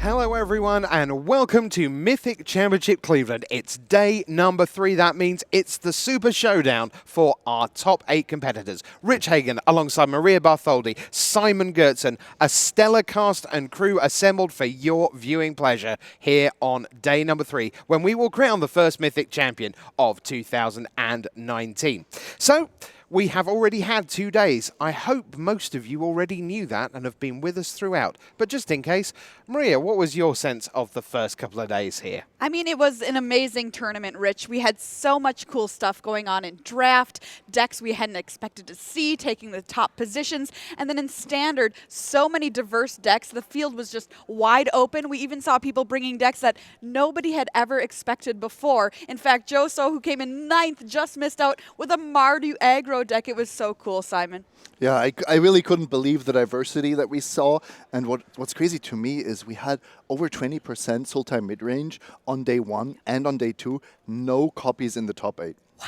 Hello everyone and welcome to Mythic Championship Cleveland. It's day number 3. That means it's the Super Showdown for our top 8 competitors. Rich Hagan alongside Maria Bartholdi, Simon Gertzen, a stellar cast and crew assembled for your viewing pleasure here on day number 3 when we will crown the first Mythic Champion of 2019. So, we have already had 2 days. I hope most of you already knew that and have been with us throughout. But just in case, Maria, what was your sense of the first couple of days here? I mean, it was an amazing tournament, Rich. We had so much cool stuff going on in draft, decks we hadn't expected to see, taking the top positions, and then in standard, so many diverse decks. The field was just wide open. We even saw people bringing decks that nobody had ever expected before. In fact, Joe So, who came in 9th, just missed out with a Mono-BlueTempo Aggro deck. It was so cool, Simon. Yeah, I really couldn't believe the diversity that we saw. And what's crazy to me is we had over 20% Sultai mid-range on day 1 and on day 2. No copies in the top 8. Wow.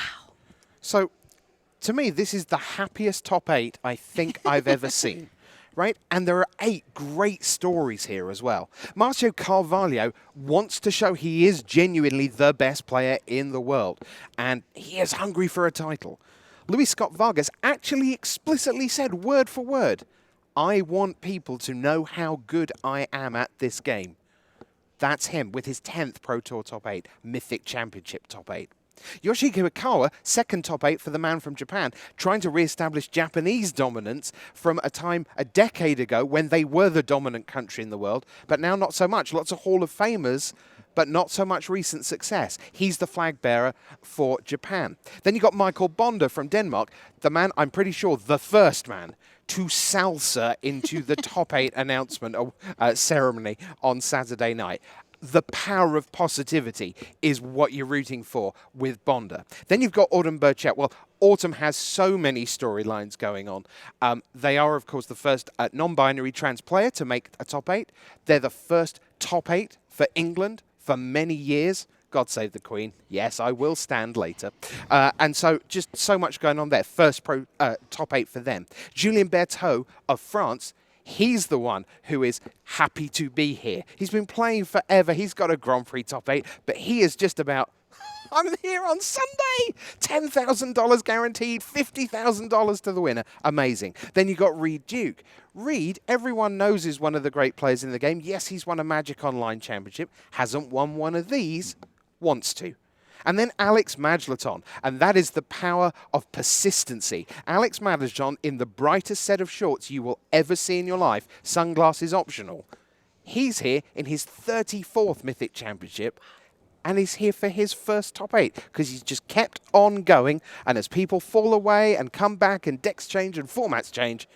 So, to me, this is the happiest top 8 I think I've ever seen. Right? And there are 8 great stories here as well. Marcio Carvalho wants to show he is genuinely the best player in the world. And he is hungry for a title. Luis Scott Vargas actually explicitly said word for word, I want people to know how good I am at this game. That's him with his 10th Pro Tour top 8, Mythic Championship top 8. Yoshiki Ikawa, second top 8 for the man from Japan, trying to re-establish Japanese dominance from a time a decade ago when they were the dominant country in the world, but now not so much. Lots of Hall of Famers, but not so much recent success. He's the flag bearer for Japan. Then you got Michael Bonder from Denmark, the man, I'm pretty sure, the first man to salsa into the top 8 announcement ceremony on Saturday night. The power of positivity is what you're rooting for with Bonder. Then you've got Autumn Burchett. Well, Autumn has so many storylines going on. They are, of course, the first non-binary trans player to make a top 8. They're the first top 8 for England for many years. God save the Queen. Yes, I will stand later. And so just so much going on there. First top 8 for them. Julian Berteaux of France, he's the one who is happy to be here. He's been playing forever. He's got a Grand Prix top 8, but he is just about, I'm here on Sunday. $10,000 guaranteed, $50,000 to the winner. Amazing. Then you got Reid Duke. Reid, everyone knows, is one of the great players in the game. Yes, he's won a Magic Online Championship. Hasn't won one of these. Wants to. And then Alex Majlaton, and that is the power of persistency. Alex Majlaton in the brightest set of shorts you will ever see in your life, sunglasses optional. He's here in his 34th Mythic Championship, and he's here for his first top 8 because he's just kept on going, and as people fall away and come back and decks change and formats change,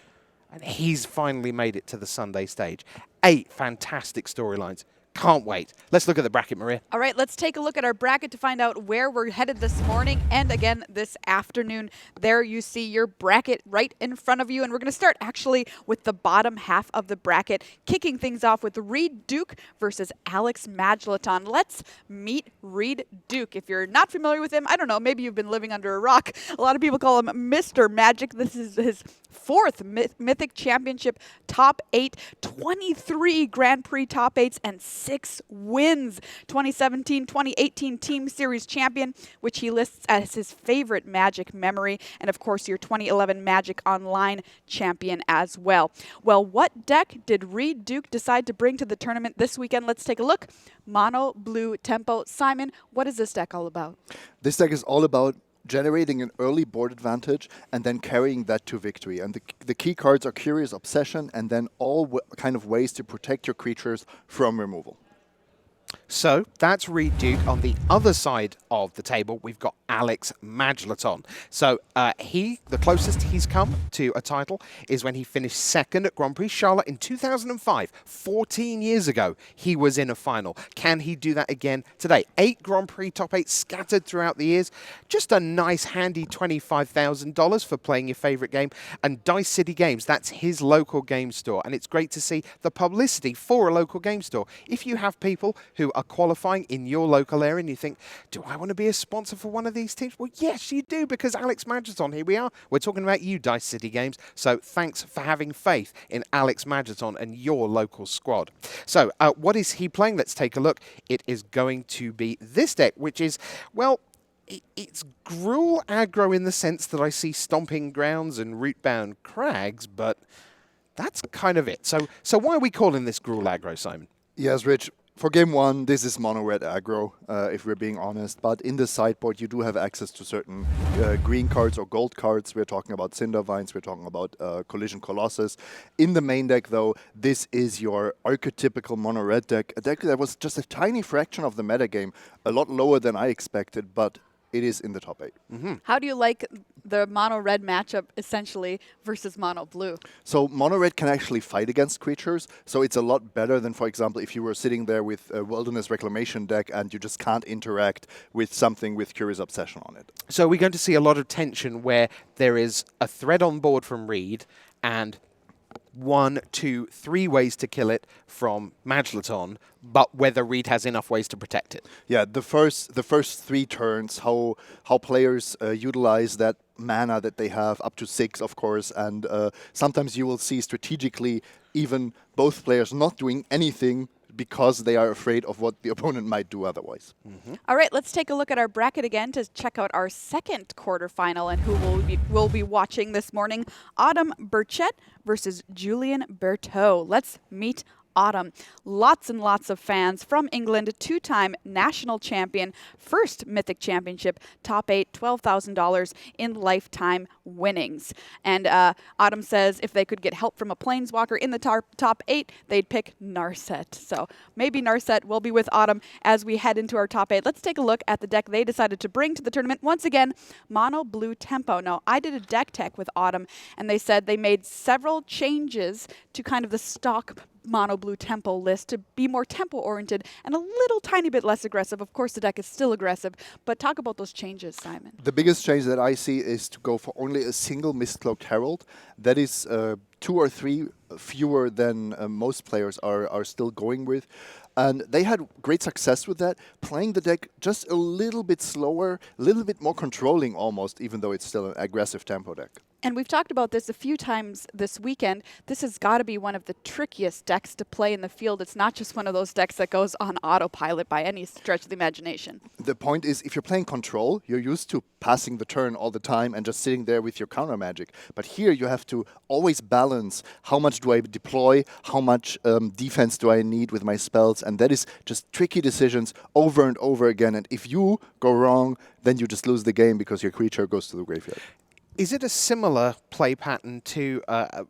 and he's finally made it to the Sunday stage. 8 fantastic storylines. Can't wait. Let's look at the bracket, Maria. All right, let's take a look at our bracket to find out where we're headed this morning and again this afternoon. There you see your bracket right in front of you. And we're going to start actually with the bottom half of the bracket, kicking things off with Reid Duke versus Alex Majlaton. Let's meet Reid Duke. If you're not familiar with him, I don't know, maybe you've been living under a rock. A lot of people call him Mr. Magic. This is his 4th Mythic Championship top 8, 23 Grand Prix top 8s, and 6 wins. 2017, 2018 Team Series champion, which he lists as his favorite Magic memory, and of course your 2011 Magic Online champion as well. Well, what deck did Reid Duke decide to bring to the tournament this weekend? Let's take a look. Mono-BlueTempo. Simon, what is this deck all about? This deck is all about generating an early board advantage and then carrying that to victory. And the key cards are Curious Obsession and then all kind of ways to protect your creatures from removal. So that's Reid Duke. On the other side of the table, we've got Alex Majlaton. So the closest he's come to a title is when he finished 2nd at Grand Prix Charlotte in 2005. 14 years ago, he was in a final. Can he do that again today? 8 Grand Prix top 8 scattered throughout the years. Just a nice, handy $25,000 for playing your favorite game. And Dice City Games, that's his local game store. And it's great to see the publicity for a local game store. If you have people who are qualifying in your local area and you think, do I want to be a sponsor for one of these teams? Well, yes, you do, because Alex Majlaton, here we are. We're talking about you, Dice City Games. So thanks for having faith in Alex Majlaton and your local squad. So what is he playing? Let's take a look. It is going to be this deck, which is, well, it's Gruul Aggro in the sense that I see Stomping Grounds and Rootbound Crags, but that's kind of it. So why are we calling this Gruul Aggro, Simon? Yes, Rich. For game one, this is mono-red aggro, if we're being honest. But in the sideboard, you do have access to certain green cards or gold cards. We're talking about Cinder Vines. We're talking about Collision Colossus. In the main deck, though, this is your archetypical mono-red deck. A deck that was just a tiny fraction of the metagame, a lot lower than I expected, but it is in the top 8. Mm-hmm. How do you like the mono-red matchup, essentially, versus mono-blue? So mono-red can actually fight against creatures, so it's a lot better than, for example, if you were sitting there with a Wilderness Reclamation deck and you just can't interact with something with Curious Obsession on it. So we're going to see a lot of tension where there is a threat on board from Reid and 1, 2, 3 ways to kill it from Majlaton, but whether Reid has enough ways to protect it. Yeah, the first 3 turns, how players utilize that mana that they have, up to 6, of course, and sometimes you will see strategically even both players not doing anything because they are afraid of what the opponent might do otherwise. Mm-hmm. All right, let's take a look at our bracket again to check out our second quarterfinal and who we'll be watching this morning. Autumn Burchett versus Julian Berteaux. Let's meet Autumn. Lots and lots of fans from England, 2-time national champion, first Mythic Championship, top 8, $12,000 in lifetime winnings. And Autumn says if they could get help from a planeswalker in the top 8, they'd pick Narset. So maybe Narset will be with Autumn as we head into our top 8. Let's take a look at the deck they decided to bring to the tournament. Once again, Mono-BlueTempo. Now, I did a deck tech with Autumn, and they said they made several changes to kind of the stock Mono-BlueTempo list to be more tempo-oriented and a little tiny bit less aggressive. Of course, the deck is still aggressive, but talk about those changes, Simon. The biggest change that I see is to go for only a single Mistcloaked Herald. That is 2 or 3 fewer than most players are still going with. And they had great success with that, playing the deck just a little bit slower, a little bit more controlling almost, even though it's still an aggressive tempo deck. And we've talked about this a few times this weekend. This has got to be one of the trickiest decks to play in the field. It's not just one of those decks that goes on autopilot by any stretch of the imagination. The point is, if you're playing control, you're used to passing the turn all the time and just sitting there with your counter magic. But here you have to always balance how much do I deploy, how much defense do I need with my spells, and that is just tricky decisions over and over again. And if you go wrong, then you just lose the game because your creature goes to the graveyard. Is it a similar play pattern to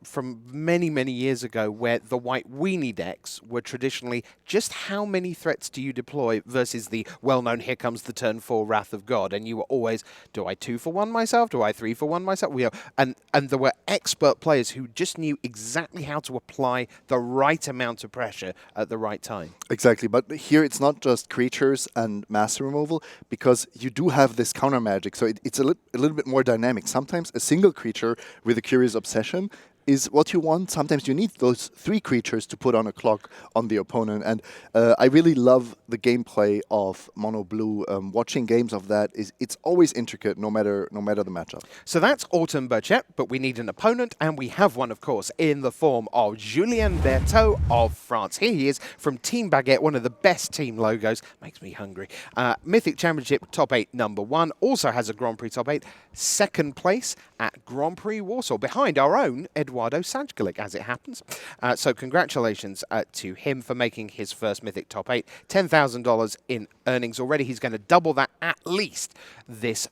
from many, many years ago where the white weenie decks were traditionally just how many threats do you deploy versus the well-known here comes the turn 4 Wrath of God, and you were always, do I 2 for 1 myself? Do I 3 for 1 myself? And there were expert players who just knew exactly how to apply the right amount of pressure at the right time. Exactly, but here it's not just creatures and master removal, because you do have this counter magic, so it's a little bit more dynamic. Sometimes a single creature with a Curious Obsession is what you want. Sometimes you need those 3 creatures to put on a clock on the opponent. And I really love the gameplay of Mono Blue. Watching games of that, it's always intricate, no matter the matchup. So that's Autumn Burchett, but we need an opponent, and we have one, of course, in the form of Julien Berteaux of France. Here he is from Team Baguette, one of the best team logos. Makes me hungry. Mythic Championship top 8 number 1. Also has a Grand Prix top 8. Second place at Grand Prix Warsaw, behind our own Eduardo Sajgalik, as it happens. So congratulations to him for making his first Mythic top 8. $10,000 in earnings already. He's going to double that at least this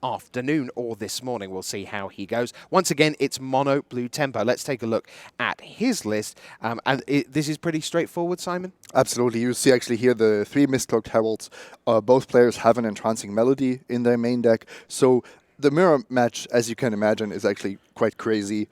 afternoon or this morning. We'll see how he goes. Once again, it's Mono-BlueTempo. Let's take a look at his list. This is pretty straightforward, Simon? Absolutely. You see actually here the 3 Mistcloaked Heralds. Both players have an Entrancing Melody in their main deck. So The mirror match, as you can imagine, is actually quite crazy.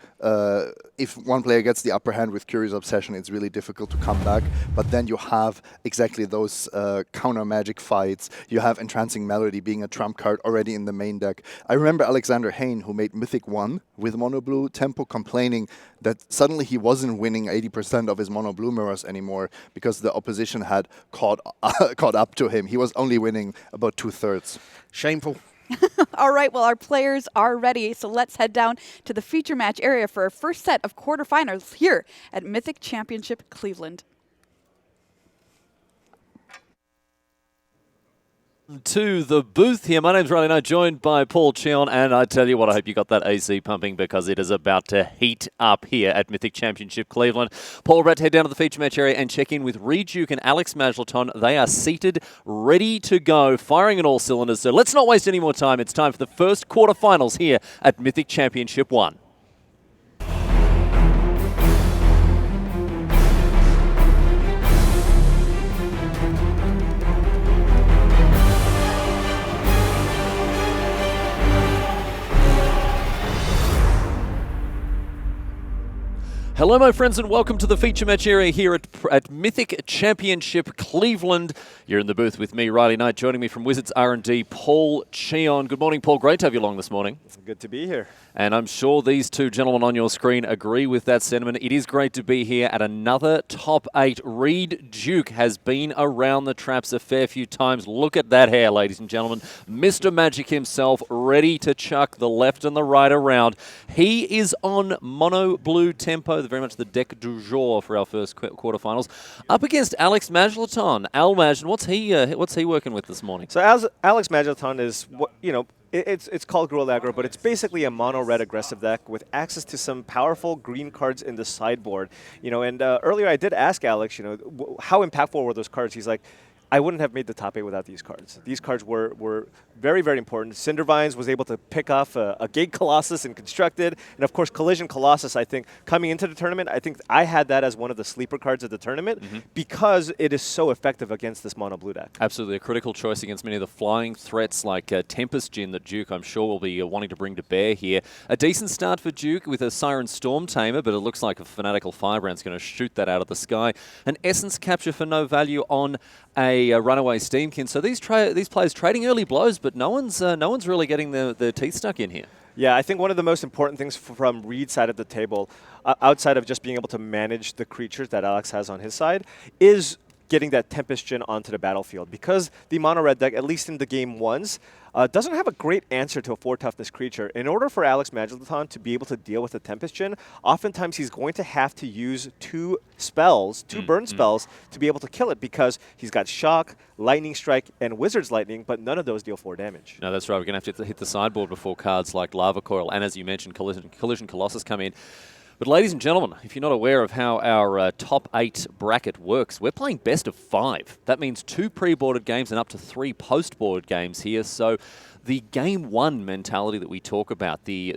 If one player gets the upper hand with Curious Obsession, it's really difficult to come back. But then you have exactly those counter magic fights. You have Entrancing Melody being a trump card already in the main deck. I remember Alexander Hayne, who made Mythic 1 with Mono-BlueTempo, complaining that suddenly he wasn't winning 80% of his Mono-Blue mirrors anymore because the opposition had caught up to him. He was only winning about 2/3. Shameful. All right, well, our players are ready, so let's head down to the feature match area for our first set of quarterfinals here at Mythic Championship Cleveland. To the booth here. My name's Riley Knight, joined by Paul Cheon, and I tell you what, I hope you got that AC pumping because it is about to heat up here at Mythic Championship Cleveland. Paul, we're about to head down to the feature match area and check in with Reid Duke and Alex Majlaton. They are seated, ready to go, firing on all cylinders. So let's not waste any more time. It's time for the first quarterfinals here at Mythic Championship 1. Hello, my friends, and welcome to the feature match area here at Mythic Championship Cleveland. You're in the booth with me, Riley Knight. Joining me from Wizards R&D, Paul Cheon. Good morning, Paul. Great to have you along this morning. Good to be here. And I'm sure these two gentlemen on your screen agree with that sentiment. It is great to be here at another top 8. Reid Duke has been around the traps a fair few times. Look at that hair, ladies and gentlemen. Mr. Magic himself, ready to chuck the left and the right around. He is on Mono-BlueTempo, very much the deck du jour for our first quarterfinals, up against Alex Majlaton. Al Maj, what's he working with this morning? So Alex Majlaton is what it's called Gruul Aggro, but it's basically a mono-red aggressive deck with access to some powerful green cards in the sideboard. And earlier I did ask Alex, how impactful were those cards? He's like, I wouldn't have made the top 8 without these cards. These cards were very, very important. Cindervines was able to pick off a Gate Colossus and Constructed. And of course, Collision Colossus, I think, coming into the tournament, I think I had that as one of the sleeper cards of the tournament because it is so effective against this mono blue deck. Absolutely, a critical choice against many of the flying threats like Tempest Djinn that Duke, I'm sure, will be wanting to bring to bear here. A decent start for Duke with a Siren Storm Tamer, but it looks like a Fanatical Firebrand's going to shoot that out of the sky. An Essence Capture for no value on a Runaway Steamkin. So these players trading early blows, but no one's really getting their teeth stuck in here. Yeah, I think one of the most important things from Reid's side of the table, outside of just being able to manage the creatures that Alex has on his side, is getting that Tempest Djinn onto the battlefield. Because the mono-red deck, at least in the game ones, doesn't have a great answer to a 4-toughness creature. In order for Alex Majlaton to be able to deal with the Tempest Djinn, oftentimes he's going to have to use 2 spells, 2 burn spells, to be able to kill it because he's got Shock, Lightning Strike, and Wizard's Lightning, but none of those deal 4 damage. No, that's right. We're going to have to hit the sideboard before cards like Lava Coil and, as you mentioned, Collision Colossus come in. But ladies and gentlemen, if you're not aware of how our top 8 bracket works, we're playing best of 5. That means 2 pre-boarded games and up to 3 post-boarded games here. So the game 1 mentality that we talk about, the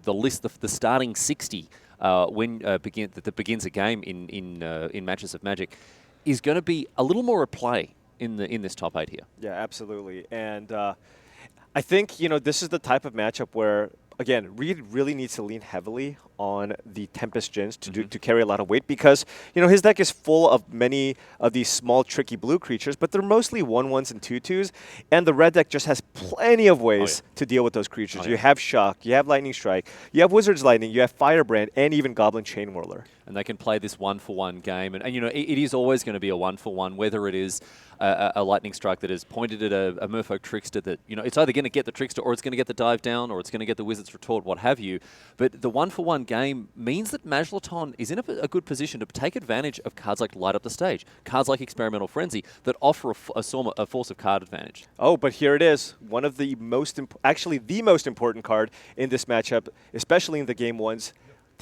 list, the starting 60 that begins a game in matches of Magic, is going to be a little more at play in this top 8 here. Yeah, absolutely. And I think this is the type of matchup where, again, Reid really needs to lean heavily on the Tempest Djinns to carry a lot of weight because, his deck is full of many of these small, tricky blue creatures, but they're mostly 1/1s and 2/2s, and the red deck just has plenty of ways to deal with those creatures. You have Shock, you have Lightning Strike, you have Wizard's Lightning, you have Firebrand, and even Goblin Chain Whirler. And they can play this 1-for-1 game. And it is always going to be a 1-for-1, whether it is a Lightning Strike that is pointed at a Merfolk Trickster that, it's either going to get the Trickster or it's going to get the Dive Down or it's going to get the Wizard's Retort, what have you. But the 1-for-1 game means that Majlaton is in a good position to take advantage of cards like Light Up the Stage, cards like Experimental Frenzy that offer a force of card advantage. Oh, but here it is. One of the most, actually the most important card in this matchup, especially in the game 1s.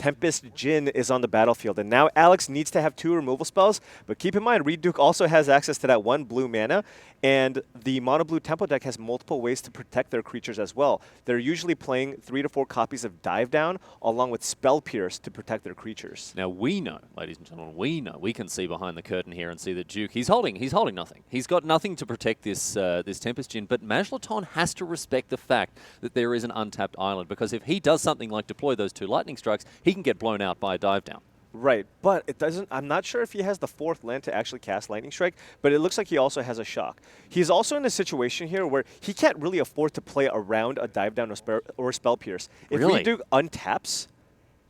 Tempest Djinn is on the battlefield. And now Alex needs to have 2 removal spells, but keep in mind, Reid Duke also has access to that 1 blue mana, and the Mono-BlueTempo deck has multiple ways to protect their creatures as well. They're usually playing 3 to 4 copies of Dive Down along with Spell Pierce to protect their creatures. Now we know, ladies and gentlemen, we can see behind the curtain here and see that Duke, he's holding nothing. He's got nothing to protect this this Tempest Djinn, but Majlaton has to respect the fact that there is an untapped island, because if he does something like deploy those 2 lightning strikes, he can get blown out by a Dive Down. Right, but it doesn't. I'm not sure if he has the 4th land to actually cast Lightning Strike, but it looks like he also has a Shock. He's also in a situation here where he can't really afford to play around a Dive Down or Spell Pierce. If Really? Reid Duke untaps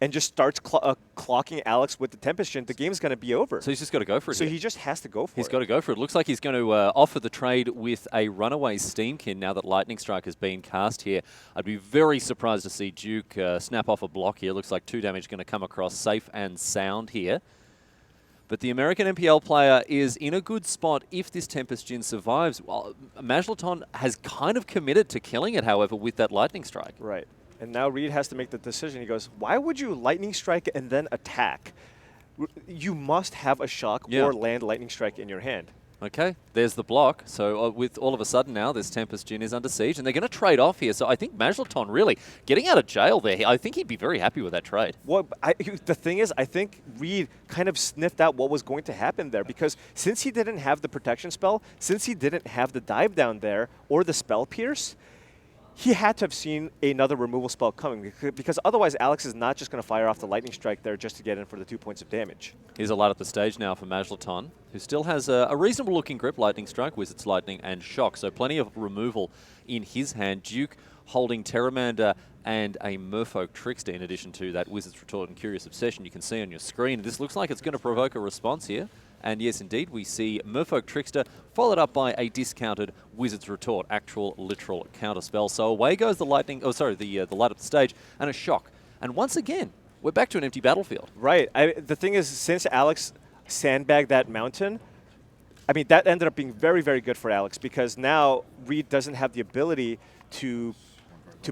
and just starts clocking Alex with the Tempest Djinn, the game's going to be over. So he's just got to go for it. So here. he just has to go for it. He's got to go for it. Looks like he's going to offer the trade with a runaway Steamkin now that Lightning Strike has been cast here. I'd be very surprised to see Duke snap off a block here. Looks like 2 damage going to come across safe and sound here. But the American MPL player is in a good spot if this Tempest Djinn survives. Well, Majlaton has kind of committed to killing it, however, with that Lightning Strike. Right. And now Reid has to make the decision. He goes, why would you Lightning Strike and then attack? You must have a Shock or land Lightning Strike in your hand. Okay, there's the block. So with all of a sudden now, this Tempest Djinn is under siege, and they're going to trade off here. So I think Majlaton really getting out of jail there. I think he'd be very happy with that trade. Well, the thing is, I think Reid kind of sniffed out what was going to happen there, because since he didn't have the protection spell, since he didn't have the Dive Down there or the Spell Pierce, he had to have seen another removal spell coming, because otherwise Alex is not just going to fire off the Lightning Strike there just to get in for the 2 points of damage. Here's a lot at the stage now for Majlaton, who still has a reasonable looking grip, Lightning Strike, Wizard's Lightning, and Shock. So plenty of removal in his hand. Duke holding Terramander and a Merfolk Trickster in addition to that Wizard's Retort and Curious Obsession you can see on your screen. This looks like it's going to provoke a response here. And yes, indeed, we see Merfolk Trickster followed up by a discounted Wizard's Retort, actual literal counterspell. So away goes the lightning, the light up the stage, and a Shock. And once again, we're back to an empty battlefield. Right. The thing is, since Alex sandbagged that mountain, I mean, that ended up being very, very good for Alex, because now Reid doesn't have the ability to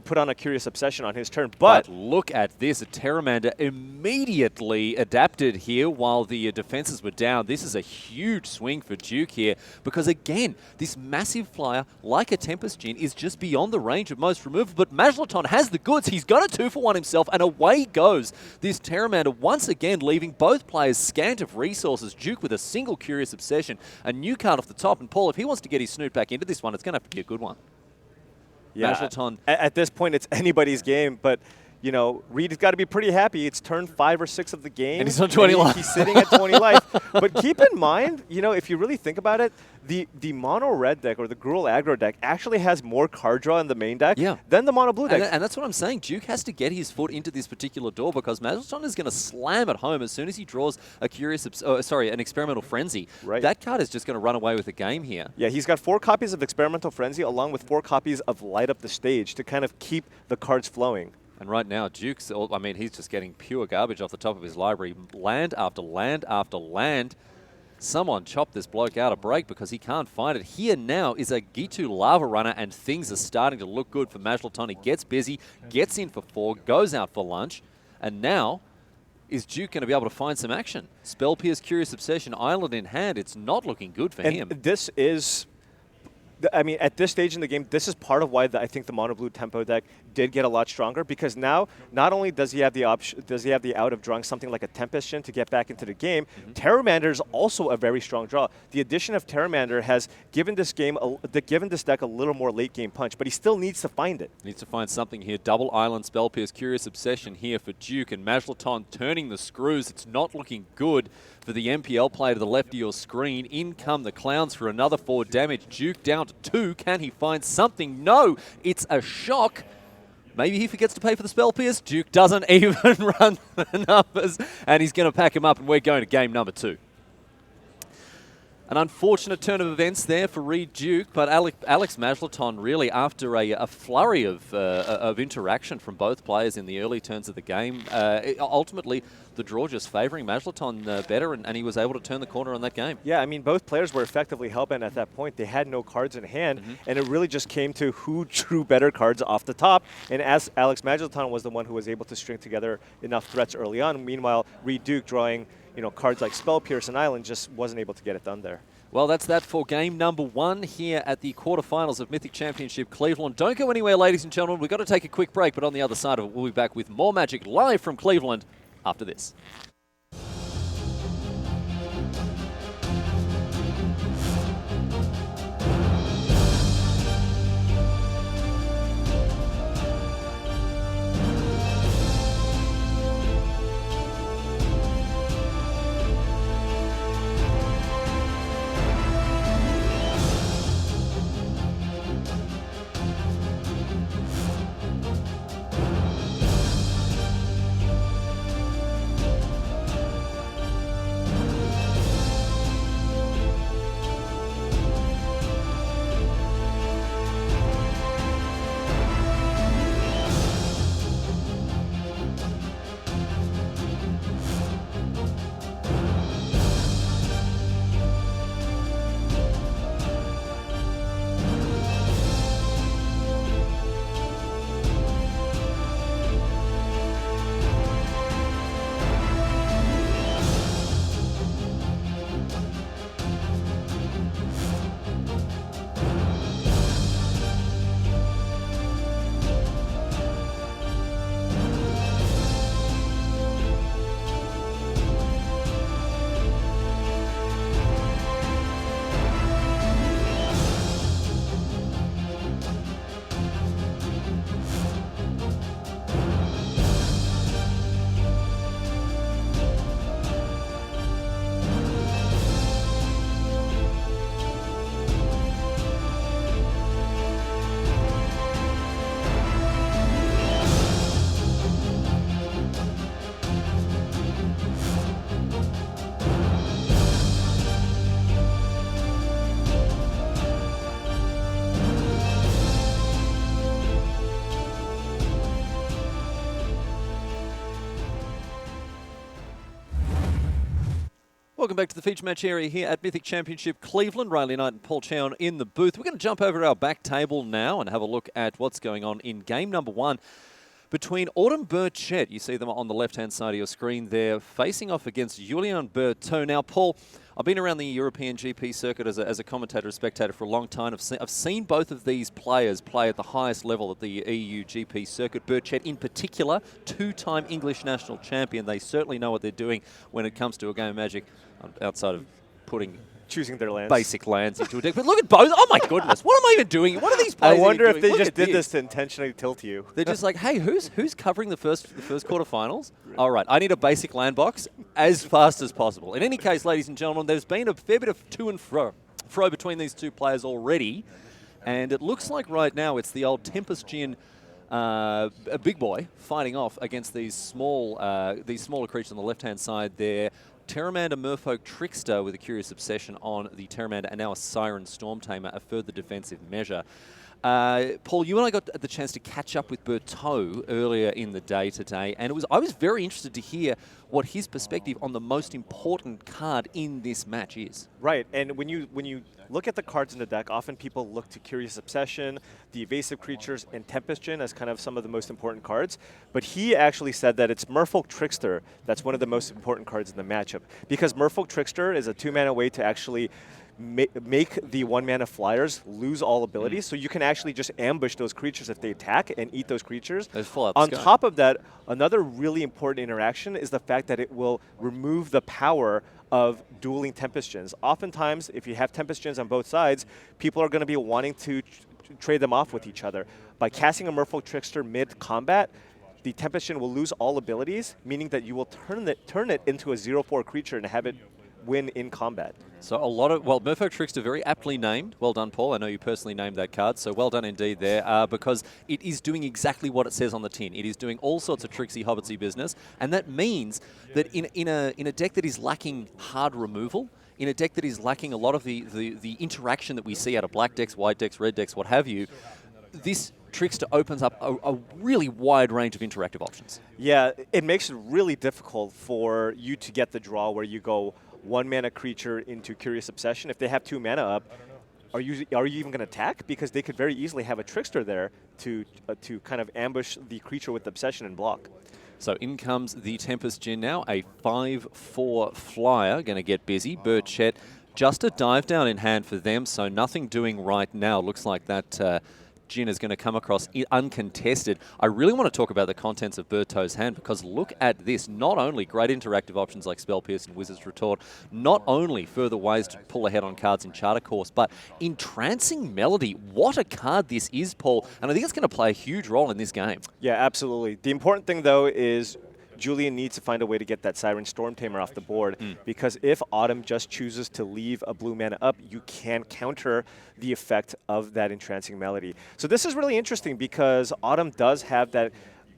put on a Curious Obsession on his turn. But look at this. Terramander immediately adapted here while the defenses were down. This is a huge swing for Duke here, because again, this massive flyer, like a Tempest Djinn, is just beyond the range of most removal. But Majlaton has the goods. He's got a 2-for-1 himself, and away goes this Terramander, once again leaving both players scant of resources. Duke with a single Curious Obsession, a new card off the top. And Paul, if he wants to get his snoot back into this one, it's going to have to be a good one. yeah, Majlaton. At this point, it's anybody's game, but you know, Reid has got to be pretty happy. It's turn 5 or 6 of the game. And he's on 20 life. He's sitting at 20 life. But keep in mind, you know, if you really think about it, the mono red deck or the Gruul Aggro deck actually has more card draw in the main deck than the mono blue deck. And that's what I'm saying. Duke has to get his foot into this particular door, because Majlaton is going to slam it home as soon as he draws a an Experimental Frenzy. Right. That card is just going to run away with the game here. Yeah, he's got 4 copies of Experimental Frenzy along with 4 copies of Light Up the Stage to kind of keep the cards flowing. And right now, Duke's, I mean, he's just getting pure garbage off the top of his library. Land after land after land. Someone chop this bloke out a break, because he can't find it. Here now is a Gitu Lava Runner, and things are starting to look good for Majlaton. He gets busy, gets in for 4, goes out for lunch, and now is Duke going to be able to find some action? Spell Pierce, Curious Obsession, Island in hand. It's not looking good for him. This is... I mean, at this stage in the game, this is part of why I think the Mono-BlueTempo deck did get a lot stronger, because now not only does he have the option, does he have the out of drawing something like a Tempest Djinn to get back into the game, Terramander is also a very strong draw. The addition of Terramander has given this deck a little more late game punch, but he still needs to find it. Needs to find something here. Double Island, Spell Pierce, Curious Obsession here for Duke, and Majlaton turning the screws. It's not looking good for the MPL player to the left of your screen. In come the Clowns for another 4 damage. Duke down to 2. Can he find something? No, it's a Shock. Maybe he forgets to pay for the Spell Pierce. Duke doesn't even run the numbers, and he's going to pack him up, and we're going to game number 2. An unfortunate turn of events there for Reid Duke, but Alex Majlaton really, after a flurry of interaction from both players in the early turns of the game, ultimately the draw just favouring Majlaton better, and he was able to turn the corner on that game. Yeah, I mean, both players were effectively hellbent at that point. They had no cards in hand, and it really just came to who drew better cards off the top. And as Alex Majlaton was the one who was able to string together enough threats early on, meanwhile, Reid Duke drawing cards like Spell Pierce and Island just wasn't able to get it done there. Well, that's that for game number 1 here at the quarterfinals of Mythic Championship Cleveland. Don't go anywhere, ladies and gentlemen. We've got to take a quick break, but on the other side of it, we'll be back with more Magic live from Cleveland after this. Welcome back to the feature match area here at Mythic Championship Cleveland. Riley Knight and Paul Chown in the booth. We're going to jump over to our back table now and have a look at what's going on in game number 1 between Autumn Burchett. You see them on the left-hand side of your screen there, facing off against Julien Berteaux. Now, Paul, I've been around the European GP circuit as a commentator, a spectator for a long time. I've seen both of these players play at the highest level at the EU GP circuit. Burchett, in particular, 2-time English national champion. They certainly know what they're doing when it comes to a game of Magic, outside of choosing their lands. Basic lands into a deck. But look at both. Oh, my goodness. What am I even doing? What are these players I wonder if doing? they Look just at did this to intentionally tilt you. They're just like, hey, who's covering the first quarterfinals? All right, I need a basic land box as fast as possible. In any case, ladies and gentlemen, there's been a fair bit of to and fro between these two players already. And it looks like right now it's the old Tempestuan a big boy fighting off against these smaller creatures on the left-hand side there. Terramander Merfolk Trickster with a Curious Obsession on the Terramander, and now a Siren Storm Tamer, a further defensive measure. Paul, you and I got the chance to catch up with Berteaux earlier in the day today, and I was very interested to hear what his perspective on the most important card in this match is. Right, and when you look at the cards in the deck, often people look to Curious Obsession, the Evasive Creatures, and Tempestuan as kind of some of the most important cards. But he actually said that it's Merfolk Trickster that's one of the most important cards in the matchup, because Merfolk Trickster is a 2-mana way to actually make the 1-mana flyers lose all abilities, so you can actually just ambush those creatures if they attack and eat those creatures. On top of that, another really important interaction is the fact that it will remove the power of dueling Tempestuans. Oftentimes, if you have Tempestuans on both sides, people are going to be wanting to trade them off with each other. By casting a Merfolk Trickster mid-combat, the Tempestuan will lose all abilities, meaning that you will turn it into a 0/4 creature and have it win in combat. So Merfolk Trickster, very aptly named. Well done, Paul. I know you personally named that card, so well done indeed there, because it is doing exactly what it says on the tin. It is doing all sorts of tricksy, hobbitsy business, and that means that in a deck that is lacking hard removal, in a deck that is lacking a lot of the interaction that we see out of black decks, white decks, red decks, what have you, this Trickster opens up a really wide range of interactive options. Yeah, it makes it really difficult for you to get the draw where you go 1 mana creature into Curious Obsession. If they have 2 mana up, are you even going to attack? Because they could very easily have a Trickster there to kind of ambush the creature with Obsession and block. So in comes the Tempest Djinn now, a 5/4 flyer, going to get busy. Burchett, just a dive down in hand for them, so nothing doing right now. Looks like that Djinn is going to come across uncontested. I really want to talk about the contents of Berteaux's hand, because look at this. Not only great interactive options like Spell Pierce and Wizard's Retort, not only further ways to pull ahead on cards in Charter Course, but Entrancing Melody. What a card this is, Paul, and I think it's going to play a huge role in this game. Yeah, absolutely. The important thing, though, is Julian needs to find a way to get that Siren Storm Tamer off the board, because if Autumn just chooses to leave a blue mana up, you can counter the effect of that Entrancing Melody. So this is really interesting because Autumn does have that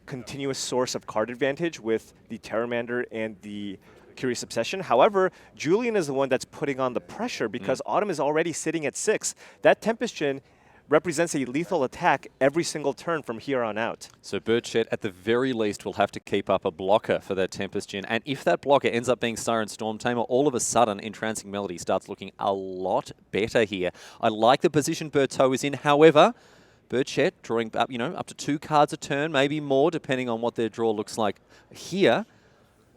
continuous source of card advantage with the Terramander and the Curious Obsession. However, Julian is the one that's putting on the pressure because Autumn is already sitting at 6. That Tempest Djinn represents a lethal attack every single turn from here on out. So Burchett, at the very least, will have to keep up a blocker for that Tempest Djinn. And if that blocker ends up being Siren Storm Tamer, all of a sudden, Entrancing Melody starts looking a lot better here. I like the position Berteaux is in. However, Burchett drawing up, up to 2 cards a turn, maybe more, depending on what their draw looks like here.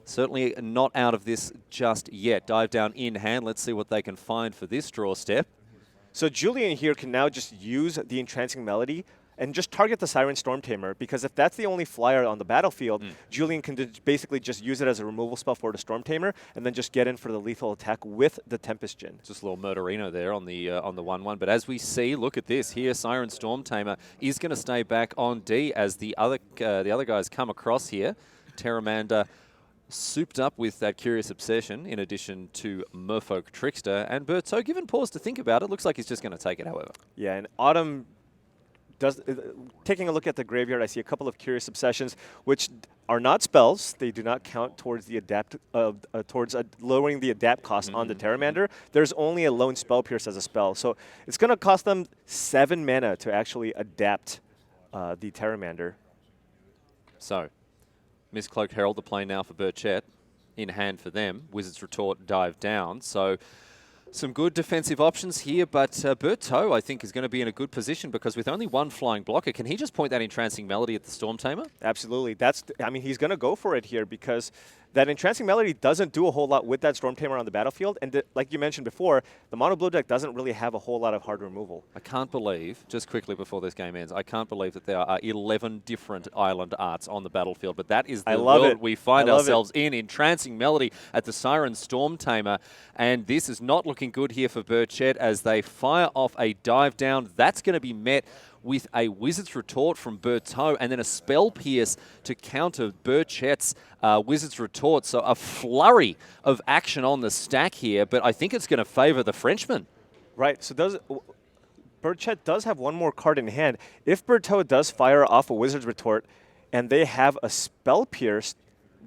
Certainly not out of this just yet. Dive down in hand. Let's see what they can find for this draw step. So Julian here can now just use the Entrancing Melody and just target the Siren Storm Tamer, because if that's the only flyer on the battlefield, Julian can basically just use it as a removal spell for the Storm Tamer and then just get in for the lethal attack with the Tempest Djinn. Just a little Murderino there on the 1/1. But as we see, look at this here. Siren Storm Tamer is going to stay back on D as the other guys come across here. Terramander souped up with that Curious Obsession in addition to Merfolk Trickster, and Berteaux, given pause to think about it, looks like he's just going to take it, however. Yeah, and Autumn does. Taking a look at the graveyard, I see a couple of Curious Obsessions, which are not spells. They do not count towards the lowering the adapt cost on the Terramander. There's only a lone Spell Pierce as a spell, so it's going to cost them 7 mana to actually adapt the Terramander. So, Mistcloaked Herald, the play now for Burchett, in hand for them. Wizard's Retort, dive down. So some good defensive options here, but Berteaux, I think, is going to be in a good position because with only 1 flying blocker, can he just point that Entrancing Melody at the Storm Tamer? Absolutely. I mean, he's going to go for it here because that Entrancing Melody doesn't do a whole lot with that Storm Tamer on the battlefield. And like you mentioned before, the Mono-Blue deck doesn't really have a whole lot of hard removal. I can't believe, just quickly before this game ends, I can't believe that there are 11 different island arts on the battlefield. But that is the world we find ourselves in. Entrancing Melody at the Siren Storm Tamer. And this is not looking good here for Burchett as they fire off a dive down. That's going to be met with a Wizard's Retort from Berteaux and then a Spell Pierce to counter Burchett's Wizard's Retort. So a flurry of action on the stack here, but I think it's going to favor the Frenchman. Right, so Burchett does have 1 more card in hand. If Berteaux does fire off a Wizard's Retort and they have a Spell Pierce,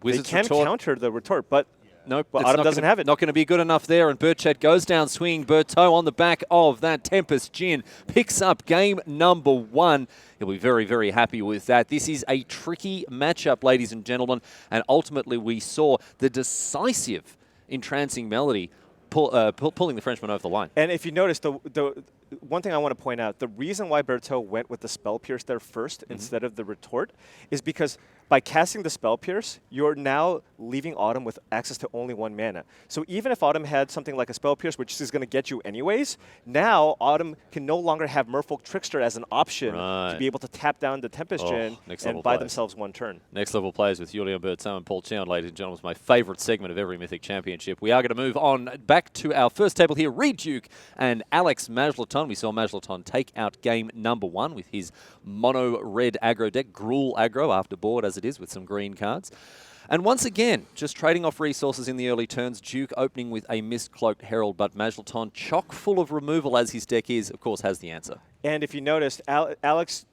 they can counter the Retort, but nope, Autumn doesn't have it. Not going to be good enough there, and Burchett goes down swinging. Berteaux on the back of that Tempest Djinn picks up game number 1. He'll be very, very happy with that. This is a tricky matchup, ladies and gentlemen, and ultimately we saw the decisive Entrancing Melody pulling the Frenchman over the line. And if you notice, the one thing I want to point out, the reason why Berteaux went with the Spell Pierce there first instead of the Retort is because by casting the Spell Pierce, you're now leaving Autumn with access to only 1 mana. So even if Autumn had something like a Spell Pierce, which is going to get you anyways, now Autumn can no longer have Merfolk Trickster as an option to be able to tap down the Tempest Djinn and buy themselves 1 turn. Next level plays with Julien, Berteaux and Paul Cheon, ladies and gentlemen, is my favourite segment of every Mythic Championship. We are going to move on back to our first table here. Reid Duke and Alex Majlaton. We saw Majlaton take out game number 1 with his mono-red aggro deck, Gruul Aggro, after board as it is, with some green cards. And once again, just trading off resources in the early turns. Duke opening with a Mistcloaked Herald, but Majlaton, chock full of removal as his deck is, of course, has the answer. And if you noticed, Alex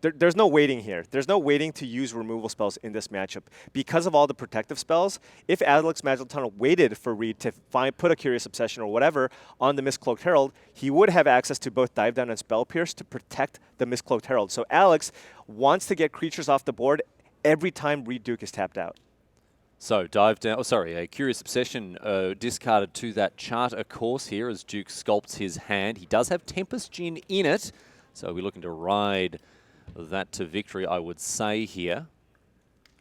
there's no waiting here. There's no waiting to use removal spells in this matchup. Because of all the protective spells, if Alex Majlaton waited for Reid to put a Curious Obsession or whatever on the Mistcloaked Herald, he would have access to both Dive Down and Spell Pierce to protect the Mistcloaked Herald. So Alex wants to get creatures off the board every time Reid Duke is tapped out. So dive down, a Curious Obsession discarded to that Charter Course here as Duke sculpts his hand. He does have Tempest Djinn in it, so we're looking to ride that to victory, I would say here.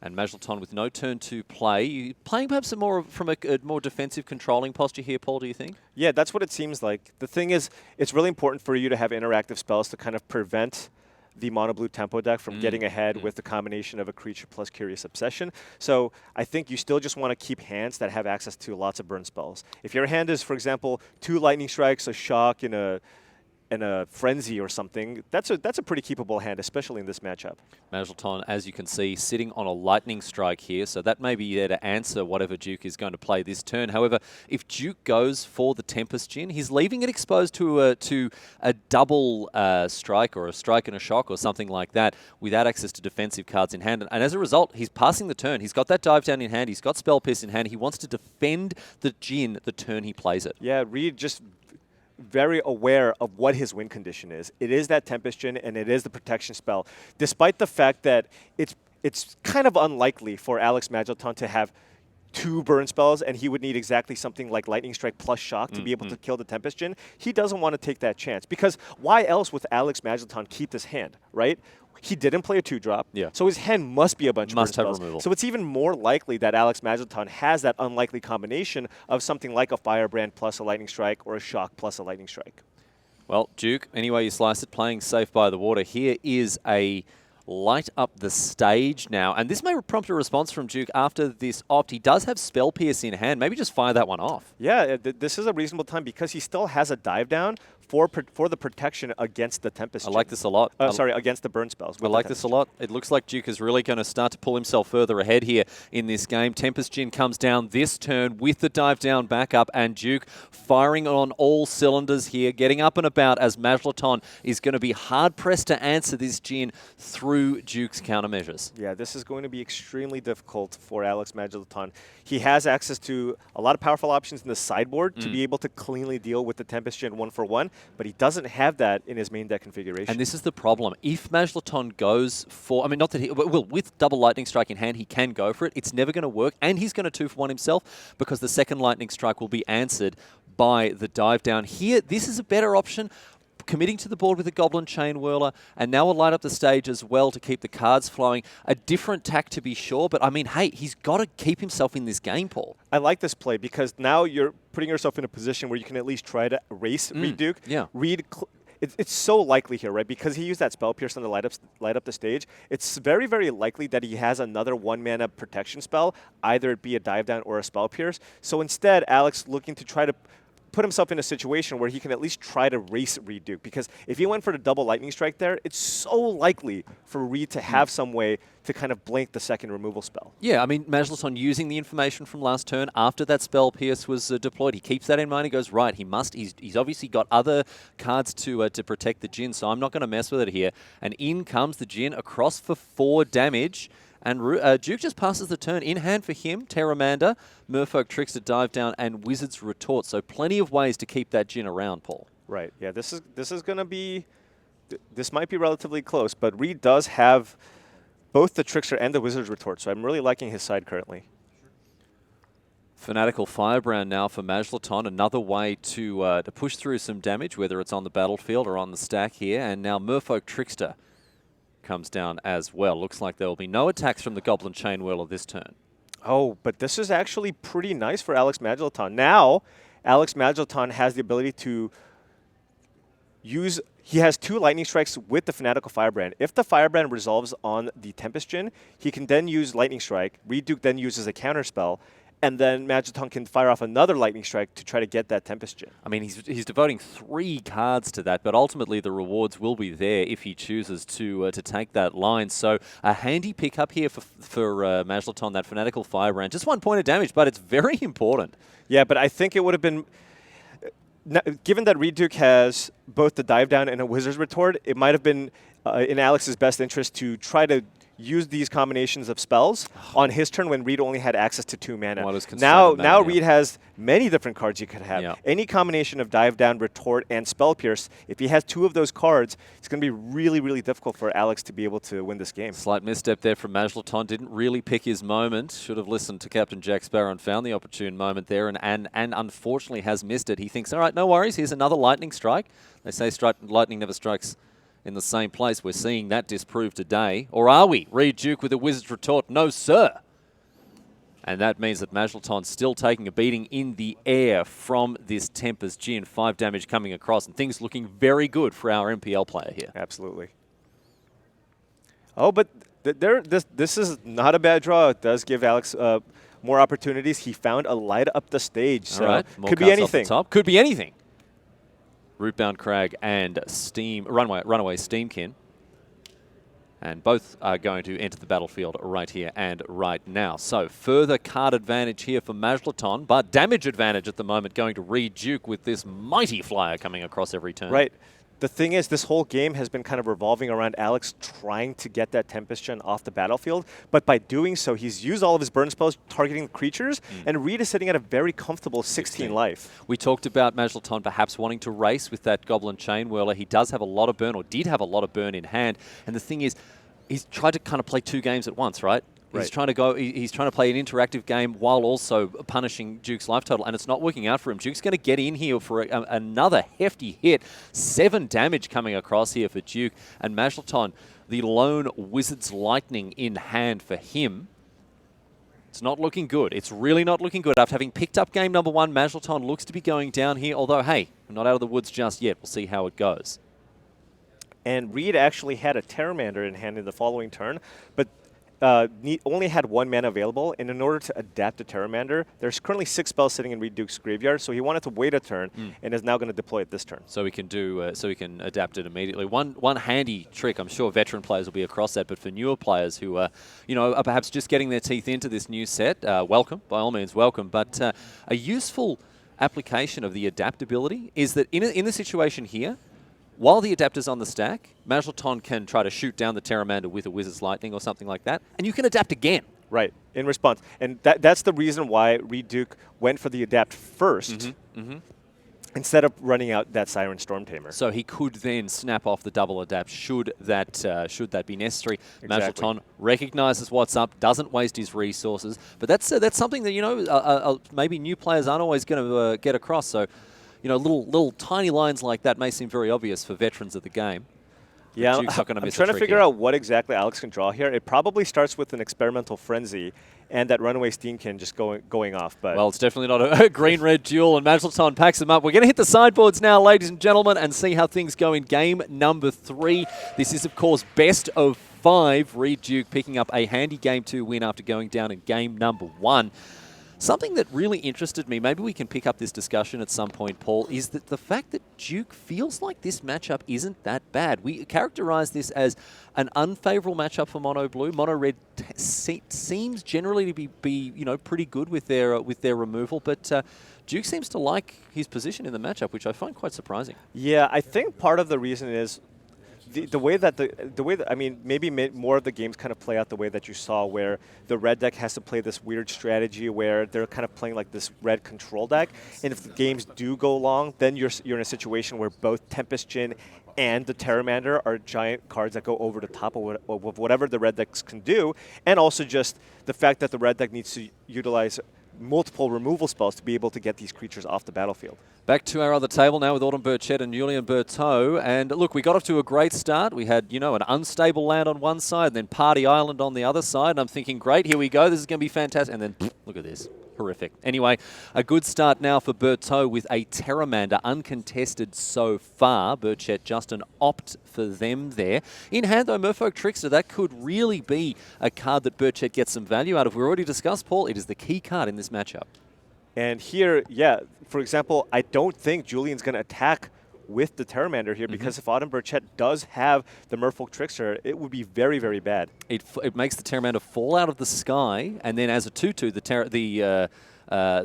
And Majlaton with no turn to play. Playing perhaps from a more defensive controlling posture here, Paul, do you think? Yeah, that's what it seems like. The thing is, it's really important for you to have interactive spells to kind of prevent the Mono-BlueTempo deck from getting ahead with the combination of a creature plus Curious Obsession. So I think you still just want to keep hands that have access to lots of burn spells. If your hand is, for example, 2 Lightning Strikes, a Shock, and a Frenzy or something, that's a pretty keepable hand, especially in this matchup. Majlaton, as you can see, sitting on a Lightning Strike here, so that may be there to answer whatever Duke is going to play this turn. However, if Duke goes for the Tempest Djinn, he's leaving it exposed to a double strike or a strike and a shock or something like that without access to defensive cards in hand. And as a result, he's passing the turn. He's got that Dive Down in hand. He's got Spell Pierce in hand. He wants to defend the Djinn the turn he plays it. Yeah, Reid just very aware of what his win condition is. It is that Tempest Djinn, and it is the protection spell. Despite the fact that it's kind of unlikely for Alex Majlaton to have 2 burn spells, and he would need exactly something like Lightning Strike plus Shock to be able to kill the Tempest Djinn, he doesn't want to take that chance. Because why else would Alex Majlaton keep this hand, right? He didn't play a 2-drop, so his hand must be a bunch of burn spells. Removal. So it's even more likely that Alex Majlaton has that unlikely combination of something like a Firebrand plus a Lightning Strike or a Shock plus a Lightning Strike. Well, Duke, anyway you slice it, playing safe by the water. Here is a light up the stage now. And this may prompt a response from Duke after this opt. He does have Spell Pierce in hand. Maybe just fire that one off. Yeah, this is a reasonable time because he still has a Dive Down for the protection against the Tempest Djinn. I like this a lot. Sorry, against the burn spells. I like this a lot. It looks like Duke is really going to start to pull himself further ahead here in this game. Tempest Djinn comes down this turn with the Dive Down backup, and Duke firing on all cylinders here, getting up and about as Majlaton is going to be hard-pressed to answer this Djinn through Duke's countermeasures. Yeah, this is going to be extremely difficult for Alex Majlaton. He has access to a lot of powerful options in the sideboard to be able to cleanly deal with the Tempest Djinn 1-for-1, but he doesn't have that in his main deck configuration. And this is the problem. If Majlaton goes for, I mean, not that he, well, with double Lightning Strike in hand, he can go for it. It's never going to work, and he's going to 2-for-1 himself because the second Lightning Strike will be answered by the Dive Down. Here, this is a better option. Committing to the board with a Goblin Chain Whirler, and now we'll light up the stage as well to keep the cards flowing. A different tack to be sure, but I mean, hey, he's got to keep himself in this game, Paul. I like this play because now you're putting yourself in a position where you can at least try to erase Reid Duke. Yeah. It's so likely here, right? Because he used that Spell Pierce on the light up the stage. It's very, very likely that he has another 1-mana protection spell, either it be a Dive Down or a Spell Pierce. So instead, Alex looking to try to put himself in a situation where he can at least try to race Reid Duke. Because if he went for the double Lightning Strike there, it's so likely for Reid to have some way to kind of blank the second removal spell. Yeah, I mean, Majlaton using the information from last turn after that Spell Pierce was deployed. He keeps that in mind. He goes, right, he's obviously got other cards to protect the Djinn, so I'm not going to mess with it here. And in comes the Djinn across for 4 damage. And Duke just passes the turn. In hand for him, Terramander, Merfolk Trickster, Dive Down, and Wizard's Retort. So plenty of ways to keep that Djinn around, Paul. Right. Yeah, this is going to be... This might be relatively close, but Reid does have both the Trickster and the Wizard's Retort, so I'm really liking his side currently. Fanatical Firebrand now for Majlaton. Another way to push through some damage, whether it's on the battlefield or on the stack here. And now Merfolk Trickster comes down as well. Looks like there will be no attacks from the Goblin Chain Whirler this turn. Oh, but this is actually pretty nice for Alex Majlaton. Now, Alex Majlaton has the ability to use... He has 2 Lightning Strikes with the Fanatical Firebrand. If the Firebrand resolves on the Tempest Djinn, he can then use Lightning Strike. Reid Duke then uses a counterspell, and then Majlaton can fire off another Lightning Strike to try to get that Tempest Djinn. I mean, he's devoting 3 cards to that, but ultimately the rewards will be there if he chooses to take that line. So a handy pickup here for Majlaton, that Fanatical Firebrand. Just 1 point of damage, but it's very important. Yeah, but I think it would have been... given that Reid Duke has both the dive down and a wizard's retort, it might have been in Alex's best interest to try to use these combinations of spells on his turn when Reid only had access to 2 mana. Now Reid has many different cards you could have. Yeah. Any combination of dive down, retort, and spell pierce, if he has 2 of those cards, it's going to be really, really difficult for Alex to be able to win this game. Slight misstep there from Majlaton. Didn't really pick his moment. Should have listened to Captain Jack Sparrow and found the opportune moment there, and unfortunately has missed it. He thinks, all right, no worries, here's another lightning strike. They say lightning never strikes in the same place. We're seeing that disproved today. Or are we? Reid Duke with a wizard's retort. No, sir. And that means that Majlaton's still taking a beating in the air from this Tempest Djinn. 5 damage coming across, and things looking very good for our MPL player here. Absolutely. Oh, but this is not a bad draw. It does give Alex more opportunities. He found a light up the stage. So All right. could be anything. Off the top. Could be anything. Rootbound Crag and Runaway Steamkin. And both are going to enter the battlefield right here and right now. So further card advantage here for Majlaton, but damage advantage at the moment going to Reid Duke with this mighty flyer coming across every turn. Right. The thing is, this whole game has been kind of revolving around Alex trying to get that Tempest Djinn off the battlefield, but by doing so, he's used all of his burn spells targeting the creatures, and Reid is sitting at a very comfortable 16 life. We talked about Majlaton perhaps wanting to race with that Goblin Chain Whirler. He does have a lot of burn, or did have a lot of burn in hand, and the thing is, he's tried to kind of play 2 games at once, right? He's trying to go. He's trying to play an interactive game while also punishing Duke's life total, and it's not working out for him. Duke's going to get in here for another hefty hit. 7 damage coming across here for Duke, and Majlaton, the lone Wizard's Lightning in hand for him. It's not looking good. It's really not looking good. After having picked up game number 1, Majlaton looks to be going down here. Although, hey, we're not out of the woods just yet. We'll see how it goes. And Reid actually had a Terramander in hand in the following turn, but only had 1 mana available, and in order to adapt to Terramander, there's currently 6 spells sitting in Reid Duke's graveyard, so he wanted to wait a turn, and is now going to deploy it this turn. So we can do, so we can adapt it immediately. One handy trick, I'm sure veteran players will be across that, but for newer players who are perhaps just getting their teeth into this new set, welcome, by all means, welcome. But a useful application of the adaptability is that in the situation here, while the adapter's on the stack, Majlaton can try to shoot down the Terramander with a Wizard's Lightning or something like that, and you can adapt again. Right, in response. And that's the reason why Reid Duke went for the adapt first, instead of running out that Siren Storm Tamer. So he could then snap off the double adapt should that be necessary. Exactly. Majlaton recognizes what's up, doesn't waste his resources, but that's something that maybe new players aren't always going to get across. So little tiny lines like that may seem very obvious for veterans of the game. Yeah, I'm trying to figure out what exactly Alex can draw here. It probably starts with an Experimental Frenzy and that Runaway Steamkin just going off. But well, it's definitely not a green-red duel, and Majlaton packs them up. We're going to hit the sideboards now, ladies and gentlemen, and see how things go in game number 3. This is, of course, best of 5. Reid Duke picking up a handy game 2 win after going down in game number 1. Something that really interested me, maybe we can pick up this discussion at some point, Paul, is that the fact that Duke feels like this matchup isn't that bad. We characterize this as an unfavorable matchup for Mono Blue. Mono Red seems generally to be pretty good with their removal, but Duke seems to like his position in the matchup, which I find quite surprising. Yeah, I think part of the reason is the way that maybe more of the games kind of play out the way that you saw, where the red deck has to play this weird strategy where they're kind of playing like this red control deck, and if the games do go long, then you're in a situation where both Tempest Djinn and the Terramander are giant cards that go over the top of whatever the red decks can do, and also just the fact that the red deck needs to utilize multiple removal spells to be able to get these creatures off the battlefield. Back to our other table now with Autumn Burchett and Julian Berteaux. And look, we got off to a great start. We had, an unstable land on one side, then Party Island on the other side. And I'm thinking, great, here we go. This is going to be fantastic. And then, look at this. Horrific. Anyway, a good start now for Berteaux with a Terramander uncontested so far. Burchett just an opt for them there. In hand, though, Merfolk Trickster, that could really be a card that Burchett gets some value out of. We already discussed, Paul, it is the key card in this matchup. And here, for example, I don't think Julian's going to attack with the Terramander here, because if Autumn Burchett does have the Merfolk Trickster, it would be very, very bad. It makes the Terramander fall out of the sky, and then as a 2/2,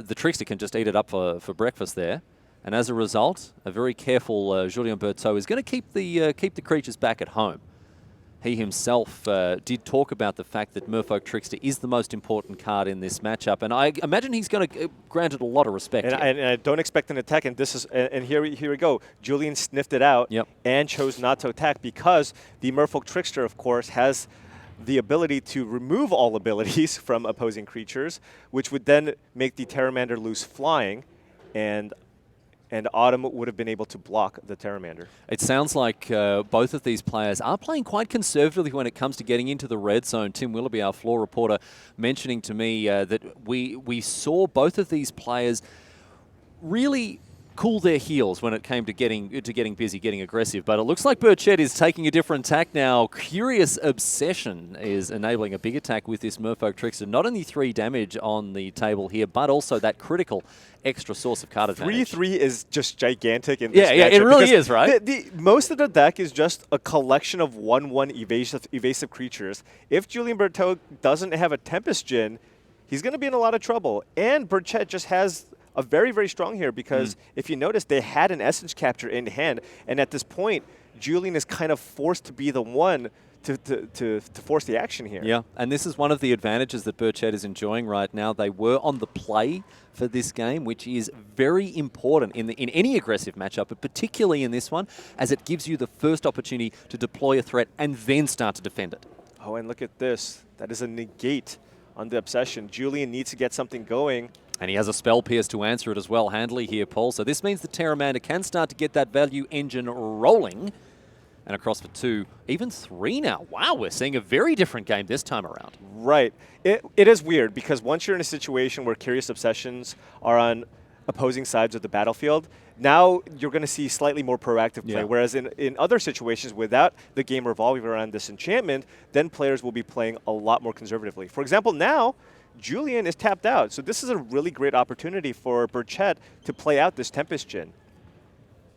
the Trickster can just eat it up for breakfast there. And as a result, a very careful Julien Berteaux is going to keep the creatures back at home. He himself did talk about the fact that Merfolk Trickster is the most important card in this matchup, and I imagine he's going to grant it a lot of respect. And I don't expect an attack, and this is and here we go. Julian sniffed it out and chose not to attack because the Merfolk Trickster, of course, has the ability to remove all abilities from opposing creatures, which would then make the Pteramander lose flying, and Autumn would have been able to block the Pteramander. It sounds like both of these players are playing quite conservatively when it comes to getting into the red zone. Tim Willoughby, our floor reporter, mentioning to me that we saw both of these players really cool their heels when it came to getting busy, getting aggressive. But it looks like Burchett is taking a different tack now. Curious Obsession is enabling a big attack with this Merfolk Trickster. Not only 3 damage on the table here, but also that critical extra source of card advantage. 3/3 is just gigantic in this matchup. Yeah, it really is, right? Most of the deck is just a collection of 1/1 evasive creatures. If Julien Berteaux doesn't have a Tempest Djinn, he's going to be in a lot of trouble. And Burchett just has a very, very strong here because if you notice, they had an Essence Capture in hand, and at this point, Julian is kind of forced to be the one to force the action here. Yeah, and this is one of the advantages that Burchett is enjoying right now. They were on the play for this game, which is very important in any aggressive matchup, but particularly in this one, as it gives you the first opportunity to deploy a threat and then start to defend it. Oh, and look at this. That is a negate on the Obsession. Julian needs to get something going. And he has a Spell Pierce to answer it as well, handily here, Paul. So this means the Pteramander can start to get that value engine rolling. And across for 2, even 3 now. Wow, we're seeing a very different game this time around. Right. It is weird because once you're in a situation where Curious Obsessions are on opposing sides of the battlefield, now you're going to see slightly more proactive play. Whereas in other situations without the game revolving around this enchantment, then players will be playing a lot more conservatively. For example, now Julian is tapped out. So this is a really great opportunity for Burchett to play out this Tempest Djinn.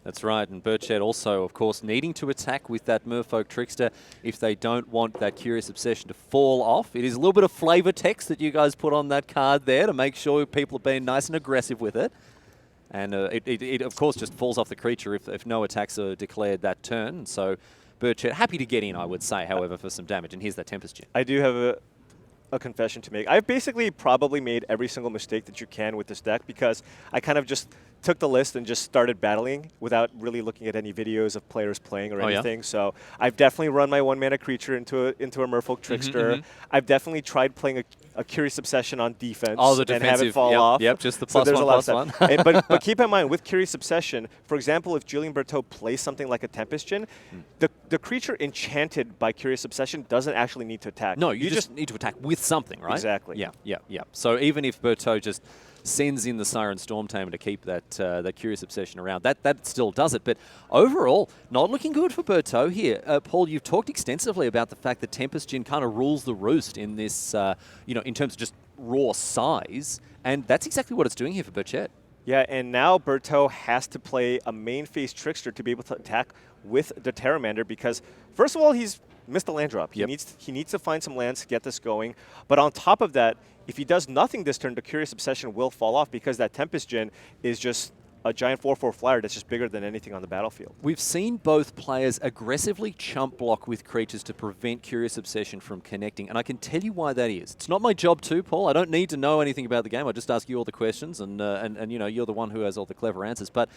That's right, and Burchett also, of course, needing to attack with that Merfolk Trickster if they don't want that Curious Obsession to fall off. It is a little bit of flavor text that you guys put on that card there to make sure people are being nice and aggressive with it. And it of course, just falls off the creature if no attacks are declared that turn. So Burchett happy to get in, I would say, however, for some damage. And here's that Tempest Djinn. I do have a confession to make. I've basically probably made every single mistake that you can with this deck because I kind of just took the list and just started battling without really looking at any videos of players playing or anything. So I've definitely run my 1-mana creature into a Merfolk Trickster. I've definitely tried playing a Curious Obsession on defense and have it fall off. Yep, just the so +1/+1. But keep in mind, with Curious Obsession, for example, if Julien Berteaux plays something like a Tempest Djinn, the creature enchanted by Curious Obsession doesn't actually need to attack. No, you just need to attack with something, right? Exactly. Yeah. So even if Berteaux just sends in the Siren Storm Tamer to keep that Curious Obsession around, that still does it. But overall, not looking good for Berteaux here. Paul, you've talked extensively about the fact that Tempest Djinn kind of rules the roost in this, in terms of just raw size, and that's exactly what it's doing here for Burchett. Yeah, and now Berteaux has to play a main phase Trickster to be able to attack with the Pteramander because, first of all, he's missed a land drop. He needs to find some lands to get this going. But on top of that, if he does nothing this turn, the Curious Obsession will fall off because that Tempest Djinn is just a giant 4/4 flyer that's just bigger than anything on the battlefield. We've seen both players aggressively chump block with creatures to prevent Curious Obsession from connecting, and I can tell you why that is. It's not my job too, Paul. I don't need to know anything about the game. I just ask you all the questions, and you're the one who has all the clever answers. But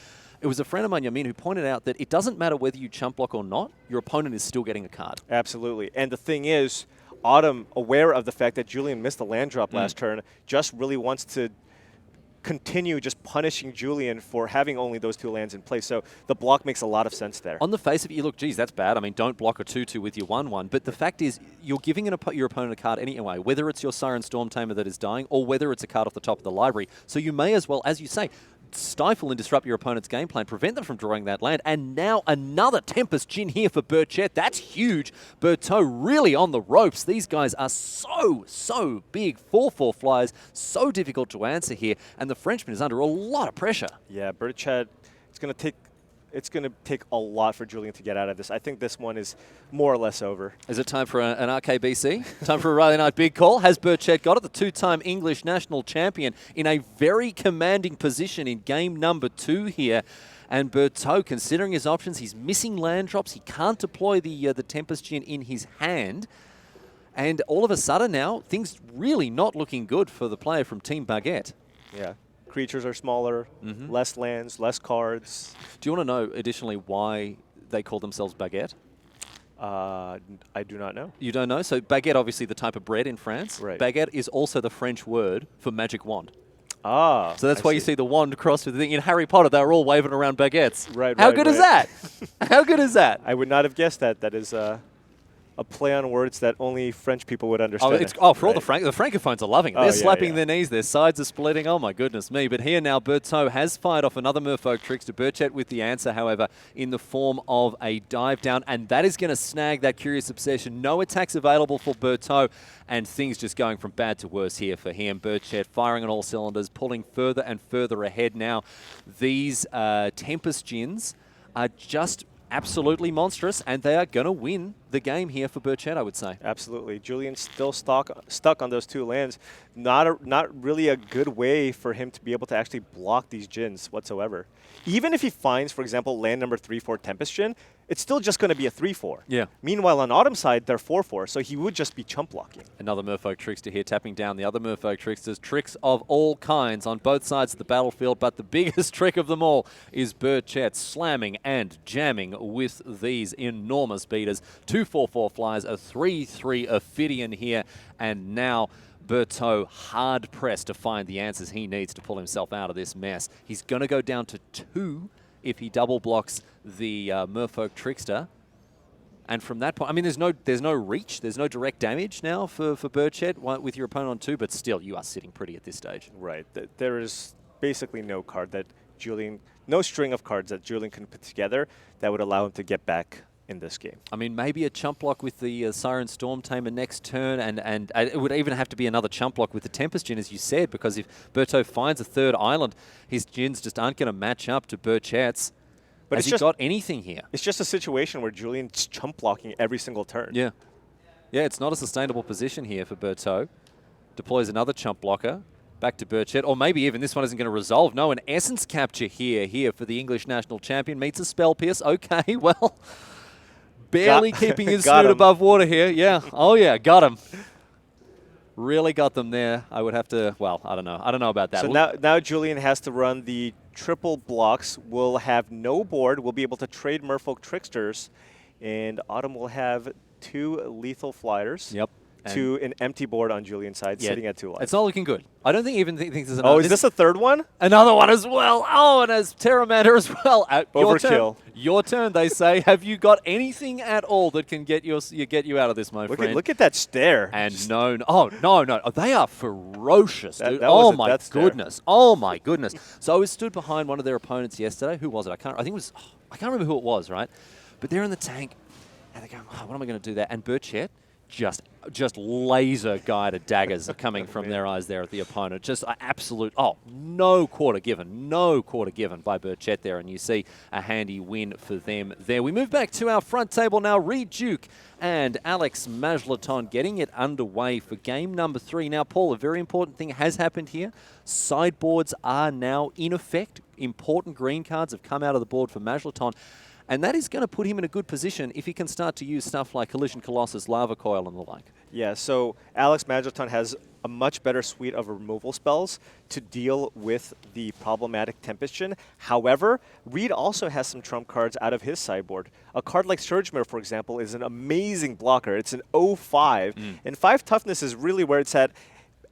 it was a friend of mine, Yamin, who pointed out that it doesn't matter whether you chump block or not, your opponent is still getting a card. Absolutely. And the thing is, Autumn, aware of the fact that Julian missed a land drop last turn, just really wants to continue just punishing Julian for having only those 2 lands in place. So the block makes a lot of sense there. On the face of it, you look, geez, that's bad. I mean, don't block a 2/2 with your 1/1. But the fact is, you're giving your opponent a card anyway, whether it's your Siren Storm Tamer that is dying or whether it's a card off the top of the library. So you may as well, as you say, stifle and disrupt your opponent's game plan, prevent them from drawing that land. And now another Tempest Djinn here for Burchett. That's huge. Berteaux really on the ropes. These guys are so big. 4/4 flyers, so difficult to answer here. And the Frenchman is under a lot of pressure. Yeah, Burchett, it's going to take it's going to take a lot for Julian to get out of this. I think this one is more or less over. Is it time for an RKBC? Time for a Riley Knight big call? Has Burchett got it? The two-time English national champion in a very commanding position in game number 2 here. And Berteaux, considering his options, he's missing land drops. He can't deploy the Tempest Djinn in his hand. And all of a sudden now, things really not looking good for the player from Team Baguette. Yeah. Creatures are smaller, less lands, less cards. Do you want to know, additionally, why they call themselves Baguette? I do not know. You don't know? So baguette, obviously the type of bread in France. Right. Baguette is also the French word for magic wand. Ah. So that's why you see the wand crossed with the thing. In Harry Potter, they were all waving around baguettes. Right, How good is that? How good is that? I would not have guessed that. That is a play on words that only French people would understand. For all the Francophones are loving it. They're Oh, yeah, slapping yeah. their knees. Their sides are splitting. Oh, my goodness me. But here now, Berteaux has fired off another Merfolk Trickster. Burchett with the answer, however, in the form of a dive down. And that is going to snag that Curious Obsession. No attacks available for Berteaux. And things just going from bad to worse here for him. Burchett firing on all cylinders, pulling further and further ahead now. These Tempest Djinns are just absolutely monstrous, and they are going to win the game here for Burchett, I would say. Absolutely. Julian's still stuck on those 2 lands. Not really a good way for him to be able to actually block these Djinns whatsoever. Even if he finds, for example, land number 3/4 Tempest Djinn, it's still just going to be a 3/4. Yeah. Meanwhile, on Autumn's side, they're 4/4, so he would just be chump blocking. Another Merfolk Trickster here, tapping down the other Merfolk Tricksters. Tricks of all kinds on both sides of the battlefield, but the biggest trick of them all is Burchett slamming and jamming with these enormous beaters. 2 4/4 flyers, a 3/3 Ophidian here, and now Berteaux hard-pressed to find the answers he needs to pull himself out of this mess. He's going to go down to 2 if he double blocks the Merfolk Trickster. And from that point, I mean, there's no reach, there's no direct damage now for Burchett with your opponent on 2, but still, you are sitting pretty at this stage. Right. There is basically no string of cards that Julian can put together that would allow him to get back in this game. I mean, maybe a chump block with the Siren Storm Tamer next turn, and it would even have to be another chump block with the Tempest Djinn, as you said, because if Berteaux finds a 3rd island, his Djinns just aren't going to match up to Burchett's. But has he got anything here? It's just a situation where Julian's chump blocking every single turn. Yeah. Yeah, it's not a sustainable position here for Berteaux. Deploys another chump blocker. Back to Burchett, or maybe even this one isn't going to resolve. No, an Essence Capture here for the English national champion. Meets a Spell Pierce. Okay, well, barely keeping his snoot above water here. Yeah, oh yeah, got him. Really got them there. I would have to, well, I don't know. I don't know about that. So now Julian has to run the triple blocks. We'll have no board. We'll be able to trade Merfolk Tricksters, and Autumn will have 2 lethal flyers. Yep. To an empty board on Julian's side, sitting at 2 life. It's not looking good. I don't think even think there's another. Oh, is this a 3rd one? Another one as well. Oh, and as Terramander as well. Overkill. Your turn, they say. Have you got anything at all that can get you out of this, my friend? Look at that stare. And no. They are ferocious, dude. Oh, my goodness. Oh, my goodness. So I was stood behind one of their opponents yesterday. Who was it? I can't remember who it was, right? But they're in the tank, and they're going, what am I going to do there? And Burchett just laser-guided daggers are coming from their eyes there at the opponent. Just absolute, no quarter given by Burchett there, and you see a handy win for them there. We move back to our front table now. Reid Duke and Alex Majlaton getting it underway for game number 3. Now, Paul, a very important thing has happened here. Sideboards are now in effect. Important green cards have come out of the board for Majlaton. And that is going to put him in a good position if he can start to use stuff like Collision Colossus, Lava Coil, and the like. Yeah, so Alex Majlaton has a much better suite of removal spells to deal with the problematic Tempest Djinn. However, Reid also has some trump cards out of his sideboard. A card like Surgemare, for example, is an amazing blocker. It's an 0-5, and 5 toughness is really where it's at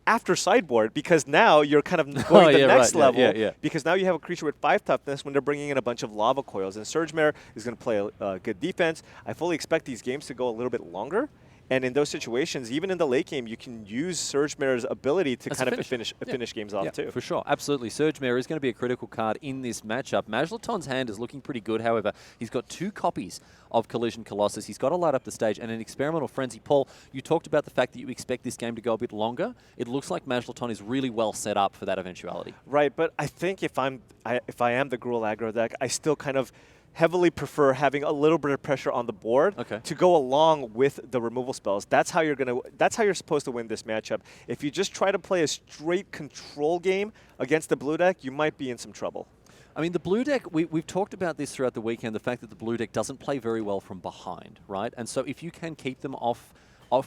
after sideboard, because now you're kind of going to the next level, because now you have a creature with 5 toughness when they're bringing in a bunch of lava coils, and Surgemare is going to play a good defense. I fully expect these games to go a little bit longer, and in those situations, even in the late game, you can use Surgemare's ability to kind of finish games off too. For sure, absolutely. Surgemare is going to be a critical card in this matchup. Majlaton's hand is looking pretty good, however. He's got 2 copies of Collision Colossus. He's got to light up the stage and an Experimental Frenzy. Paul, you talked about the fact that you expect this game to go a bit longer. It looks like Majlaton is really well set up for that eventuality. Right, but I think if I am the Gruul Aggro deck, I still kind of heavily prefer having a little bit of pressure on the board to go along with the removal spells. That's how you're supposed to win this matchup. If you just try to play a straight control game against the blue deck, you might be in some trouble. I mean, the blue deck, we've talked about this throughout the weekend, the fact that the blue deck doesn't play very well from behind, right? And so if you can keep them off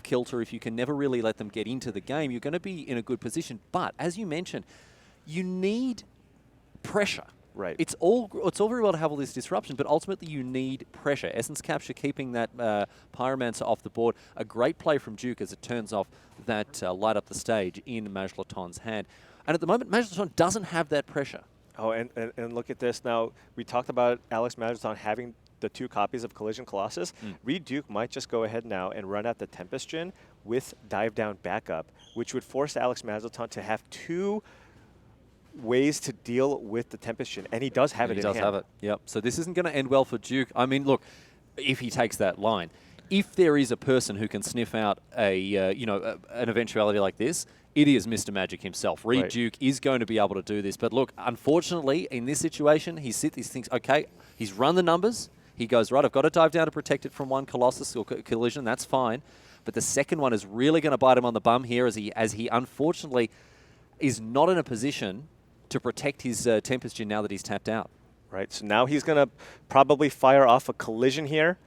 kilter, if you can never really let them get into the game, you're going to be in a good position. But as you mentioned, you need pressure. Right. It's all very well to have all this disruption, but ultimately you need pressure. Essence Capture keeping that Pyromancer off the board. A great play from Duke as it turns off that light up the stage in Majlaton's hand. And at the moment, Majlaton doesn't have that pressure. Oh, and look at this now. We talked about Alex Majlaton having the 2 copies of Collision Colossus. Reid Duke might just go ahead now and run out the Tempest Djinn with Dive Down backup, which would force Alex Majlaton to have 2 ways to deal with the Tempest Djinn, and he does have it in hand. He does have it, yep. So this isn't going to end well for Duke. I mean, look, if he takes that line, if there is a person who can sniff out an eventuality like this, it is Mr. Magic himself. Reid Duke is going to be able to do this. But look, unfortunately, in this situation, he thinks, okay, he's run the numbers. He goes, right, I've got to dive down to protect it from one Colossus or Collision. That's fine. But the second one is really going to bite him on the bum here as he unfortunately is not in a position to protect his Tempest Djinn now that he's tapped out. Right, so now he's going to probably fire off a Collision here,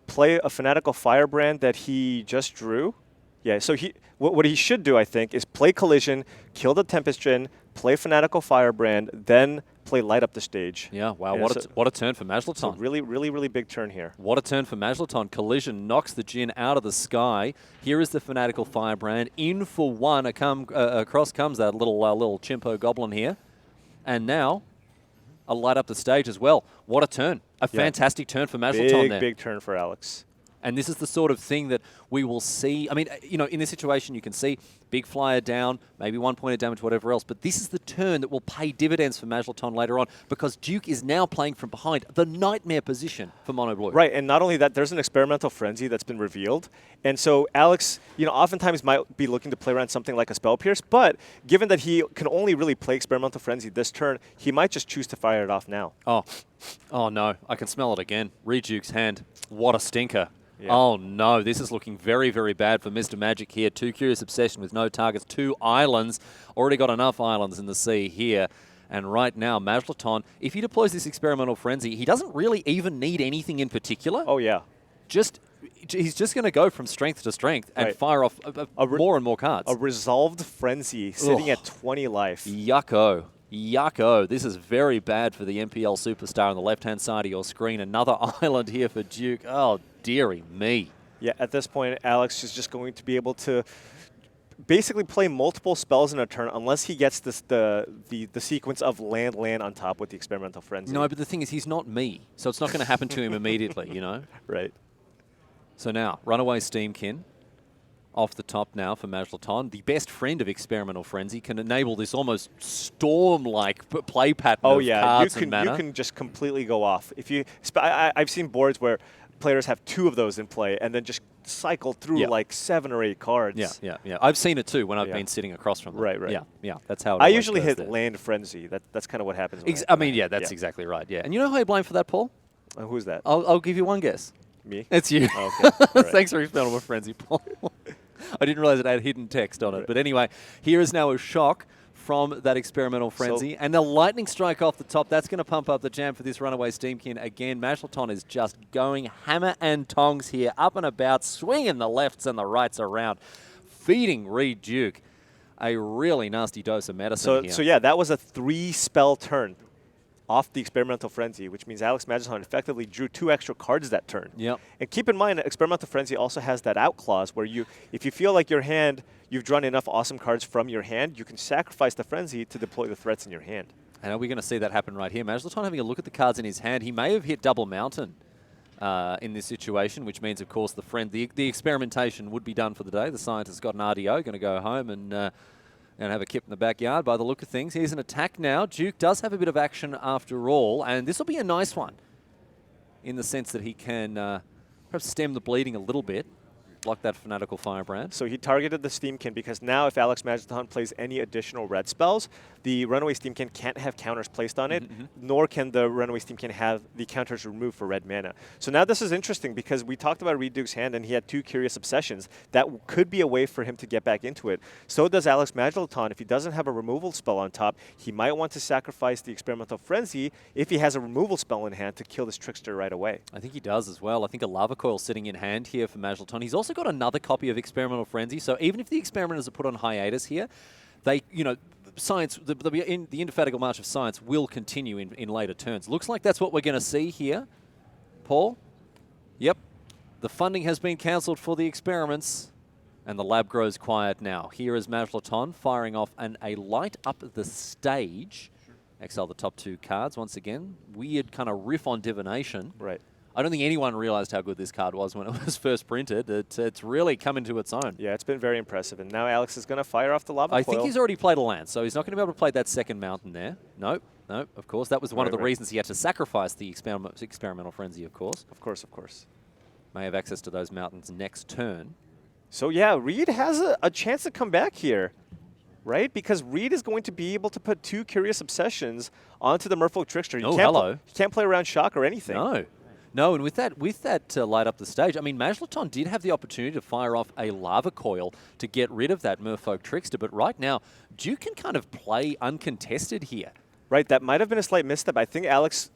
play a Fanatical Firebrand that he just drew. Yeah, so what he should do, I think, is play Collision, kill the Tempest Djinn, play Fanatical Firebrand, then play Light Up the Stage. Yeah, wow, what a turn for Majlaton. So really, really, really big turn here. What a turn for Majlaton. Collision knocks the Djinn out of the sky. Here is the Fanatical Firebrand. In for one, across comes that little chimpo goblin here. And now, a Light Up the Stage as well. What a turn. A fantastic turn for Majlaton there. Big turn for Alex. And this is the sort of thing that we will see. I mean, in this situation, you can see big flyer down, maybe 1 point of damage, whatever else. But this is the turn that will pay dividends for Majlaton later on because Duke is now playing from behind, the nightmare position for Mono-Blue. Right, and not only that, there's an Experimental Frenzy that's been revealed. And so Alex, oftentimes might be looking to play around something like a Spell Pierce, but given that he can only really play Experimental Frenzy this turn, he might just choose to fire it off now. Oh no, I can smell it again. Reid Duke's hand. What a stinker. Yeah. Oh no, this is looking very, very bad for Mr. Magic here. 2 Curious Obsession with no targets, 2 islands. Already got enough islands in the sea here. And right now, Majlaton, if he deploys this Experimental Frenzy, he doesn't really even need anything in particular. Oh yeah. He's just going to go from strength to strength and fire off more and more cards. A Resolved Frenzy sitting at 20 life. Yucko. Yucko. This is very bad for the MPL superstar on the left-hand side of your screen. Another island here for Duke. Oh, dearie me. Yeah, at this point, Alex is just going to be able to basically play multiple spells in a turn unless he gets the sequence of land on top with the Experimental Frenzy. No, but the thing is, he's not me, so it's not going to happen to him immediately, Right. So now, Runaway Steamkin off the top now for Majlaton. The best friend of Experimental Frenzy can enable this almost storm-like play pattern of cards and mana. You can just completely go off. I've seen boards where players have 2 of those in play and then just cycle through like 7 or 8 cards. Yeah. I've seen it too when I've been sitting across from them. Right. Yeah, that's how it I usually hit there. Land Frenzy. That's kind of what happens. That's exactly right, yeah. And you know who I blame for that, Paul? Who's that? I'll give you one guess. Me? It's you. Oh, okay. Right. Thanks for Experimental Frenzy, Paul. I didn't realize it had hidden text on it. But anyway, here is now a shock from that Experimental Frenzy. And the Lightning Strike off the top, that's going to pump up the jam for this Runaway Steamkin. Again, Majlaton is just going hammer and tongs here, up and about, swinging the lefts and the rights around, feeding Reid Duke a really nasty dose of medicine here. So yeah, that was a 3-spell turn off the Experimental Frenzy, which means Alex Majlaton effectively drew 2 extra cards that turn. Yep. And keep in mind, Experimental Frenzy also has that out clause where if you feel like you've drawn enough awesome cards from your hand, you can sacrifice the Frenzy to deploy the threats in your hand. And are we going to see that happen right here? Majlaton having a look at the cards in his hand. He may have hit Double Mountain in this situation, which means, of course, the experimentation would be done for the day. The scientist's got an RDO, going to go home and have a kip in the backyard by the look of things. Here's an attack now. Duke does have a bit of action after all, and this will be a nice one in the sense that he can perhaps stem the bleeding a little bit. Block that Fanatical Firebrand. So he targeted the Steamkin because now if Alex Majlaton plays any additional red spells, the Runaway Steamkin can't have counters placed on it, nor can the Runaway Steamkin have the counters removed for red mana. So now this is interesting because we talked about Reid Duke's hand and he had 2 Curious Obsessions. That could be a way for him to get back into it. So does Alex Majlaton. If he doesn't have a removal spell on top, he might want to sacrifice the Experimental Frenzy if he has a removal spell in hand to kill this Trickster right away. I think he does as well. I think a Lava Coil sitting in hand here for Majlaton. He's also got another copy of Experimental Frenzy, so even if the Experimenters are put on hiatus here, they, science, the indefatigable march of science will continue in later turns. Looks like that's what we're going to see here. Paul? Yep. The funding has been cancelled for the experiments, and the lab grows quiet now. Here is Majlaton firing off a light up the stage. Exile the top 2 cards once again. Weird kind of riff on divination. Right. I don't think anyone realized how good this card was when it was first printed. It's really come into its own. Yeah, it's been very impressive. And now Alex is going to fire off the Lava Coil. I think he's already played a land, so he's not going to be able to play that second mountain there. Nope, of course. That was one of the reasons he had to sacrifice the Experimental Frenzy, of course. Of course. May have access to those mountains next turn. So yeah, Reid has a chance to come back here, right? Because Reid is going to be able to put 2 Curious Obsessions onto the Merfolk Trickster. You can't play around Shock or anything. No, and with that light up the stage, I mean, Majlaton did have the opportunity to fire off a Lava Coil to get rid of that Merfolk Trickster, but right now, Duke can kind of play uncontested here. Right, that might have been a slight misstep. I think Alex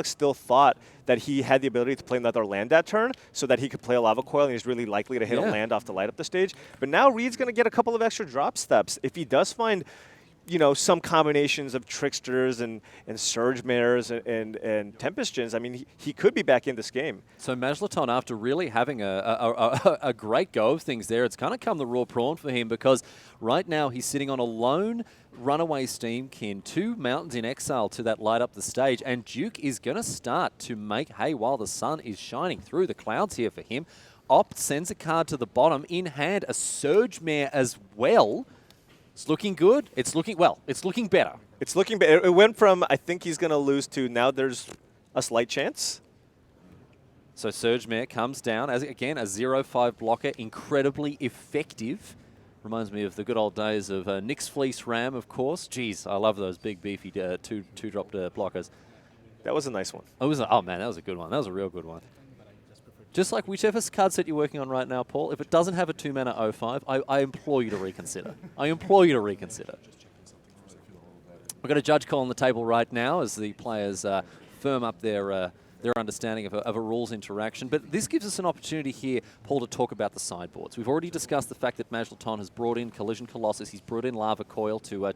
still thought that he had the ability to play another land that turn so that he could play a Lava Coil and he's really likely to hit a land off the light up the stage. But now Reid's going to get a couple of extra drop steps. If he does find some combinations of Tricksters and Surge Mares and Tempest Gens, I mean, he could be back in this game. So Majlaton, after really having a great go of things there, it's kind of come the raw prawn for him because right now he's sitting on a lone Runaway Steamkin, 2 mountains in exile to that light up the stage, and Duke is going to start to make hay while the sun is shining through the clouds here for him. Opt sends a card to the bottom, in hand a Surge Mare as well. It's looking good. It's looking better. It's looking better. It went from, I think he's going to lose, to now there's a slight chance. So Surge Mare comes down, as again, a 0-5 blocker, incredibly effective. Reminds me of the good old days of Nyx Fleece Ram, of course. Jeez, I love those big, beefy two-drop blockers. That was a nice one. Oh, man, that was a good one. That was a real good one. Just like whichever card set you're working on right now, Paul, if it doesn't have a 2-mana 0-5, I implore you to reconsider. We've got a judge call on the table right now as the players firm up their understanding of a rules interaction. But this gives us an opportunity here, Paul, to talk about the sideboards. We've already discussed the fact that Majlaton has brought in Collision Colossus. He's brought in Lava Coil to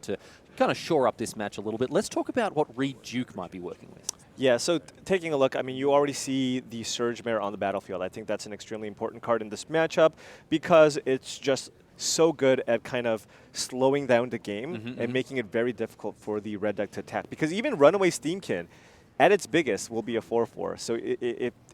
kind of shore up this match a little bit. Let's talk about what Reid Duke might be working with. Yeah, so taking a look, I mean, you already see the Surge Mare on the battlefield. I think that's an extremely important card in this matchup because it's just so good at kind of slowing down the game and making it very difficult for the red deck to attack. Because even Runaway Steamkin, at its biggest, will be a 4/4. So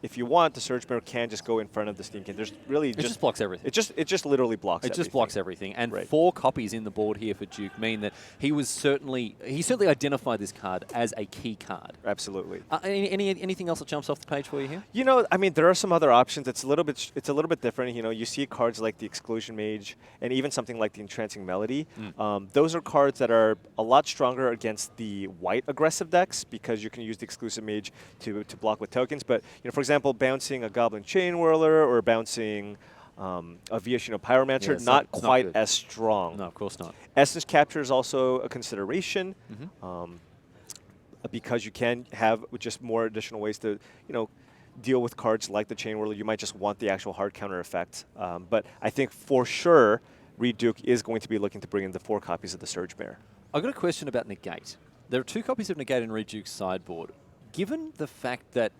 if you want, the Surge Mare can just go in front of the Steamkin. There's really it just blocks everything. It just literally blocks everything. It just blocks everything. And 4 copies in the board here for Duke mean that he certainly identified this card as a key card. Absolutely. Anything else that jumps off the page for you here? I mean, there are some other options. It's a little bit different. You see cards like the Exclusion Mage and even something like the Entrancing Melody. Those are cards that are a lot stronger against the white aggressive decks because you can use the Exclusive Mage to block with tokens. But for example, bouncing a Goblin Chain Whirler or bouncing a Vishnu Pyromancer, not quite as strong. No, of course not. Essence Capture is also a consideration because you can have just more additional ways to deal with cards like the Chain Whirler. You might just want the actual hard counter effect. But I think for sure, Reid Duke is going to be looking to bring in the 4 copies of the Surge Mare. I've got a question about Negate. There are 2 copies of Negate in Reid Duke's sideboard. Given the fact that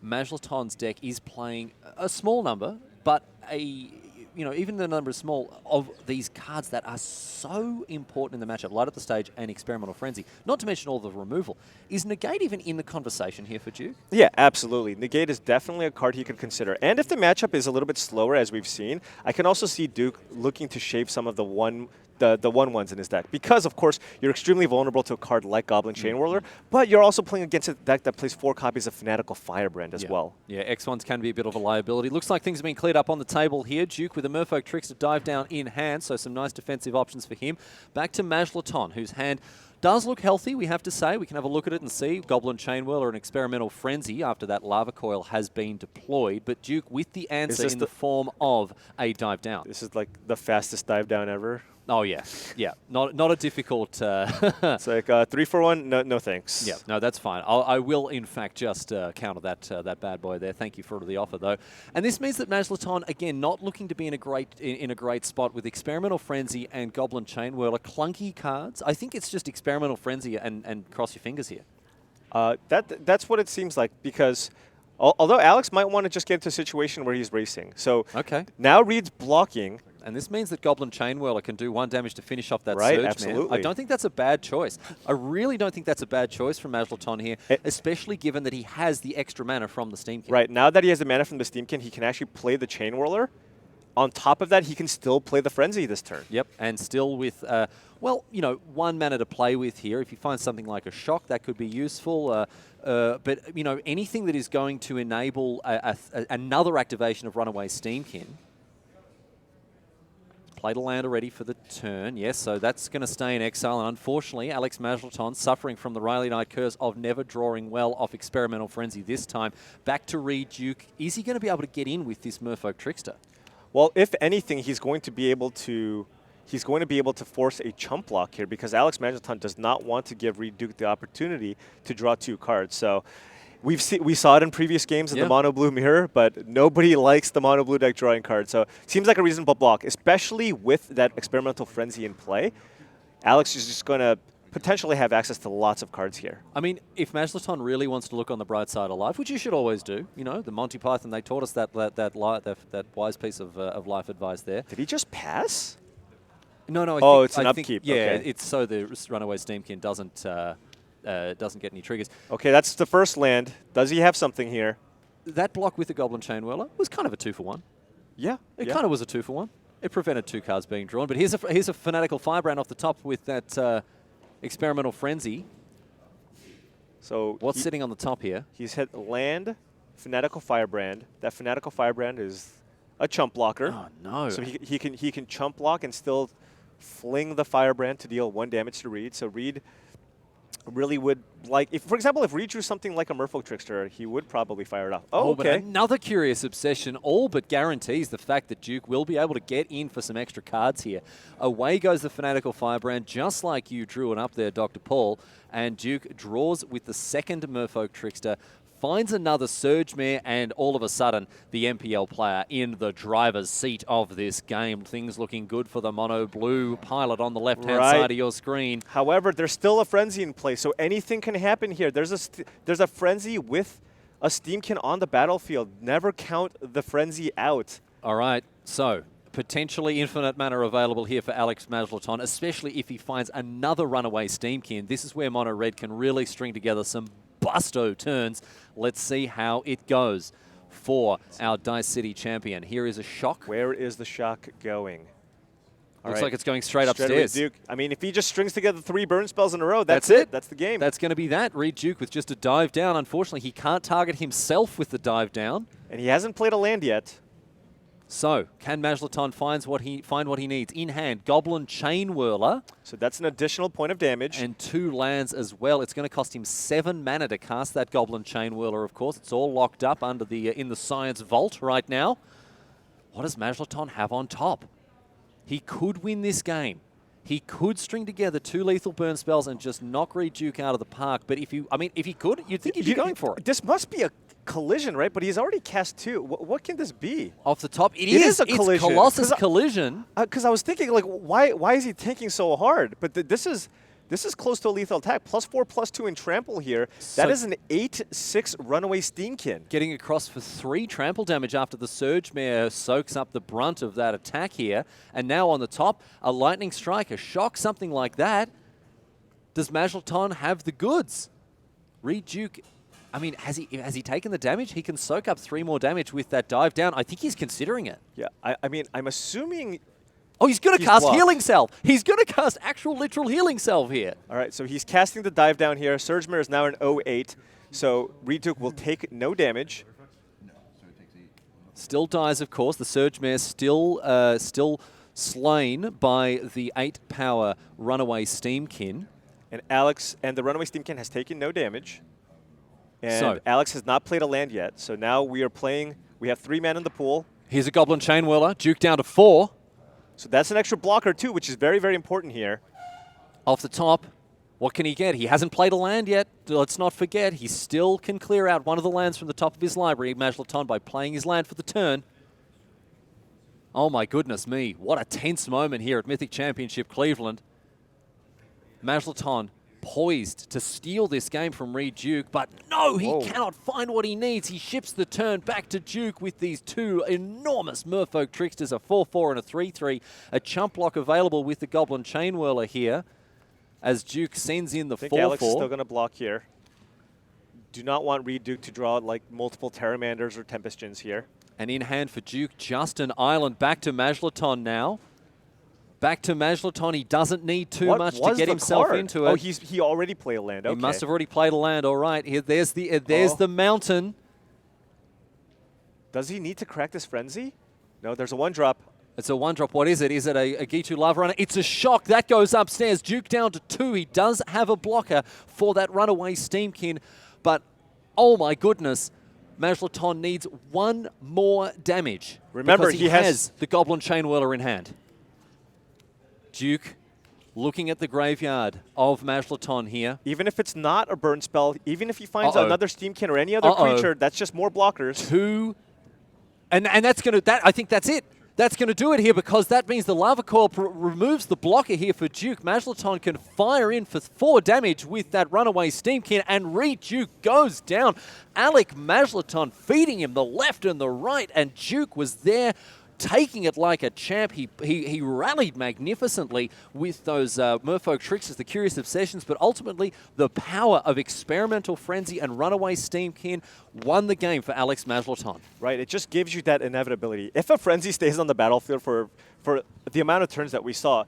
Majlaton's deck is playing a small number, but even the number is small, of these cards that are so important in the matchup, Light Up the Stage and Experimental Frenzy, not to mention all the removal, is Negate even in the conversation here for Duke? Yeah, absolutely. Negate is definitely a card he could consider. And if the matchup is a little bit slower, as we've seen, I can also see Duke looking to shave some of the 1 the 1/1s in his deck. Because, of course, you're extremely vulnerable to a card like Goblin Chain Whirler, but you're also playing against a deck that plays 4 copies of Fanatical Firebrand as well. Yeah, X1s can be a bit of a liability. Looks like things have been cleared up on the table here. Duke with a Merfolk Trickster dive down in hand, so some nice defensive options for him. Back to Majlaton, whose hand does look healthy, we have to say. We can have a look at it and see. Goblin Chain Whirler and Experimental Frenzy after that Lava Coil has been deployed. But Duke with the answer in the form of a dive down. This is like the fastest dive down ever. Oh, yeah. Yeah. Not a difficult... It's like 3-for-1, no thanks. Yeah, no, that's fine. I will, in fact, just counter that bad boy there. Thank you for the offer, though. And this means that Majlaton, again, not looking to be in a great spot with Experimental Frenzy and Goblin Chain Whirler. Clunky cards. I think it's just Experimental Frenzy and cross your fingers here. That's what it seems like, because although Alex might want to just get into a situation where he's racing. So now Reid's blocking. And this means that Goblin Chain Whirler can do 1 damage to finish off that right, Surge absolutely. Man. I don't think that's a bad choice. I really don't think that's a bad choice from Majlaton here, especially given that he has the extra mana from the Steamkin. Right, now that he has the mana from the Steamkin, he can actually play the Chain Whirler. On top of that, he can still play the Frenzy this turn. Yep, and still with, well, 1 mana to play with here. If you find something like a Shock, that could be useful. But, anything that is going to enable another activation of Runaway Steamkin. Played a land already for the turn, yes, so that's going to stay in exile. And unfortunately, Alex Majlaton suffering from the Riley Knight curse of never drawing well off Experimental Frenzy this time. Back to Reid Duke. Is he going to be able to get in with this Merfolk Trickster? Well, if anything, he's going to be able to force a chump block here, because Alex Majlaton does not want to give Reid Duke the opportunity to draw 2 cards. So we saw it in previous games in the Mono-Blue Mirror, but nobody likes the Mono-Blue deck drawing cards. So it seems like a reasonable block, especially with that Experimental Frenzy in play. Alex is just going to potentially have access to lots of cards here. I mean, if Majlaton really wants to look on the bright side of life, which you should always do, the Monty Python, they taught us that wise piece of life advice there. Did he just pass? No, it's an upkeep. Yeah, okay. It's so the Runaway Steamkin doesn't get any triggers. Okay, that's the first land. Does he have something here? That block with the Goblin Chain Whirler was kind of a 2-for-1. Yeah. It kind of was a 2-for-1. It prevented 2 cards being drawn. But here's a Fanatical Firebrand off the top with that Experimental Frenzy. So what's sitting on the top here? He's hit land, Fanatical Firebrand. That Fanatical Firebrand is a chump blocker. Oh no! So he can chump block and still fling the Firebrand to deal 1 damage to Reid. So Reid really would like, for example, if Reid drew something like a Merfolk Trickster, he would probably fire it off. Oh, But another curious obsession all but guarantees the fact that Duke will be able to get in for some extra cards here. Away goes the Fanatical Firebrand, just like you drew it up there, Dr. Paul, and Duke draws with the second Merfolk Trickster, finds another Surge Mare, and all of a sudden, the MPL player in the driver's seat of this game. Things looking good for the Mono-Blue pilot on the left-hand side of your screen. However, there's still a Frenzy in play, so anything can happen here. There's a Frenzy with a Steamkin on the battlefield. Never count the Frenzy out. All right, so potentially infinite mana available here for Alex Majlaton, especially if he finds another Runaway Steamkin. This is where Mono Red can really string together some busto turns. Let's see how it goes for our Dice City champion. Here is a Shock. Where is the Shock going? Looks like it's going straight upstairs. Duke. I mean, if he just strings together 3 burn spells in a row, that's it. That's the game. That's going to be that. Reid Duke with just a dive down. Unfortunately, he can't target himself with the dive down. And he hasn't played a land yet. So, can Majlaton find what he needs? In hand, Goblin Chain Whirler. So that's an additional point of damage. And 2 lands as well. It's going to cost him 7 mana to cast that Goblin Chain Whirler, of course. It's all locked up under the in the Science Vault right now. What does Majlaton have on top? He could win this game. He could string together 2 lethal burn spells and just knock Reid Duke out of the park. But if he could, you'd think he'd be going for it. This must be a collision, right? But he's already cast 2. What can this be? Off the top, it is a collision. It's Colossus Collision. Because I was thinking, like, why is he tanking so hard? But this is close to a lethal attack. +4/+2 in trample here. So that is an 8/6 runaway Steamkin. Getting across for 3 trample damage after the Surge Mare soaks up the brunt of that attack here. And now on the top, a Lightning Strike, a Shock, something like that. Does Majlaton have the goods? Reid Duke, I mean, has he taken the damage? He can soak up 3 more damage with that dive down. I think he's considering it. Yeah, I mean, I'm assuming Oh, he's going to He's cast blocked. Healing Salve. He's going to cast actual literal Healing Salve here. All right, so he's casting the dive down here. Surge Mirror is now an 0-8, so Reid Duke will take no damage. Still dies, of course. The Surge Mare still slain by the 8-power Runaway Steamkin. And Alex and the Runaway Steamkin has taken no damage. And So- Alex has not played a land yet, so now we are playing. We have 3 men in the pool. Here's a Goblin Chain Whirler. Duke down to 4. So that's an extra blocker too, which is very, very important here. Off the top, what can he get? He hasn't played a land yet. Let's not forget, he still can clear out one of the lands from the top of his library, Majlaton, by playing his land for the turn. Oh my goodness me, what a tense moment here at Mythic Championship Cleveland. Majlaton poised to steal this game from Reid Duke, but no, he cannot find what he needs. He ships the turn back to Duke with these 2 enormous Merfolk Tricksters, a 4-4 and a 3-3. A chump block available with the Goblin Chain Whirler here as Duke sends in the 4-4. I think Alex is still going to block here. Do not want Reid Duke to draw like multiple Terramanders or Tempestgens here. And in hand for Duke, just an island. Back to Majlaton now. Back to Majlaton. He doesn't need too much to get himself into it. Oh, he already played a land. Okay. He must have already played a land. All right. Here, there's the mountain. Does he need to crack this Frenzy? No, there's a 1-drop. It's a 1-drop. What is it? Is it a Gitu Lava Runner? It's a shock. That goes upstairs. Duke down to 2. He does have a blocker for that Runaway Steamkin. But, oh my goodness, Majlaton needs 1 more damage. Remember, because he has the Goblin Chain Whirler in hand. Duke looking at the graveyard of Majlaton here. Even if it's not a burn spell, even if he finds another Steamkin or any other creature, that's just more blockers. 2, and that's going to, I think that's it. That's going to do it here because that means the Lava Coil removes the blocker here for Duke. Majlaton can fire in for 4 damage with that Runaway Steamkin, and Reid Duke goes down. Alex Majlaton feeding him the left and the right, and Duke was there taking it like a champ. He rallied magnificently with those Merfolk Tricksters, the Curious Obsessions, but ultimately the power of Experimental Frenzy and Runaway Steamkin won the game for Alex Majlaton. Right, it just gives you that inevitability. If a Frenzy stays on the battlefield for the amount of turns that we saw,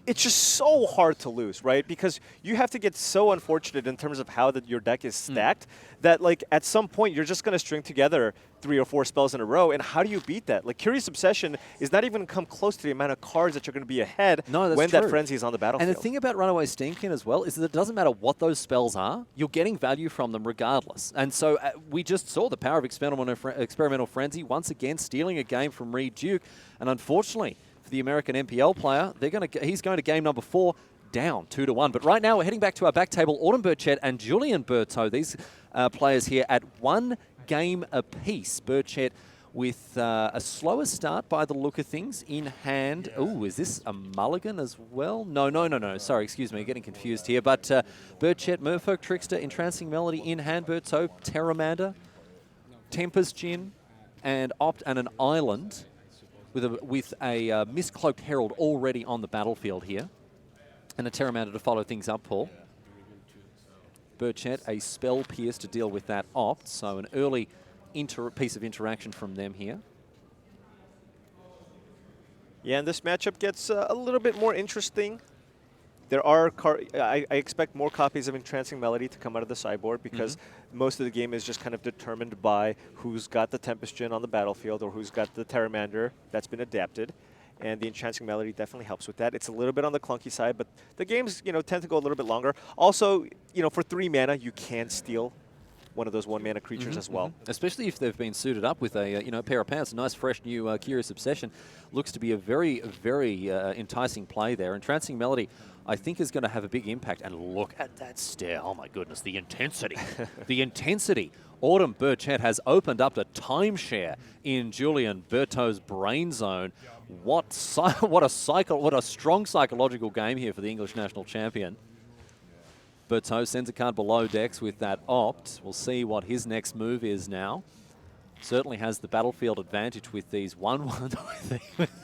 it's just so hard to lose, right? Because you have to get so unfortunate in terms of how your deck is stacked that, like, at some point you're just going to string together 3 or 4 spells in a row. And how do you beat that? Like, Curious Obsession is not even come close to the amount of cards that you're going to be ahead when that Frenzy is on the battlefield. And the thing about Runaway Steamkin as well is that it doesn't matter what those spells are, you're getting value from them regardless. And so we just saw the power of Experimental Frenzy once again stealing a game from Reid Duke. And unfortunately, the American MPL player, he's going to game number 4 down 2-1. But right now we're heading back to our back table. Autumn Burchett and Julian Berteaux, these players here at 1 game apiece. Burchett with a slower start by the look of things in hand. Oh, is this a mulligan as well? No. Sorry, excuse me, getting confused here. But Burchett, Merfolk Trickster, Entrancing Melody in hand. Berteaux, Terramander, Tempest Gin, and Opt and an Island. With a Mist-Cloaked Herald already on the battlefield here. And a Terramander to follow things up, Paul. Burchett, a Spell Pierce to deal with that Opt. So an early piece of interaction from them here. Yeah, and this matchup gets a little bit more interesting. There are I expect more copies of Entrancing Melody to come out of the sideboard because most of the game is just kind of determined by who's got the Tempest Gin on the battlefield or who's got the Terramander that's been adapted. And the Entrancing Melody definitely helps with that. It's a little bit on the clunky side, but the games, tend to go a little bit longer. Also, for 3 mana, you can steal one of those 1-mana creatures as well. Especially if they've been suited up with a pair of pants. A nice, fresh, new Curious Obsession. Looks to be a very, very enticing play there. Entrancing Melody, I think, is going to have a big impact. And look at that stare. Oh, my goodness. The intensity. The intensity. Autumn Burchett has opened up a timeshare in Julian Berteaux's brain zone. What a strong psychological game here for the English national champion. Berteaux sends a card below decks with that Opt. We'll see what his next move is now. Certainly has the battlefield advantage with these 1-1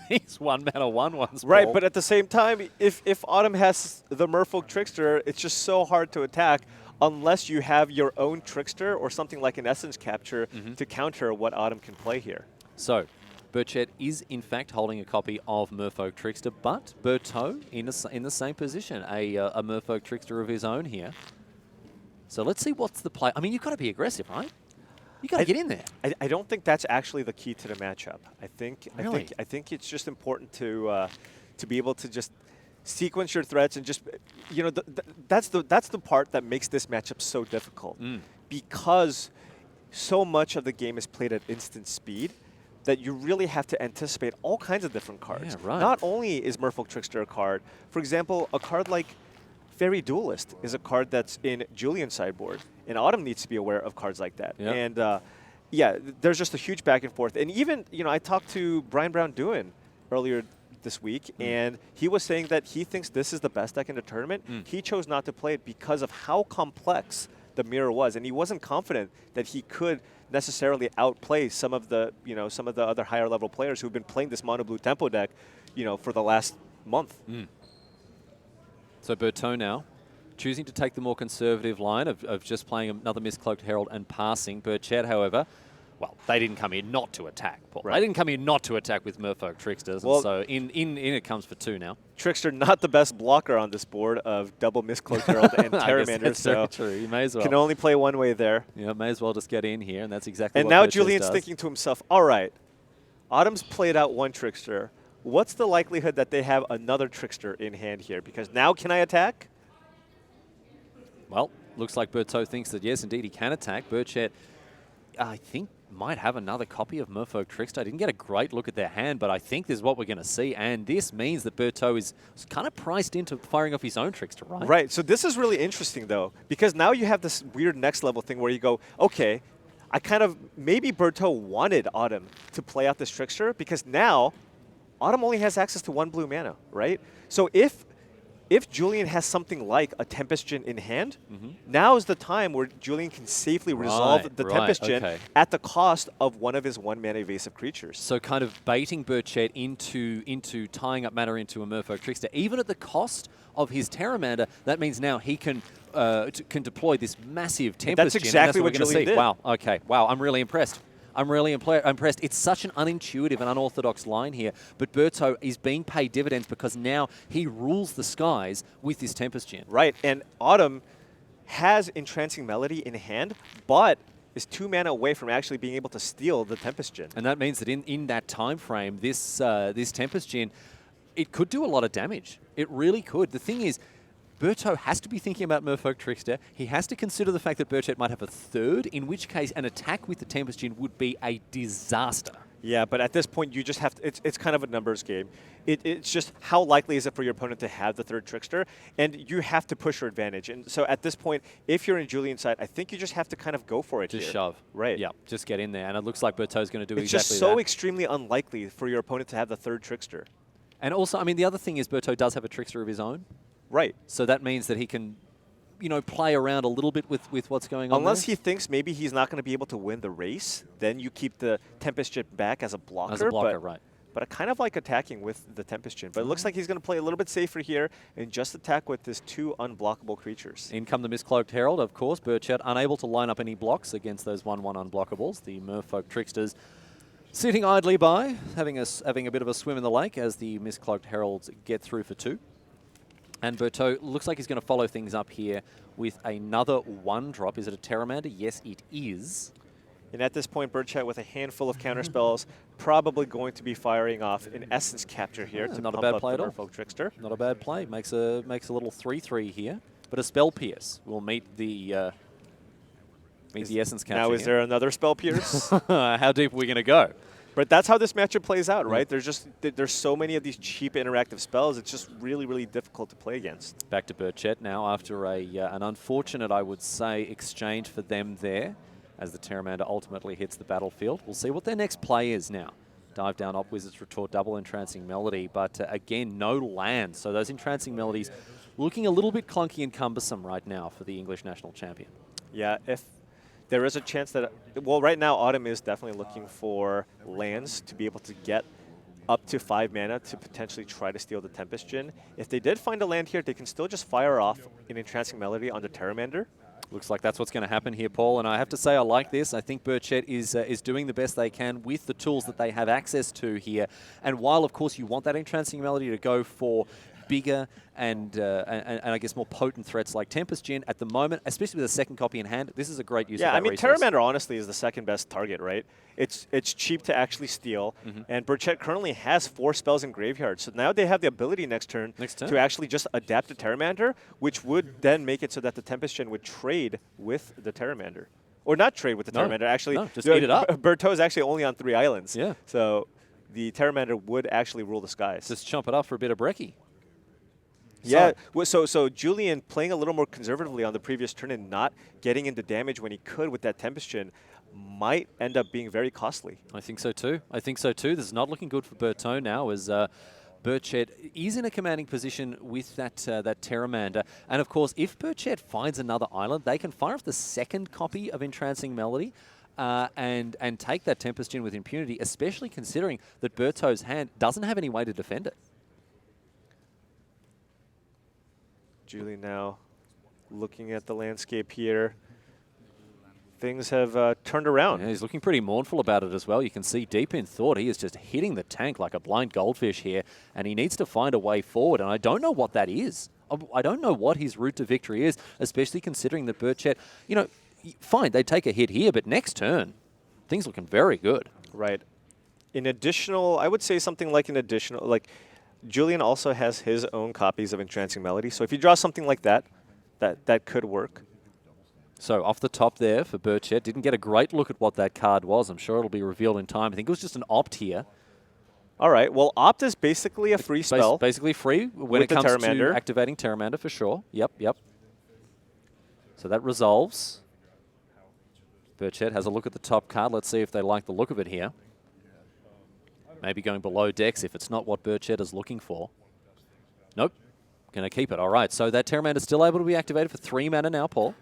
these 1-mana 1-1s. Right, but at the same time, if Autumn has the Merfolk Trickster, it's just so hard to attack unless you have your own Trickster or something like an Essence Capture to counter what Autumn can play here. So, Burchett is, in fact, holding a copy of Merfolk Trickster, but Berteaux in the same position, a Merfolk Trickster of his own here. So let's see what's the play. I mean, you've got to be aggressive, right? You've got to get in there. I don't think that's actually the key to the matchup. I think it's just important to be able to just sequence your threats and just, you know, that's the part that makes this matchup so difficult, because so much of the game is played at instant speed that you really have to anticipate all kinds of different cards. Yeah, right. Not only is Merfolk Trickster a card, for example, a card like Fairy Duelist is a card that's in Julian's sideboard, and Autumn needs to be aware of cards like that. Yep. And yeah, there's just a huge back and forth. And even, you know, I talked to Brian Brown Doohan earlier this week, and he was saying that he thinks this is the best deck in the tournament. He chose not to play it because of how complex the mirror was, and he wasn't confident that he could necessarily outplay some of the, you know, some of the other higher level players who've been playing this Mono-BlueTempo deck, you know, for the last month. So Berteaux now choosing to take the more conservative line of just playing another Miscloaked Herald and passing. Burchett, however, well, they didn't come here not to attack, Paul. Right. They didn't come here not to attack with Merfolk Tricksters, Well, and so in it comes for 2 now. Trickster not the best blocker on this board of double Miscloaked Herald and I guess Terramander, that's so very true. You may as well. can only play one way there. Yeah, may as well just get in here, and that's exactly And what now Burchett Julian's does. thinking to himself, all right, Autumn's played out one Trickster. What's the likelihood that they have another Trickster in hand here? Because now can I attack? Well, looks like Berteaux thinks that, yes, indeed, he can attack. Burchett, I think, might have another copy of Merfolk Trickster. I didn't get a great look at their hand, but I think this is what we're going to see. And this means that Berteaux is kind of priced into firing off his own Trickster, right? Right. So this is really interesting, though, because now you have this weird next level thing where you go, okay, I kind of, maybe Berteaux wanted Autumn to play out this Trickster, because now Autumn only has access to 1 blue mana, right? So if Julian has something like a Tempest Djinn in hand, now is the time where Julian can safely resolve the Tempest Djinn at the cost of one of his 1-mana evasive creatures. So kind of baiting Burchett into tying up mana into a Merfolk Trickster, even at the cost of his Terramander. That means now he can deploy this massive Tempest That's Djinn, exactly and what that's what we're Julian going to see. did. Wow, okay. Wow, I'm really impressed. I'm really impressed. It's such an unintuitive and unorthodox line here, but Berteaux is being paid dividends because now he rules the skies with this Tempest Djinn. Right, and Autumn has Entrancing Melody in hand, but is 2 mana away from actually being able to steal the Tempest Djinn. And that means that in that time frame, this Tempest Djinn, it could do a lot of damage. It really could. The thing is, Berteaux has to be thinking about Merfolk Trickster. He has to consider the fact that Burchett might have a third, in which case an attack with the Tempest Djinn would be a disaster. Yeah, but at this point, you just have to, it's kind of a numbers game. It's just how likely is it for your opponent to have the third Trickster, and you have to push your advantage. And so at this point, if you're in Julian's side, I think you just have to kind of go for it Just here. shove. Right. Yeah, just get in there. And it looks like Berteaux's going to do It's exactly just so that. extremely unlikely for your opponent to have the third Trickster. And also, I mean, the other thing is Berteaux does have a Trickster of his own. Right. So that means that he can, you know, play around a little bit with what's going on. Unless there. he thinks maybe he's not going to be able to win the race, then you keep the Tempest Djinn back as a blocker. As a blocker, right. But I kind of like attacking with the Tempest Djinn. But it looks like he's going to play a little bit safer here and just attack with his 2 unblockable creatures. In come the Miscloaked Herald, of course. Burchett unable to line up any blocks against those 1/1 unblockables. The Merfolk Tricksters sitting idly by, having a bit of a swim in the lake as the Miscloaked Heralds get through for 2. And Berteaux looks like he's going to follow things up here with another 1-drop. Is it a Terramander? Yes, it is. And at this point, Burchett with a handful of counterspells, probably going to be firing off an Essence Capture here to not a pump bad up play the at all. Merfolk Trickster. Not a bad play. Makes a little 3/3 here. But a Spell Pierce will meet the Essence Capture. Now, is there another Spell Pierce? How deep are we going to go? But that's how this matchup plays out, right? There's so many of these cheap interactive spells. It's just really, really difficult to play against. Back to Burchett now after an unfortunate, I would say, exchange for them there as the Terramander ultimately hits the battlefield. We'll see what their next play is now. Dive down, Op Wizards retort, double Entrancing Melody, but again, no land. So those Entrancing Melodies looking a little bit clunky and cumbersome right now for the English national champion. Yeah, if there is a chance that, well, right now Autumn is definitely looking for lands to be able to get up to 5 mana to potentially try to steal the Tempest Djinn. If they did find a land here, they can still just fire off an Entrancing Melody on the Terramander. Looks like that's what's going to happen here, Paul. And I have to say I like this. I think Burchett is doing the best they can with the tools that they have access to here. And while, of course, you want that entrancing melody to go for bigger and I guess more potent threats like Tempest Gin, at the moment, especially with a second copy in hand, this is a great use of that resource. Terramander honestly is the second best target, right? It's cheap to actually steal, and Burchett currently has 4 spells in graveyard, so now they have the ability next turn to actually just adapt to Terramander, which would then make it so that the Tempest Gin would trade with the Terramander. Or not trade with the Terramander, actually. No, just eat it up. Berteaux is actually only on 3 islands. Yeah. So the Terramander would actually rule the skies. Just chomp it up for a bit of brekkie. Yeah, so Julian playing a little more conservatively on the previous turn and not getting into damage when he could with that Tempest Gin might end up being very costly. I think so too. This is not looking good for Berteaux now, as Burchett is in a commanding position with that Terramander. And of course, if Burchett finds another island, they can fire off the second copy of Entrancing Melody and take that Tempest Gin with impunity, especially considering that Berteaux's hand doesn't have any way to defend it. Julian now looking at the landscape here. Things have turned around. Yeah, he's looking pretty mournful about it as well. You can see deep in thought, he is just hitting the tank like a blind goldfish here, and he needs to find a way forward, and I don't know what that is. I don't know what his route to victory is, especially considering that Burchett, you know, fine, they take a hit here, but next turn, things looking very good. Right. In additional, I would say something like an additional, like Julian also has his own copies of Entrancing Melody, so if you draw something like that, that could work. So off the top there for Burchett, didn't get a great look at what that card was. I'm sure it'll be revealed in time. I think it was just an opt here. All right, well, opt is basically a free spell. Basically free when it comes to activating Terramander for sure. Yep. So that resolves. Burchett has a look at the top card. Let's see if they like the look of it here. Maybe going below decks if it's not what Burchett is looking for. Nope. Going to keep it. All right, so that Terramander is still able to be activated for 3 mana now, Paul.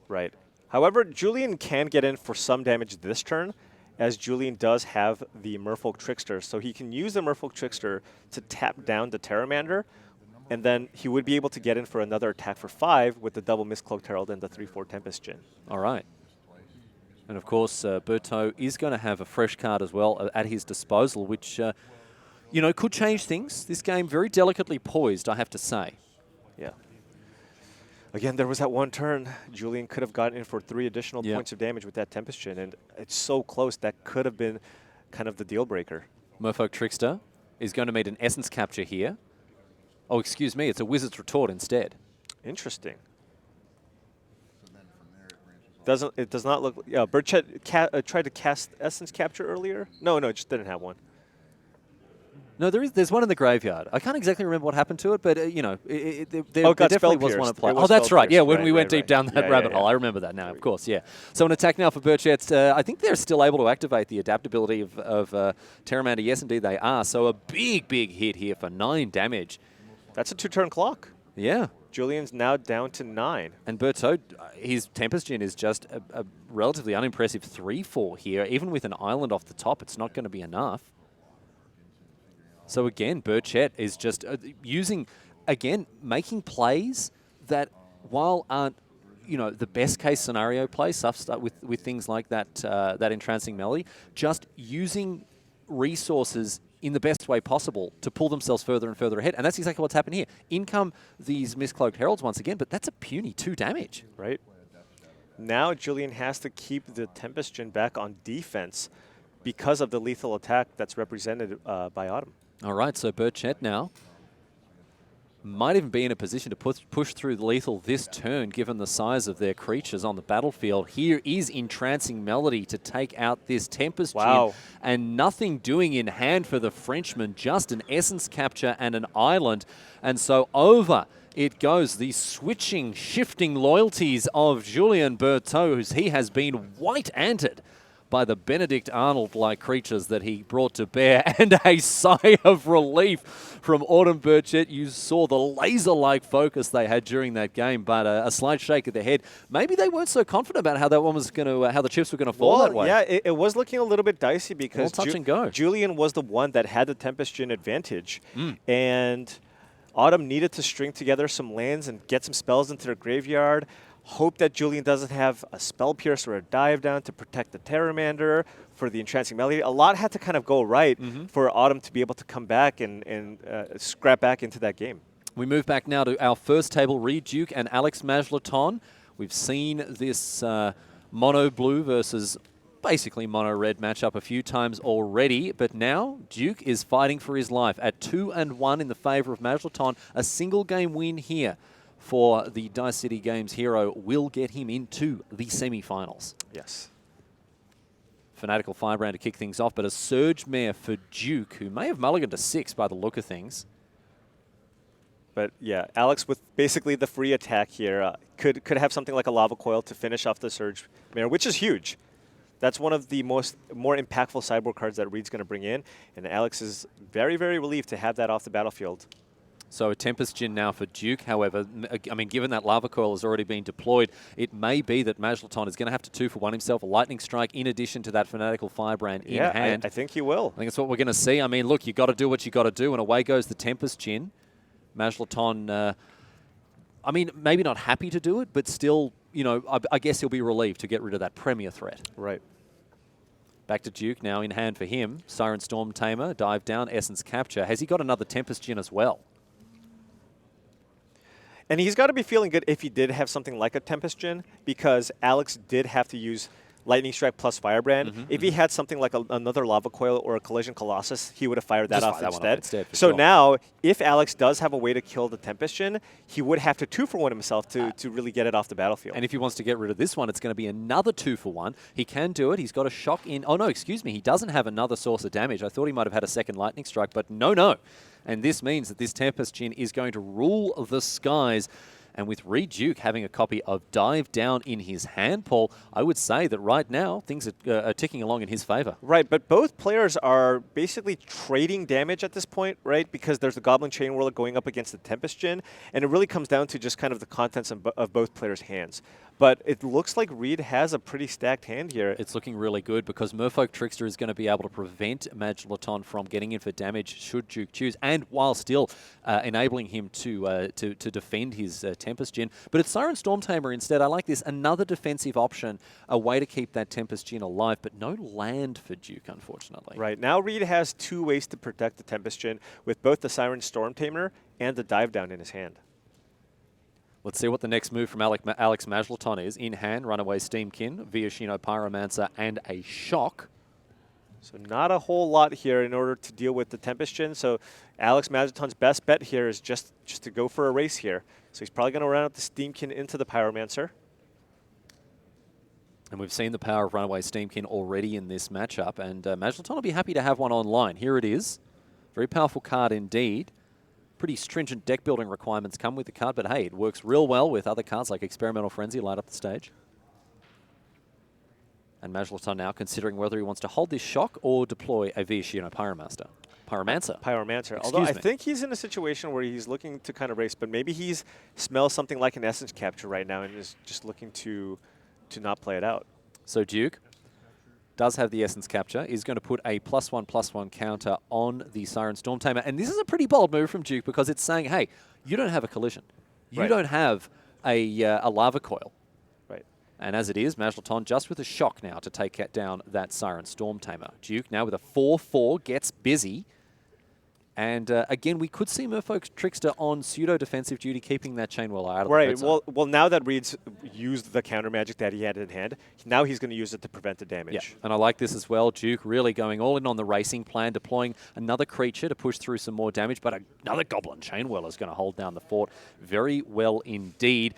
Right. However, Julian can get in for some damage this turn, as Julian does have the Merfolk Trickster. So he can use the Merfolk Trickster to tap down the Terramander, and then he would be able to get in for another attack for 5 with the double Mistcloaked Herald and the 3/4 Tempest Gin. All right. And of course, Berteaux is going to have a fresh card as well at his disposal, which, you know, could change things. This game very delicately poised, I have to say. Yeah. Again, there was that one turn. Julian could have gotten in for 3 additional points of damage with that Tempest Gin, and it's so close. That could have been kind of the deal breaker. Merfolk Trickster is going to meet an Essence Capture here. Oh, excuse me, it's a Wizard's Retort instead. Interesting. It does not look. Yeah, Burchett tried to cast Essence Capture earlier. No, it just didn't have one. No, there's one in the graveyard. I can't exactly remember what happened to it, but you know, there got definitely was one in play. Oh, that's right. Yeah, when we went deep down that rabbit hole, I remember that now. Of course, yeah. So an attack now for Burchett. I think they're still able to activate the adaptability of Terramander. Yes, indeed they are. So a big hit here for 9 damage. That's a 2-turn clock. Yeah. Julian's now down to 9. And Berteaux, his Tempest Gin is just a relatively unimpressive 3/4 here. Even with an island off the top, it's not going to be enough. So again, Burchett is just making plays that, while aren't, you know, the best case scenario plays, stuff with things like that Entrancing Melody, just using resources in the best way possible to pull themselves further and further ahead. And that's exactly what's happened here. In come these Mistcloaked Heralds once again, but that's a puny 2 damage. Right. Now Julian has to keep the Tempest Gin back on defense because of the lethal attack that's represented by Autumn. All right, so Burchett now might even be in a position to push through the lethal this turn, given the size of their creatures on the battlefield. Here is Entrancing Melody to take out this Tempest Gin, and nothing doing in hand for the Frenchman, just an Essence Capture and an island. And so over it goes, the switching, shifting loyalties of Julien Berteaux, who he has been white-anted by the Benedict Arnold-like creatures that he brought to bear, and a sigh of relief from Autumn Burchett. You saw the laser-like focus they had during that game, but a slight shake of the head. Maybe they weren't so confident about how that one was going to, how the chips were going to fall that way. Yeah, it was looking a little bit dicey because touch and go. Julian was the one that had the Tempest Gin advantage, and Autumn needed to string together some lands and get some spells into their graveyard. Hope that Julian doesn't have a Spell Pierce or a Dive Down to protect the Terramander for the Entrancing Melody. A lot had to kind of go right for Autumn to be able to come back and scrap back into that game. We move back now to our first table, Reid Duke and Alex Majlaton. We've seen this mono-blue versus basically mono-red matchup a few times already, but now Duke is fighting for his life at 2-1 in the favour of Majlaton. A single game win here for the Dice City Games hero will get him into the semi-finals. Yes. Fanatical Firebrand to kick things off, but a Surge Mare for Duke, who may have mulliganed to 6 by the look of things. But yeah, Alex with basically the free attack here could have something like a Lava Coil to finish off the Surge Mare, which is huge. That's one of the more impactful sideboard cards that Reid's going to bring in, and Alex is very, very relieved to have that off the battlefield. So a Tempest Djinn now for Duke. However, I mean, given that Lava Coil has already been deployed, it may be that Majlaton is going to have to 2-for-1 himself, a Lightning Strike in addition to that Fanatical Firebrand in hand. I think he will. I think that's what we're going to see. I mean, look, you got to do what you got to do, and away goes the Tempest Djinn. Majlaton, I mean, maybe not happy to do it, but still, you know, I guess he'll be relieved to get rid of that premier threat. Right. Back to Duke now in hand for him. Siren Storm Tamer, dive down, Essence Capture. Has he got another Tempest Djinn as well? And he's got to be feeling good if he did have something like a Tempest Djinn, because Alex did have to use Lightning Strike plus Firebrand. If he had something like another Lava Coil or a Collision Colossus, he would have fired that off instead. So now, if Alex does have a way to kill the Tempest Djinn, he would have to 2-for-1 himself to really get it off the battlefield. And if he wants to get rid of this one, it's going to be another 2-for-1. He can do it. He's got a shock in. Oh, no, excuse me. He doesn't have another source of damage. I thought he might have had a second Lightning Strike, but no. And this means that this Tempest Djinn is going to rule the skies. And with Reid Duke having a copy of Dive Down in his hand, Paul, I would say that right now things are ticking along in his favor. Right, but both players are basically trading damage at this point, right? Because there's the Goblin Chain Whirler going up against the Tempest Djinn, and it really comes down to just kind of the contents of both players' hands. But it looks like Reid has a pretty stacked hand here. It's looking really good because Merfolk Trickster is going to be able to prevent Majlaton from getting in for damage should Duke choose, and while still enabling him to defend his Tempest Djinn. But it's Siren Storm Tamer instead. I like this. Another defensive option, a way to keep that Tempest Djinn alive, but no land for Duke, unfortunately. Right. Now Reid has two ways to protect the Tempest Djinn with both the Siren Storm Tamer and the Dive Down in his hand. Let's see what the next move from Alex Majlaton is. In hand, Runaway Steamkin, Viashino Pyromancer, and a Shock. So not a whole lot here in order to deal with the Tempest Djinn. So Alex Majlaton's best bet here is just to go for a race here. So he's probably going to run out the Steamkin into the Pyromancer. And we've seen the power of Runaway Steamkin already in this matchup. And Majlaton will be happy to have one online. Here it is. Very powerful card indeed. Pretty stringent deck building requirements come with the card, but hey, it works real well with other cards like Experimental Frenzy, light up the stage. And Majlaton now considering whether he wants to hold this Shock or deploy a Viashino Pyromancer. Although I think he's in a situation where he's looking to kind of race, but maybe he's smells something like an Essence Capture right now and is just looking to not play it out. So Duke does have the Essence Capture, is going to put a +1/+1 counter on the Siren Storm Tamer. And this is a pretty bold move from Duke because it's saying, hey, you don't have a Collision. You don't have a Lava Coil. Right. And as it is, Majlaton just with a Shock now to take down that Siren Storm Tamer. Duke now with a 4/4 gets busy. And again, we could see Merfolk Trickster on pseudo-defensive duty, keeping that Chain Whirler out of the red zone. Well, now that Reid's used the counter magic that he had in hand, now he's going to use it to prevent the damage. Yeah, and I like this as well. Duke really going all in on the racing plan, deploying another creature to push through some more damage, but another Goblin Chain Whirler is going to hold down the fort very well indeed.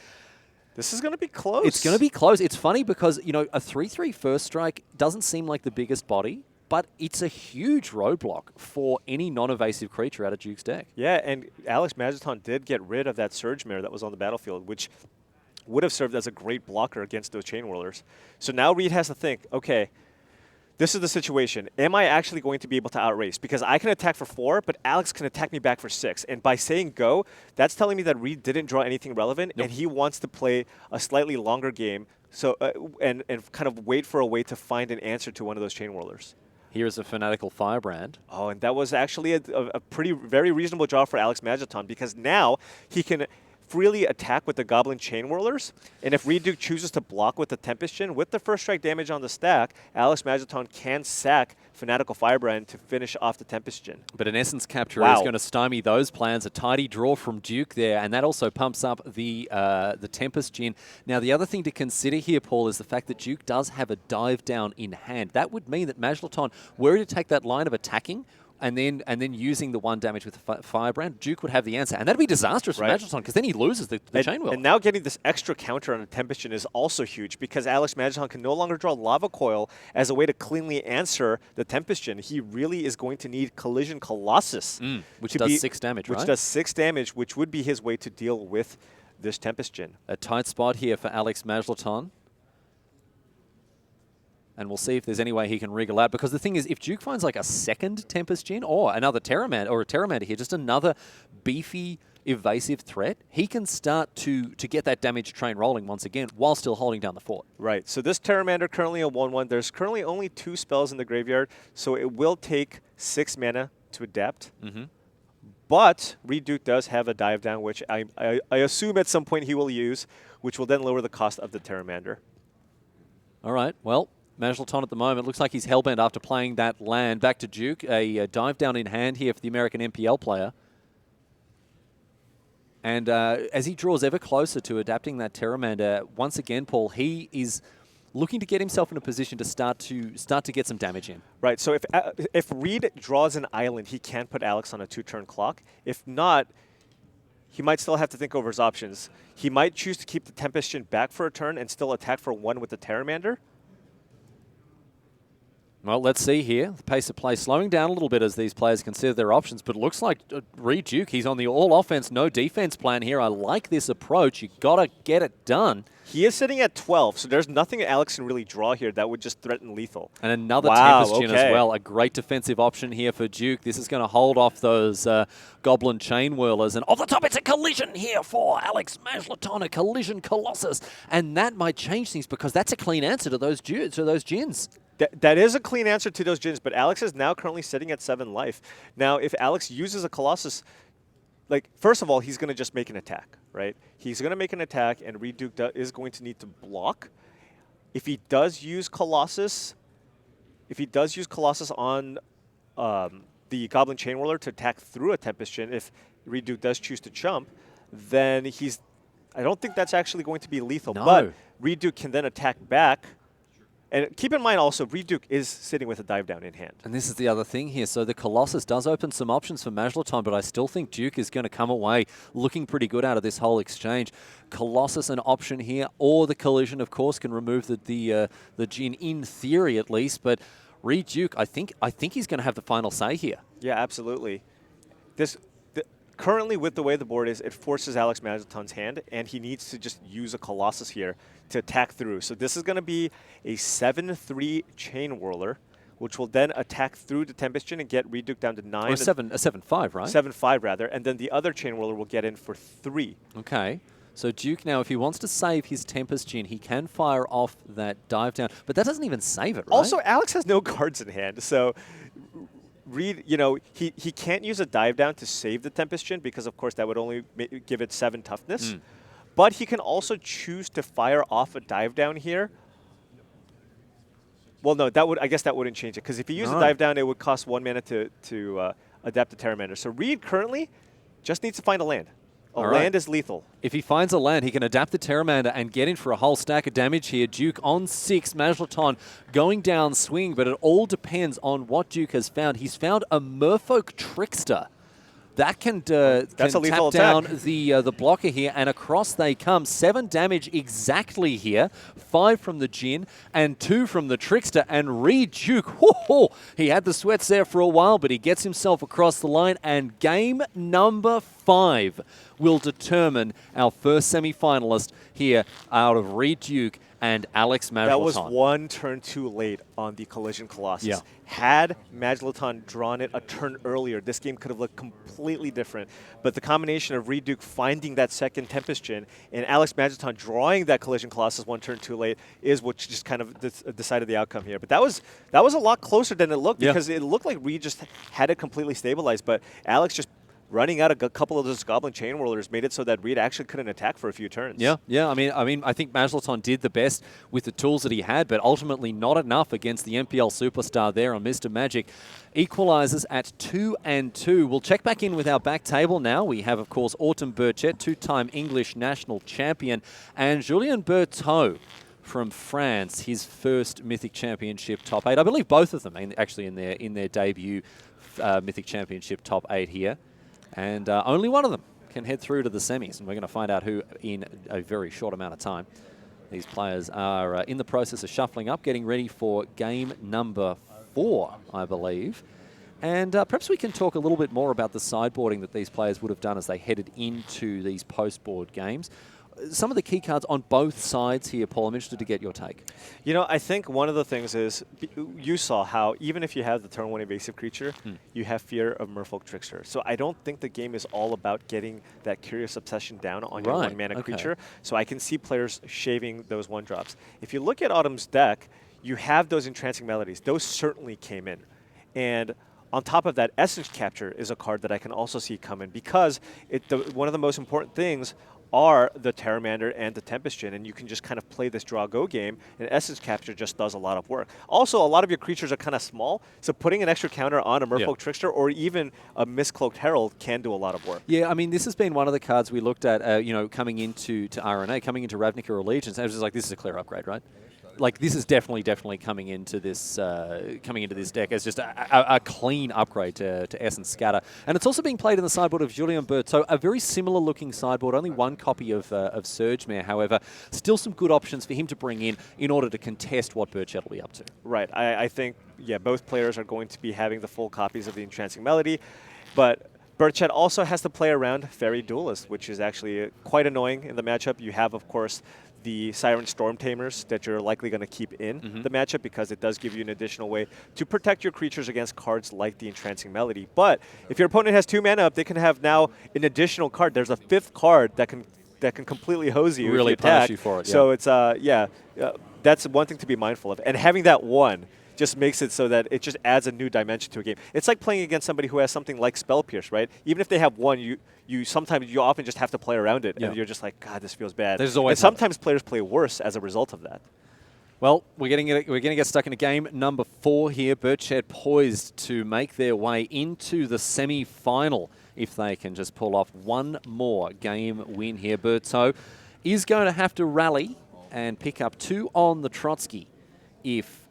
This is going to be close. It's going to be close. It's funny because, you know, a 3/3 first strike doesn't seem like the biggest body, but it's a huge roadblock for any non-evasive creature out of Duke's deck. Yeah, and Alex Majlaton did get rid of that Surge Mare that was on the battlefield, which would have served as a great blocker against those Chain Whirlers. So now Reid has to think, okay, this is the situation. Am I actually going to be able to outrace? Because I can attack for 4, but Alex can attack me back for 6. And by saying go, that's telling me that Reid didn't draw anything relevant, and he wants to play a slightly longer game so and kind of wait for a way to find an answer to one of those Chain Whirlers. Here is a Fanatical Firebrand. Oh, and that was actually a very reasonable draw for Alex Majlaton, because now he can freely attack with the Goblin Chain Whirlers, and if Reid Duke chooses to block with the Tempest Djinn, with the first strike damage on the stack, Alex Majlaton can sack Fanatical Firebrand to finish off the Tempest Djinn. But an Essence Capture is going to stymie those plans. A tidy draw from Duke there, and that also pumps up the Tempest Djinn. Now, the other thing to consider here, Paul, is the fact that Duke does have a dive down in hand. That would mean that Majlaton, were he to take that line of attacking, and then using the 1 damage with the Firebrand, Duke would have the answer. And that'd be disastrous for Majlaton, because then he loses the Chain Wheel. And now getting this extra counter on a Tempest Djinn is also huge, because Alex Majlaton can no longer draw Lava Coil as a way to cleanly answer the Tempest Djinn. He really is going to need Collision Colossus. Which does 6 damage, right? Which does 6 damage, which would be his way to deal with this Tempest Djinn. A tight spot here for Alex Majlaton. And we'll see if there's any way he can wriggle out. Because the thing is, if Duke finds like a second Tempest Djinn or another Terramander, or a Terramander here, just another beefy, evasive threat, he can start to get that damage train rolling once again while still holding down the fort. Right. So this Terramander currently a 1/1. There's currently only 2 spells in the graveyard, so it will take 6 mana to adapt. But Reid Duke does have a dive down, which I assume at some point he will use, which will then lower the cost of the Terramander. All right. Well, Majlaton at the moment looks like he's hellbent after playing that land. Back to Duke, a dive down in hand here for the American MPL player. And as he draws ever closer to adapting that Terramander, once again, Paul, he is looking to get himself in a position to start to get some damage in. Right. So if Reid draws an island, he can put Alex on a 2-turn clock. If not, he might still have to think over his options. He might choose to keep the Tempest Djinn back for a turn and still attack for 1 with the Terramander. Well, let's see here. The pace of play slowing down a little bit as these players consider their options, but it looks like Reid Duke, he's on the all-offense, no-defense plan here. I like this approach. You got to get it done. He is sitting at 12, so there's nothing Alex can really draw here that would just threaten lethal. And another Tempest Djinn as well. A great defensive option here for Duke. This is going to hold off those Goblin Chain Whirlers. And off the top, it's a collision here for Alex Majlaton, a Collision Colossus. And that might change things, because that's a clean answer to those Djinns. That is a clean answer to those Djinns, but Alex is now currently sitting at 7 life. Now, if Alex uses a Colossus, like, first of all, he's going to just make an attack, right? He's going to make an attack, and Reid Duke is going to need to block. If he does use Colossus, on the Goblin Chain Whirler to attack through a Tempest Djinn, if Reid Duke does choose to chump, then I don't think that's actually going to be lethal. No. But Reid Duke can then attack back. And keep in mind also, Reid Duke is sitting with a dive down in hand. And this is the other thing here. So the Colossus does open some options for Majlaton, but I still think Duke is going to come away looking pretty good out of this whole exchange. Colossus an option here, or the Collision, of course, can remove the Djinn in theory at least. But Reid Duke, I think he's going to have the final say here. Yeah, absolutely. Currently, with the way the board is, it forces Alex Majlaton's hand, and he needs to just use a Colossus here to attack through. So this is going to be a 7/3 Chain Whirler, which will then attack through the Tempest Djinn and get Reid Duke down to 9. Or a 7/5, right? 7/5, rather. And then the other Chain Whirler will get in for 3. Okay. So Duke now, if he wants to save his Tempest Djinn, he can fire off that dive down. But that doesn't even save it, right? Also, Alex has no cards in hand, so Reid, he can't use a dive down to save the Tempest Djinn, because of course that would only give it 7 toughness. But he can also choose to fire off a dive down here. Well, no, I guess that wouldn't change it, because if he used a dive down, it would cost 1 mana to adapt the Terramander. So Reid currently just needs to find a land. Land is lethal. If he finds a land, he can adapt the Terramander and get in for a whole stack of damage here. Duke on 6, Majlaton going down swing, but it all depends on what Duke has found. He's found a Merfolk Trickster. That can That's a lethal tap down attack. the blocker here, and across they come. 7 damage exactly here. 5 from the Djinn and 2 from the Trickster. And Reid Duke, he had the sweats there for a while, but he gets himself across the line. And game number 5 will determine our first semi-finalist here out of Reid Duke and Alex Majlaton. That was one turn too late on the Collision Colossus. Yeah. Had Majlaton drawn it a turn earlier, this game could have looked completely different. But the combination of Reid Duke finding that second Tempest Gen and Alex Majlaton drawing that Collision Colossus one turn too late is what just kind of decided the outcome here. But that was a lot closer than it looked, because it looked like Reid just had it completely stabilized, but Alex just running out a couple of those Goblin Chain Whirlers made it so that Reid actually couldn't attack for a few turns. Yeah. I mean, I think Majlaton did the best with the tools that he had, but ultimately not enough against the MPL superstar there on Mr. Magic. Equalizes at 2-2. We'll check back in with our back table now. We have, of course, Autumn Burchett, two-time English national champion, and Julien Berteaux from France, his first Mythic Championship top 8. I believe both of them actually in their debut Mythic Championship top 8 here. And only one of them can head through to the semis, and we're going to find out who in a very short amount of time. These players are in the process of shuffling up, getting ready for game number 4, I believe. And perhaps we can talk a little bit more about the sideboarding that these players would have done as they headed into these post-board games. Some of the key cards on both sides here, Paul, I'm interested to get your take. You know, I think one of the things is, you saw how even if you have the turn 1 evasive creature, you have fear of Merfolk Trickster. So I don't think the game is all about getting that Curious Obsession down on your 1-mana creature. So I can see players shaving those 1-drops. If you look at Autumn's deck, you have those Entrancing Melodies. Those certainly came in. And on top of that, Essence Capture is a card that I can also see come in, because one of the most important things are the Terramander and the Tempest Gen, and you can just kind of play this draw-go game, and Essence Capture just does a lot of work. Also, a lot of your creatures are kind of small, so putting an extra counter on a Merfolk Trickster or even a Mistcloaked Herald can do a lot of work. Yeah, I mean, this has been one of the cards we looked at, you know, coming into RNA, coming into Ravnica Allegiance, and I was just like, this is a clear upgrade, right? Like, this is definitely coming into this deck as just a clean upgrade to Essence Scatter. And it's also being played in the sideboard of Julien Berteaux, a very similar looking sideboard, only one copy of Surgemare, however. Still some good options for him to bring in order to contest what Burchett will be up to. Right. I think, yeah, both players are going to be having the full copies of the Entrancing Melody, but Burchett also has to play around Fairy Duelist, which is actually quite annoying in the matchup. You have, of course, the Siren Storm Tamers that you're likely going to keep in the matchup, because it does give you an additional way to protect your creatures against cards like the Entrancing Melody. But if your opponent has 2 mana up, they can have now an additional card. There's a 5th card that can completely hose you. Really if you attack. punish you for it. So it's that's one thing to be mindful of. And having that one just makes it so that it just adds a new dimension to a game. It's like playing against somebody who has something like Spell Pierce, right? Even if they have one, you often just have to play around it, and you're just like, God, this feels bad. There's always and sometimes players play worse as a result of that. Well, we're going to get stuck into game number 4 here. Burchett poised to make their way into the semi-final if they can just pull off one more game win here. Berteaux is going to have to rally and pick up 2 on the Trotsky if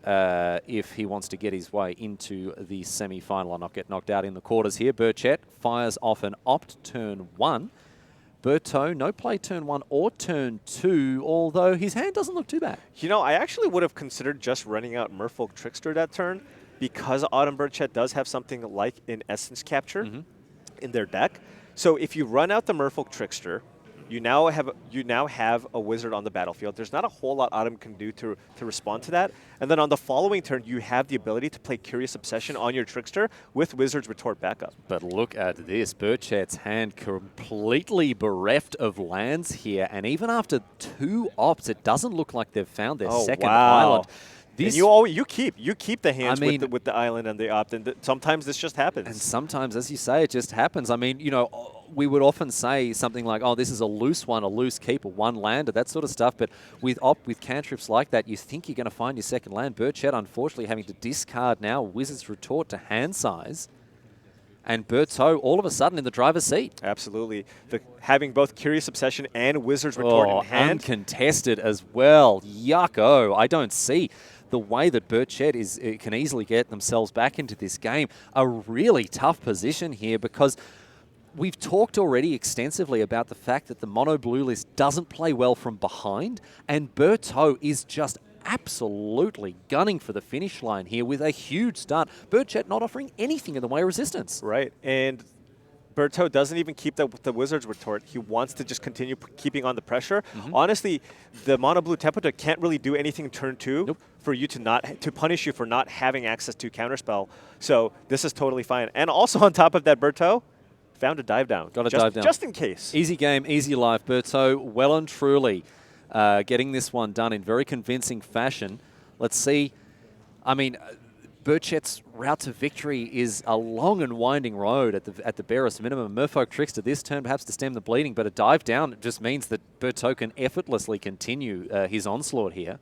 he wants to get his way into the semi-final and not get knocked out in the quarters here. Burchett fires off an opt turn 1. Berteaux, no play turn 1 or turn 2, although his hand doesn't look too bad. You know, I actually would have considered just running out Merfolk Trickster that turn, because Autumn Burchett does have something like an Essence Capture in their deck. So if you run out the Merfolk Trickster, you now have a wizard on the battlefield. There's not a whole lot Autumn can do to respond to that. And then on the following turn, you have the ability to play Curious Obsession on your Trickster with Wizard's Retort backup. But look at this. Burchett's hand completely bereft of lands here. And even after 2 opts, it doesn't look like they've found their second island. And you keep the hands with the island and the opt, and sometimes this just happens. And sometimes, as you say, it just happens. I mean, you know, we would often say something like, "Oh, this is a loose one, a loose keep, a 1-lander," that sort of stuff. But with cantrips like that, you think you're going to find your second land. Burchett, unfortunately, having to discard now Wizard's Retort to hand size. And Berteaux all of a sudden in the driver's seat. Absolutely. Having both Curious Obsession and Wizard's Retort in hand. Uncontested as well. Yucko. I don't see the way that Burchett can easily get themselves back into this game. A really tough position here, because we've talked already extensively about the fact that the mono-blue list doesn't play well from behind, and Berteaux is just absolutely gunning for the finish line here with a huge start. Burchett not offering anything in the way of resistance. Right, and Berteaux doesn't even keep the Wizard's Retort. He wants to just continue keeping on the pressure. Honestly, the Mono-BlueTempo deck can't really do anything turn 2 for you to punish you for not having access to Counterspell. So this is totally fine. And also on top of that, Berteaux found a dive down. Got a dive down. Just in case. Easy game, easy life. Berteaux well and truly getting this one done in very convincing fashion. Let's see. I mean, Burchett's route to victory is a long and winding road at the barest minimum. Merfolk Trickster this turn perhaps to stem the bleeding, but a dive down just means that Berteaux can effortlessly continue his onslaught here.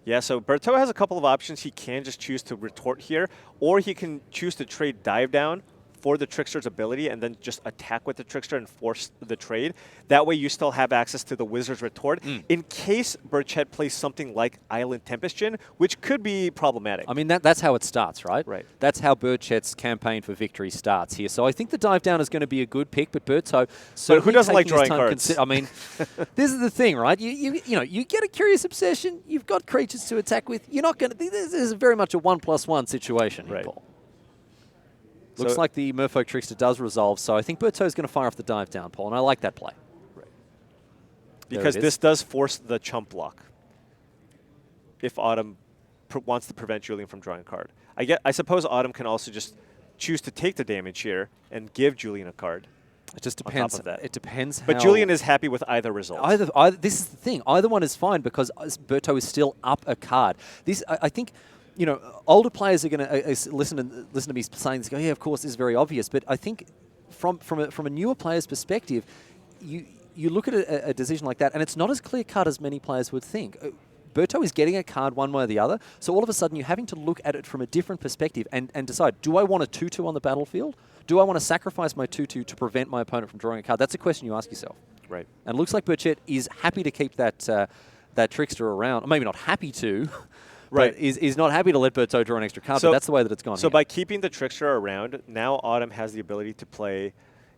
Yeah, so Berteaux has a couple of options. He can just choose to retort here, or he can choose to trade dive down for the Trickster's ability and then just attack with the Trickster and force the trade. That way you still have access to the Wizard's Retort in case Burchett plays something like Island Tempestgen, which could be problematic. I mean, that's how it starts, right? Right. That's how Burchett's campaign for victory starts here. So I think the dive down is going to be a good pick, but Berteaux... So who doesn't like drawing cards? I mean, this is the thing, right? You know, you get a Curious Obsession, you've got creatures to attack with, you're not going to... This is very much a 1+1 situation here, Right. Paul. Looks like the Merfolk Trickster does resolve, so I think Berteaux is going to fire off the dive down, Paul, and I like that play. Right. Because this does force the chump block if Autumn wants to prevent Julian from drawing a card. I suppose Autumn can also just choose to take the damage here and give Julian a card. It just depends. On top of that. It depends. But Julian is happy with either result. Either this is the thing. Either one is fine because Berteaux is still up a card. This, I think, you know, older players are going to listen to me saying this. Go, yeah, of course, this is very obvious. But I think from a newer player's perspective, you look at a decision like that, and it's not as clear cut as many players would think. Berteaux is getting a card one way or the other, so all of a sudden you're having to look at it from a different perspective and decide, do I want a 2-2 on the battlefield? Do I want to sacrifice my 2-2 to prevent my opponent from drawing a card? That's a question you ask yourself. Right. And it looks like Burchett is happy to keep that Trickster around. Or maybe not happy to, right. but is not happy to let Berteaux draw an extra card, but that's the way that it's gone. So by keeping the Trickster around, now Autumn has the ability to play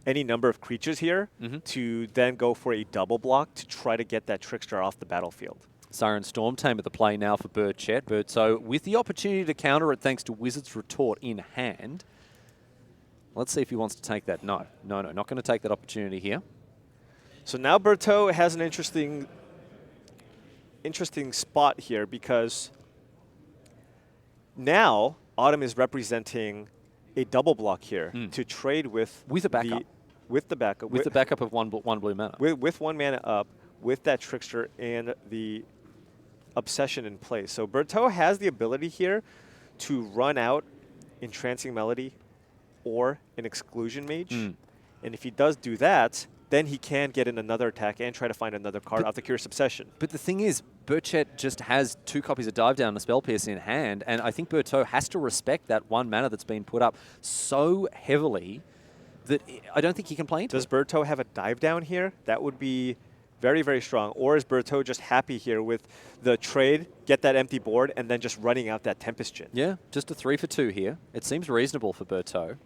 any number of creatures here to then go for a double block to try to get that Trickster off the battlefield. Siren Storm Tame at the play now for Burchett. Berteaux with the opportunity to counter it thanks to Wizard's Retort in hand. Let's see if he wants to take that. No, not going to take that opportunity here. So now Berteaux has an interesting spot here because now Autumn is representing a double block here to trade with a backup. With the backup. With the backup of one blue mana. With 1 mana up, with that Trickster and the Obsession in place. So Berteaux has the ability here to run out Entrancing Melody or an Exclusion Mage. And if he does do that, then he can get in another attack and try to find another card off the Curious Obsession. But the thing is, Burchett just has 2 copies of Dive Down and a Spell Pierce in hand, and I think Berteaux has to respect that 1 mana that's been put up so heavily that I don't think he can play into Does it. Berteaux have a Dive Down here? That would be very, very strong. Or is Berteaux just happy here with the trade, get that empty board, and then just running out that Tempestgen? Yeah, just a 3 for 2 here. It seems reasonable for Berteaux.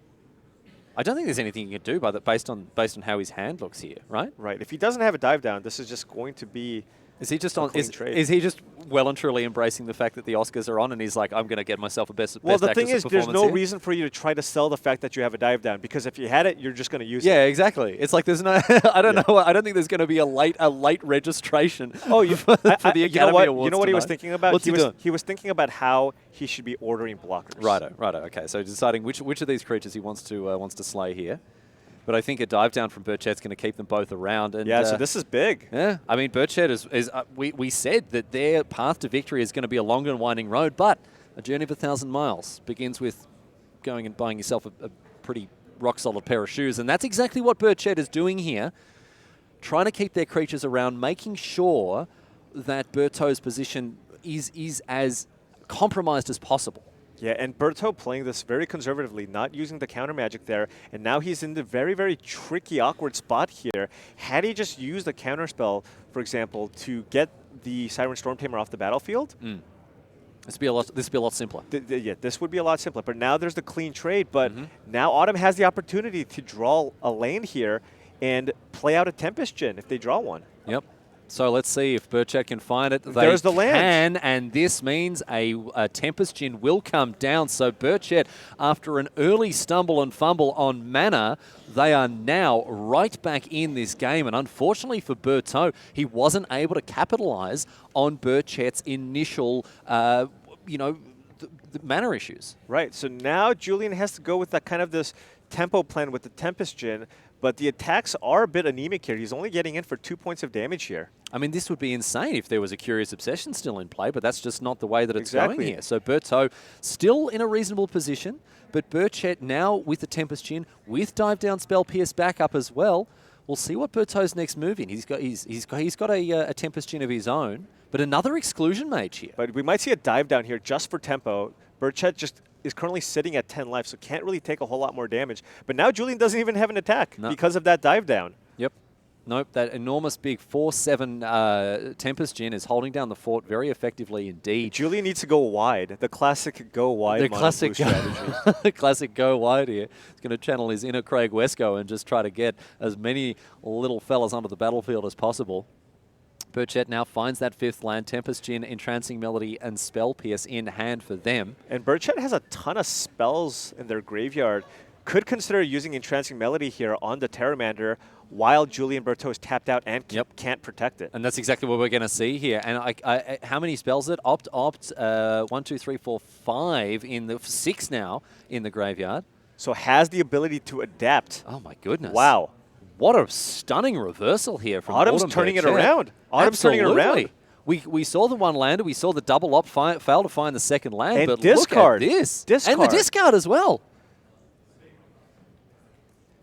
I don't think there's anything you can do based on how his hand looks here, right? Right. If he doesn't have a Dive Down, this is just going to be Is he just a on? clean trade. Is he just well and truly embracing the fact that the Oscars are on, and he's like, I'm going to get myself a best Well, the thing actress is, there's performance no here? reason for you to try to sell the fact that you have a Dive Down, because if you had it, you're just going to use it. Yeah, exactly. It's like there's no. I don't know. I don't think there's going to be a late registration. Oh, for the Academy Awards. You know what he was tonight. thinking about? What's he doing? He was thinking about how he should be ordering blockers. Righto. Okay, so deciding which of these creatures he wants to slay here. But I think a dive down from Burchett's going to keep them both around. And yeah, so this is big. Yeah, I mean, Burchett is we said that their path to victory is going to be a long and winding road, but a journey of 1,000 miles begins with going and buying yourself a pretty rock-solid pair of shoes. And that's exactly what Burchett is doing here, trying to keep their creatures around, making sure that Berteaux's position is as compromised as possible. Yeah, and Berteaux playing this very conservatively, not using the counter magic there, and now he's in the very, very tricky, awkward spot here. Had he just used a counter spell, for example, to get the Siren Storm Tamer off the battlefield, this would be a lot simpler. Yeah, this would be a lot simpler. But now there's the clean trade, but now Autumn has the opportunity to draw a land here and play out a Tempestgen if they draw one. Yep. So let's see if Burchett can find it. There's the land. And this means a Tempest Gin will come down. So Burchett, after an early stumble and fumble on mana, they are now right back in this game. And unfortunately for Berteaux, he wasn't able to capitalize on Burchett's initial, the mana issues. Right. So now Julian has to go with that kind of this tempo plan with the Tempest Gin. But the attacks are a bit anemic here. He's only getting in for 2 points of damage here. I mean, this would be insane if there was a Curious Obsession still in play, but that's just not the way that it's going here. So Berteaux still in a reasonable position, but Burchett now with the Tempest Gin, with Dive Down Spell Pierce backup as well. We'll see what Berteaux's next move in. He's got a Tempest Gin of his own, but another Exclusion Mage here. But we might see a dive down here just for tempo. Burchett just is currently sitting at 10 life, so can't really take a whole lot more damage. But now Julian doesn't even have an attack because of that dive down. Yep. Nope, that enormous big 4/7 Tempest Gin is holding down the fort very effectively indeed. Julian needs to go wide. The classic go wide the classic strategy. the classic go wide here. He's going to channel his inner Craig Wesco and just try to get as many little fellas onto the battlefield as possible. Burchett now finds that 5th land, Tempest Gin, Entrancing Melody, and Spell Pierce in hand for them. And Burchett has a ton of spells in their graveyard. Could consider using Entrancing Melody here on the Terramander while Julian Berteaux is tapped out and can't protect it. And that's exactly what we're going to see here. And how many spells is it? Opt, 1, 2, 3, 4, 5 in the 6 now in the graveyard. So has the ability to adapt. Oh my goodness. Wow. What a stunning reversal here from Autumn's turning it around. Autum's turning it around. We saw the one lander. We saw the double op fail to find the second land. And but discard. Look at this. Discard. And the discard as well.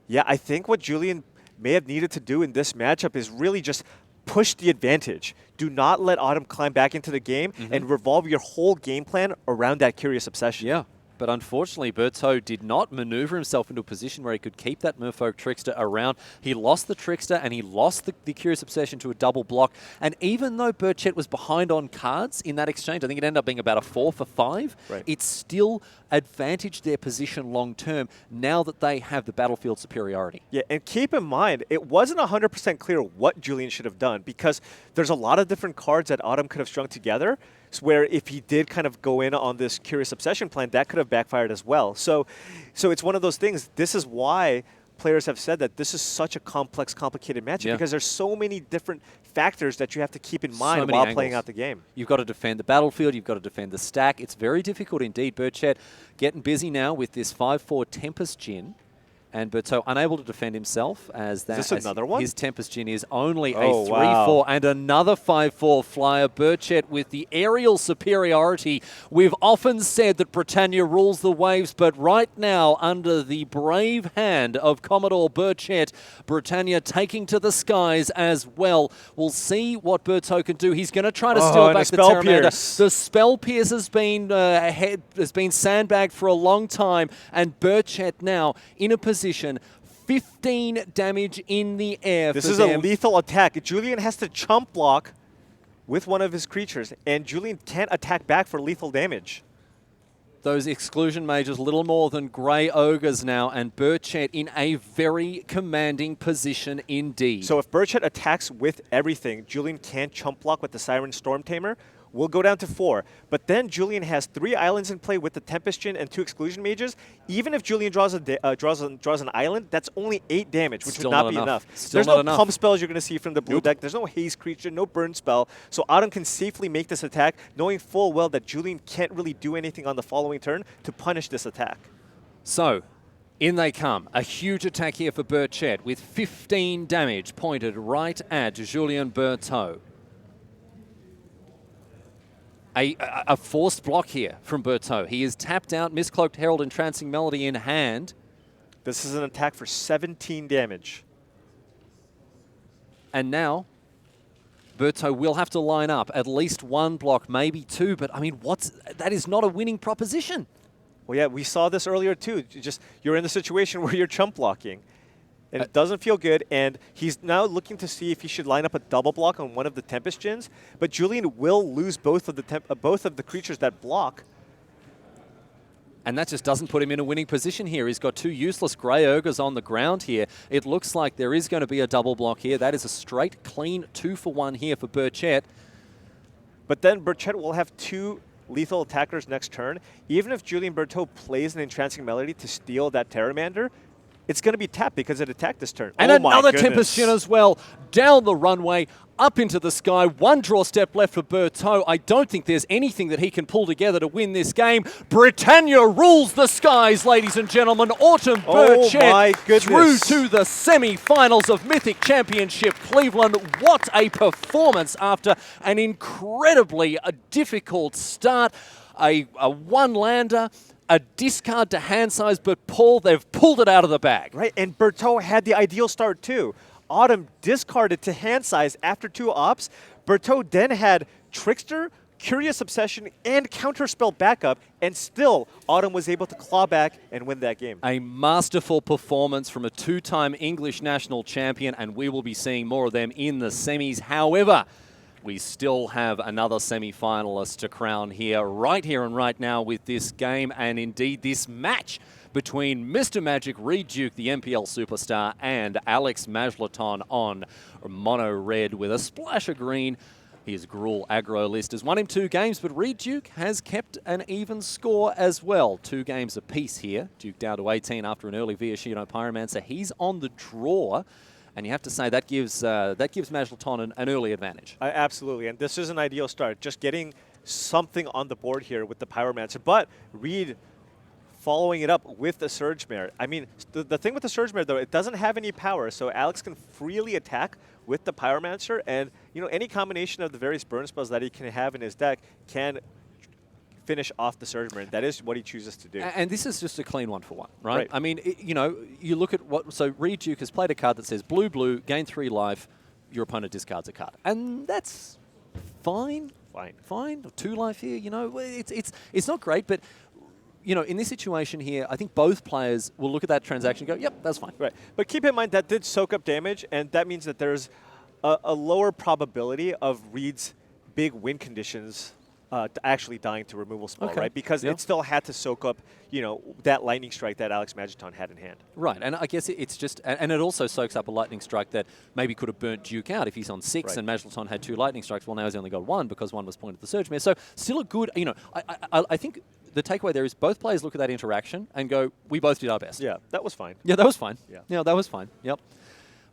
Yeah, I think what Julian may have needed to do in this matchup is really just push the advantage. Do not let Autumn climb back into the game and revolve your whole game plan around that Curious Obsession. Yeah. But unfortunately, Berteaux did not maneuver himself into a position where he could keep that Merfolk Trickster around. He lost the Trickster and he lost the Curious Obsession to a double block. And even though Burchett was behind on cards in that exchange, I think it ended up being about a 4 for 5, it still advantaged their position long term now that they have the battlefield superiority. Yeah, and keep in mind, it wasn't 100% clear what Julian should have done because there's a lot of different cards that Autumn could have strung together. Where if he did kind of go in on this Curious Obsession plan, that could have backfired as well. So it's one of those things. This is why players have said that this is such a complex, complicated matchup because there's so many different factors that you have to keep in mind while playing out the game. You've got to defend the battlefield. You've got to defend the stack. It's very difficult indeed. Burchett getting busy now with this 5/4 Tempest Gin. And Berteaux unable to defend himself as that. Is this another one? His Tempest Gin is only a 3/4 and another 5/4 flyer. Burchett with the aerial superiority. We've often said that Britannia rules the waves, but right now, under the brave hand of Commodore Burchett, Britannia taking to the skies as well. We'll see what Berteaux can do. He's going to try to steal back the Terramander. The Spell Pierce has been sandbagged for a long time, and Burchett now in a position 15 damage in the air. This is a lethal attack. Julian has to chump block with one of his creatures, and Julian can't attack back for lethal damage. Those Exclusion Mages little more than grey ogres now, and Burchett in a very commanding position indeed. So if Burchett attacks with everything, Julian can't chump block with the Siren Storm Tamer. We'll go down to 4. But then Julian has 3 islands in play with the Tempest Gin and 2 Exclusion Mages. Even if Julian draws an island, that's only 8 damage, which would not be enough. There's no pump spells you're going to see from the blue deck. There's no haze creature, no burn spell. So Autumn can safely make this attack, knowing full well that Julian can't really do anything on the following turn to punish this attack. So in they come. A huge attack here for Burchett with 15 damage pointed right at Julien Berteaux. A forced block here from Berteaux. He is tapped out, Miscloaked Herald, Entrancing Melody in hand. This is an attack for 17 damage. And now, Berteaux will have to line up at least 1 block, maybe 2, but I mean, that is not a winning proposition. Well, yeah, we saw this earlier too. You're in the situation where you're chump blocking. And it doesn't feel good, and he's now looking to see if he should line up a double block on one of the Tempest Gins. But Julian will lose both of the creatures that block. And that just doesn't put him in a winning position here. He's got 2 useless Grey Ogres on the ground here. It looks like there is going to be a double block here. That is a straight, clean 2-for-1 here for Burchett. But then Burchett will have 2 lethal attackers next turn. Even if Julien Berteaux plays an Entrancing Melody to steal that Pteramander, it's going to be tapped because it attacked this turn. And another Tempest Shin as well. Down the runway, up into the sky. 1 draw step left for Berteaux. I don't think there's anything that he can pull together to win this game. Britannia rules the skies, ladies and gentlemen. Autumn Burchett through to the semi-finals of Mythic Championship Cleveland. What a performance after an incredibly difficult start. A one-lander, a discard to hand size, but Paul, they've pulled it out of the bag. Right, and Berteaux had the ideal start too. Autumn discarded to hand size after 2 ops. Berteaux then had Trickster, Curious Obsession, and Counterspell backup, and still Autumn was able to claw back and win that game. A masterful performance from a 2-time English national champion, and we will be seeing more of them in the semis. However, we still have another semi-finalist to crown here, right here and right now with this game, and indeed this match between Mr. Magic Reid Duke, the MPL superstar, and Alex Majlaton on mono red with a splash of green. His Gruul Aggro list has won him 2 games, but Reid Duke has kept an even score as well. 2 games apiece here. Duke down to 18 after an early Viashino Pyromancer. He's on the draw. And you have to say that gives Majlaton an early advantage. Absolutely, and this is an ideal start. Just getting something on the board here with the Pyromancer. But Reid following it up with the Surge Mare. I mean, the thing with the Surge Mare, though, it doesn't have any power, so Alex can freely attack with the Pyromancer, and any combination of the various burn spells that he can have in his deck can finish off the Surge Mare. That is what he chooses to do. And this is just a clean 1-for-1, right? I mean, you look at what... So Reid Duke has played a card that says blue, gain 3 life, your opponent discards a card. And that's fine. Fine. 2 life here, it's not great, but... in this situation here, I think both players will look at that transaction and go, yep, that's fine. Right. But keep in mind that did soak up damage, and that means that there's a lower probability of Reid's big win conditions actually dying to removal spell, right? Because it still had to soak up, that lightning strike that Alex Majlaton had in hand. Right, and I guess it's just, and it also soaks up a lightning strike that maybe could have burnt Duke out if he's on 6 and Majlaton had 2 lightning strikes. Well, now he's only got 1 because 1 was pointed at the Surge Mare. So still a good, I think the takeaway there is both players look at that interaction and go, we both did our best. Yeah, that was fine. Yeah, that was fine. Yeah, that was fine. Yep.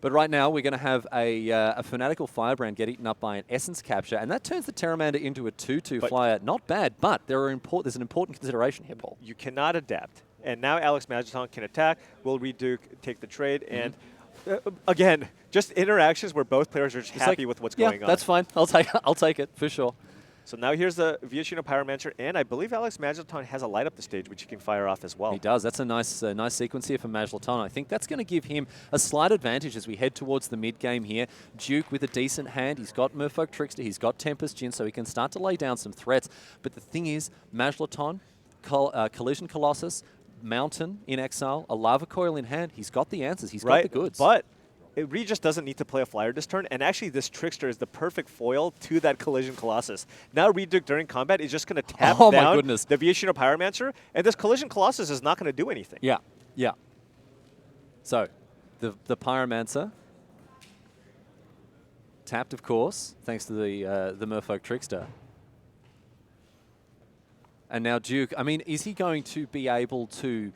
But right now, we're going to have a Fanatical Firebrand get eaten up by an Essence Capture, and that turns the Pteramander into a 2-2 flyer. Not bad, but there's an important consideration here, Paul. You cannot adapt. And now Alex Majlaton can attack. Will Reid Duke take the trade? And again, just interactions where both players are just happy with what's going on. That's fine. I'll take it, for sure. So now here's the Viashino Pyromancer, and I believe Alex Majlaton has a light up the stage, which he can fire off as well. He does. That's a nice sequence here for Majlaton. I think that's going to give him a slight advantage as we head towards the mid-game here. Duke with a decent hand. He's got Merfolk Trickster. He's got Tempest Djinn, so he can start to lay down some threats. But the thing is, Majlaton, Collision Colossus, Mountain in exile, a Lava Coil in hand. He's got the answers. He's got the goods. But Reid just doesn't need to play a flyer this turn, and actually this Trickster is the perfect foil to that Collision Colossus. Now Reid Duke during combat is just going to tap down the Viashino Pyromancer, and this Collision Colossus is not going to do anything. Yeah. So, the Pyromancer tapped, of course, thanks to the Merfolk Trickster. And now Duke, I mean, is he going to be able to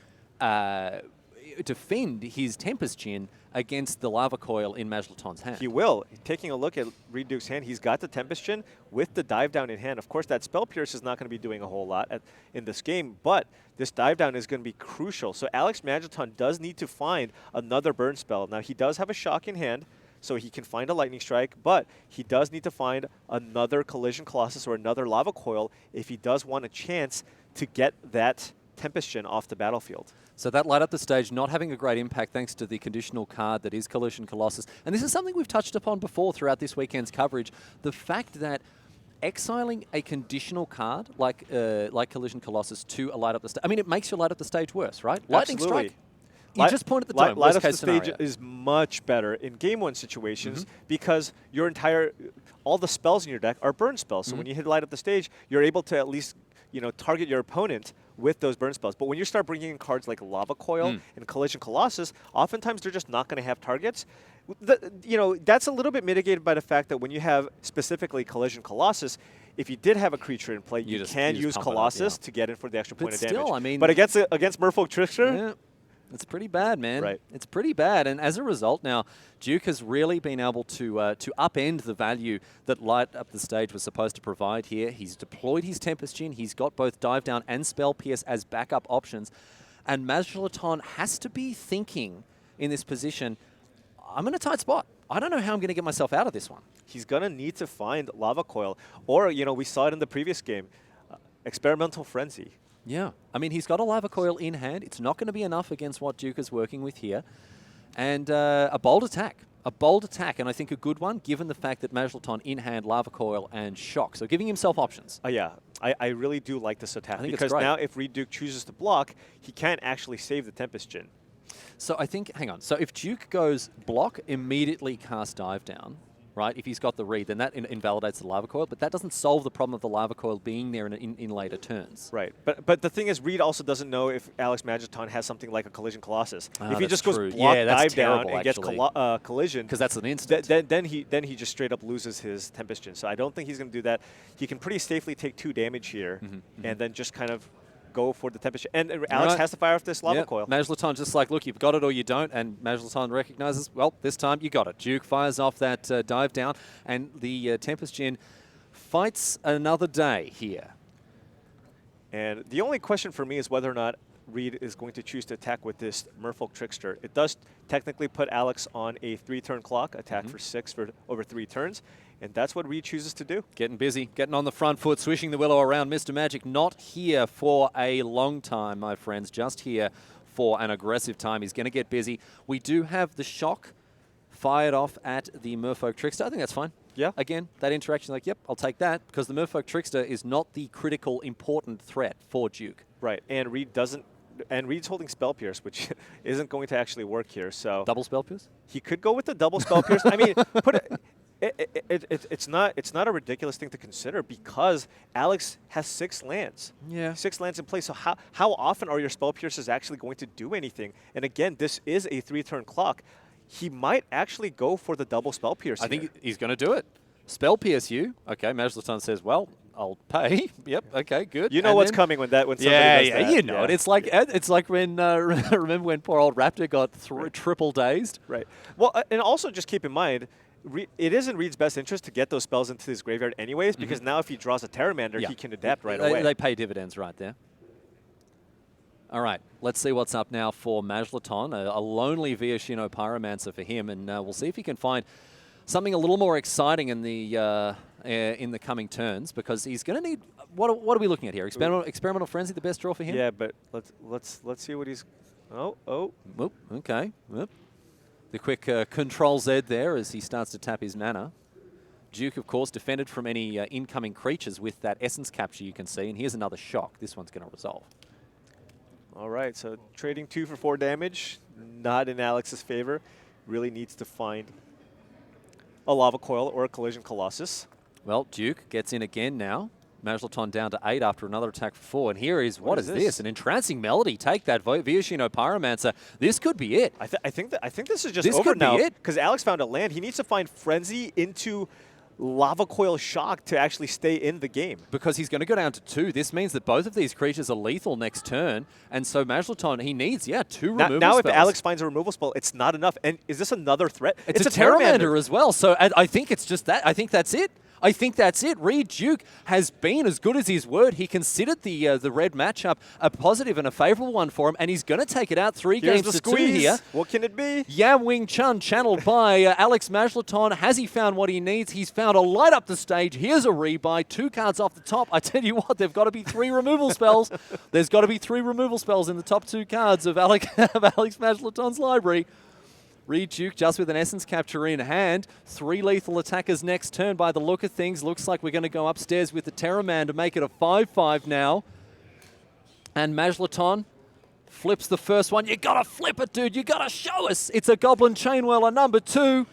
defend his Tempest Djinn against the Lava Coil in Majlaton's hand? He will. Taking a look at Reid Duke's hand, he's got the Tempest Djinn with the Dive Down in hand. Of course, that Spell Pierce is not going to be doing a whole lot in this game, but this Dive Down is going to be crucial. So Alex Majlaton does need to find another burn spell. Now, he does have a Shock in hand, so he can find a Lightning Strike, but he does need to find another Collision Colossus or another Lava Coil if he does want a chance to get that Tempest Djinn off the battlefield. So that light up the stage, not having a great impact thanks to the conditional card that is Collision Colossus. And this is something we've touched upon before throughout this weekend's coverage. The fact that exiling a conditional card like Collision Colossus to a light up the stage, I mean, it makes your light up the stage worse, right? Lightning Strike. You just point at the dome. Light up the stage is much better in Game 1 situations because your all the spells in your deck are burn spells. So when you hit light up the stage, you're able to at least target your opponent with those burn spells. But when you start bringing in cards like Lava Coil and Collision Colossus, oftentimes they're just not going to have targets. That's a little bit mitigated by the fact that when you have specifically Collision Colossus, if you did have a creature in play, you can use Colossus to get in for the extra point of damage. I mean, but against Merfolk Trickster, yeah, it's pretty bad, man. Right. It's pretty bad. And as a result now, Duke has really been able to upend the value that Light Up the Stage was supposed to provide here. He's deployed his Tempest Djinn. He's got both Dive Down and Spell Pierce as backup options. And Majlaton has to be thinking in this position, I'm in a tight spot. I don't know how I'm going to get myself out of this one. He's going to need to find Lava Coil. Or, we saw it in the previous game, Experimental Frenzy. Yeah. I mean, he's got a Lava Coil in hand. It's not going to be enough against what Duke is working with here. And a bold attack. A bold attack, and I think a good one, given the fact that Majlaton in hand, Lava Coil, and Shock. So giving himself options. Oh, yeah. I really do like this attack. Because now if Reid Duke chooses to block, he can't actually save the Tempest Djinn. So I think, hang on. So if Duke goes block, immediately cast Dive Down, right? If he's got the read, then that invalidates the Lava Coil, but that doesn't solve the problem of the Lava Coil being there in later turns. Right. But the thing is, Reid also doesn't know if Alex Majlaton has something like a Collision Colossus. If he just goes block, Dive Down, and gets Collision, because that's an instant. Then he just straight up loses his Tempest Djinn. So I don't think he's going to do that. He can pretty safely take 2 damage here, and then just kind of go for the Tempest Djinn. And Alex has to fire off this Lava Coil. Majlaton just like, look, you've got it or you don't, and Majlaton recognizes, well, this time you got it. Duke fires off that Dive Down, and the Tempest Djinn fights another day here. And the only question for me is whether or not Reid is going to choose to attack with this Merfolk Trickster. It does technically put Alex on a 3-turn clock, attack for 6 for over 3 turns, and that's what Reid chooses to do. Getting busy, getting on the front foot, swishing the willow around. Mr. Magic not here for a long time, my friends, just here for an aggressive time. He's going to get busy. We do have the Shock fired off at the Merfolk Trickster. I think that's fine. Yeah. Again, that interaction, like, yep, I'll take that, because the Merfolk Trickster is not the critical, important threat for Duke. Right, and Reid's holding Spell Pierce, which isn't going to actually work here. So double Spell Pierce? He could go with the double Spell Pierce. I mean, it's not a ridiculous thing to consider, because Alex has 6 lands. Yeah. 6 lands in play. So how often are your Spell Pierces actually going to do anything? And again, this is a 3-turn clock. He might actually go for the double Spell Pierce. I think he's going to do it. Spell Pierce you. Okay, Majlaton says, well, I'll pay. Yep. Okay. Good. You know what's coming when somebody does that. You know it. It's like when remember when poor old Raptor got triple dazed. Right. Well, and also just keep in mind, it is in Reid's best interest to get those spells into his graveyard anyways, because now if he draws a Pteramander, he can adapt right away. They pay dividends right there. All right, let's see what's up now for Majlaton. A lonely Viashino Pyromancer for him, and we'll see if he can find something a little more exciting in the coming turns, because he's going to need. What are we looking at here? Experimental Frenzy, the best draw for him. Yeah, but let's see what he's. Oh. Oop, okay. Oop. The quick Control Z there as he starts to tap his mana. Duke, of course, defended from any incoming creatures with that Essence Capture you can see, and here's another Shock. This one's going to resolve. All right, so trading 2 for 4 damage, not in Alex's favor. Really needs to find a Lava Coil or a Collision Colossus. Well, Duke gets in again now. Majlaton down to 8 after another attack for 4. And here is, what is this? An Entrancing Melody. Take that, Viashino Pyromancer. This could be it. I think this is just over now, because Alex found a land. He needs to find Frenzy into Lava Coil Shock to actually stay in the game. Because he's going to go down to 2. This means that both of these creatures are lethal next turn. And so Majlaton, he needs, 2 removal spells. Now if Alex finds a removal spell, it's not enough. And is this another threat? It's a Pteramander as well. So I think it's just that. I think that's it. Reid Duke has been as good as his word. He considered the red matchup a positive and a favorable one for him, and he's going to take it out 3 games to 2 here. What can it be? Yam Wing Chun, channeled by Alex Majlaton. Has he found what he needs? He's found a Light Up the Stage. Here's a rebuy. 2 cards off the top. I tell you what, there've got to be 3 removal spells. There's got to be 3 removal spells in the top 2 cards of Alex Majlaton's library. Reid Duke just with an Essence Capture in hand. 3 lethal attackers next turn by the look of things. Looks like we're going to go upstairs with the Pteramander to make it a 5-5 now. And Majlaton flips the first one. You got to flip it, dude. You got to show us. It's a Goblin Chainwhirler number 2.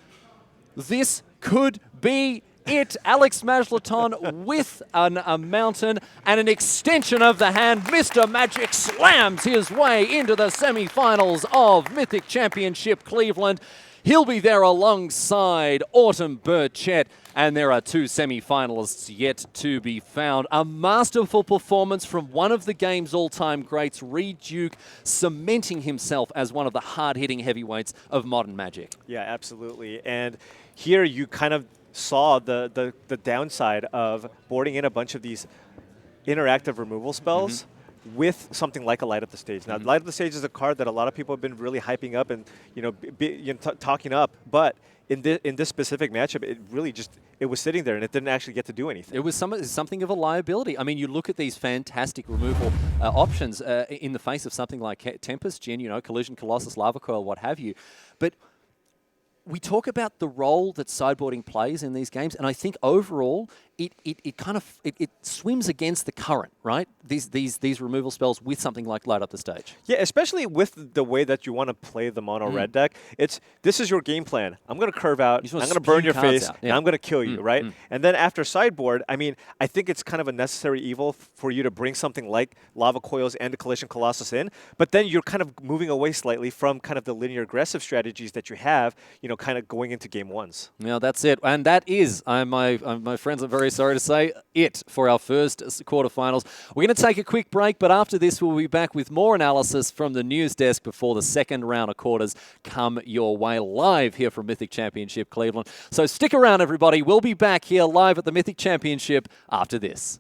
This could be it. Alex Majlaton with a mountain and an extension of the hand. Mr. Magic slams his way into the semi-finals of Mythic Championship Cleveland. He'll be there alongside Autumn Burchett, and there are 2 semi-finalists yet to be found. A masterful performance from one of the game's all-time greats, Reid Duke, cementing himself as one of the hard-hitting heavyweights of modern Magic. Yeah, absolutely. And here you kind of saw the downside of boarding in a bunch of these interactive removal spells. With something like a Light Up the Stage. Now, Light Up the Stage is a card that a lot of people have been really hyping up and talking up, but in this specific matchup, it really just was sitting there and it didn't actually get to do anything. It was something of a liability. I mean, you look at these fantastic removal options in the face of something like Tempest, Jin, Collision, Colossus, Lava Coil, what have you, but we talk about the role that sideboarding plays in these games, and I think overall it kind of swims against the current, right? These removal spells with something like Light Up the Stage. Yeah, especially with the way that you want to play the mono red deck. This is your game plan. I'm going to curve out. I'm going to burn your face. And I'm going to kill you, right? And then after sideboard, I mean, I think it's kind of a necessary evil for you to bring something like Lava Coils and the Collision Colossus in. But then you're kind of moving away slightly from kind of the linear aggressive strategies that you have, kind of going into game ones. Yeah, that's it. And that is, my friends, I'm very sorry to say, it for our first quarterfinals. We're going to take a quick break, but after this, we'll be back with more analysis from the news desk before the second round of quarters come your way live here from Mythic Championship Cleveland. So stick around, everybody. We'll be back here live at the Mythic Championship after this.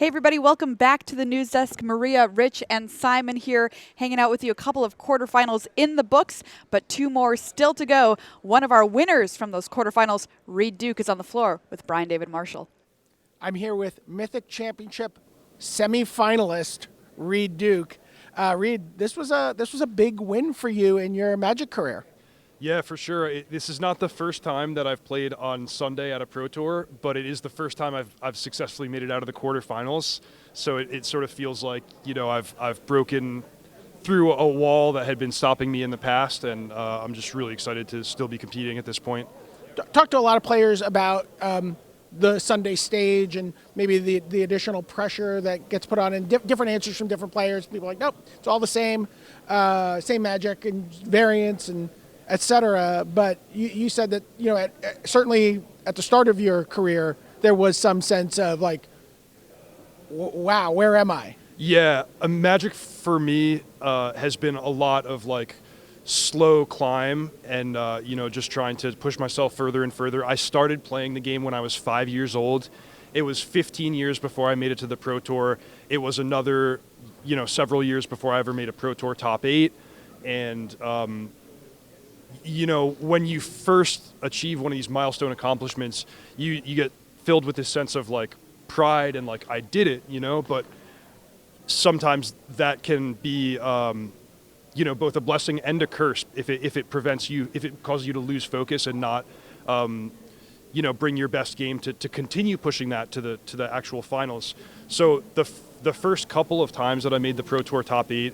Hey everybody, welcome back to the news desk. Maria, Rich, and Simon here hanging out with you. A couple of quarterfinals in the books, but 2 more still to go. One of our winners from those quarterfinals, Reid Duke, is on the floor with Brian David Marshall. I'm here with Mythic Championship semifinalist Reid Duke. Reid, this was a big win for you in your Magic career. Yeah, for sure. This is not the first time that I've played on Sunday at a Pro Tour, but it is the first time I've successfully made it out of the quarterfinals. So it sort of feels like, you know, I've broken through a wall that had been stopping me in the past, and I'm just really excited to still be competing at this point. Talk to a lot of players about the Sunday stage and maybe the additional pressure that gets put on, and different answers from different players. People are like, nope, it's all the same Magic and variants and etc. But you said that, you know, certainly at the start of your career, there was some sense of like, wow, where am I? Yeah, Magic for me has been a lot of like slow climb and, you know, just trying to push myself further and further. I started playing the game when I was 5 years old. It was 15 years before I made it to the Pro Tour. It was another, you know, several years before I ever made a Pro Tour top 8. And, you know, when you first achieve one of these milestone accomplishments, you get filled with this sense of like pride and like, I did it, you know, but sometimes that can be, you know, both a blessing and a curse if it prevents you, if it causes you to lose focus and not, you know, bring your best game to continue pushing that to the actual finals. So the first couple of times that I made the Pro Tour top 8,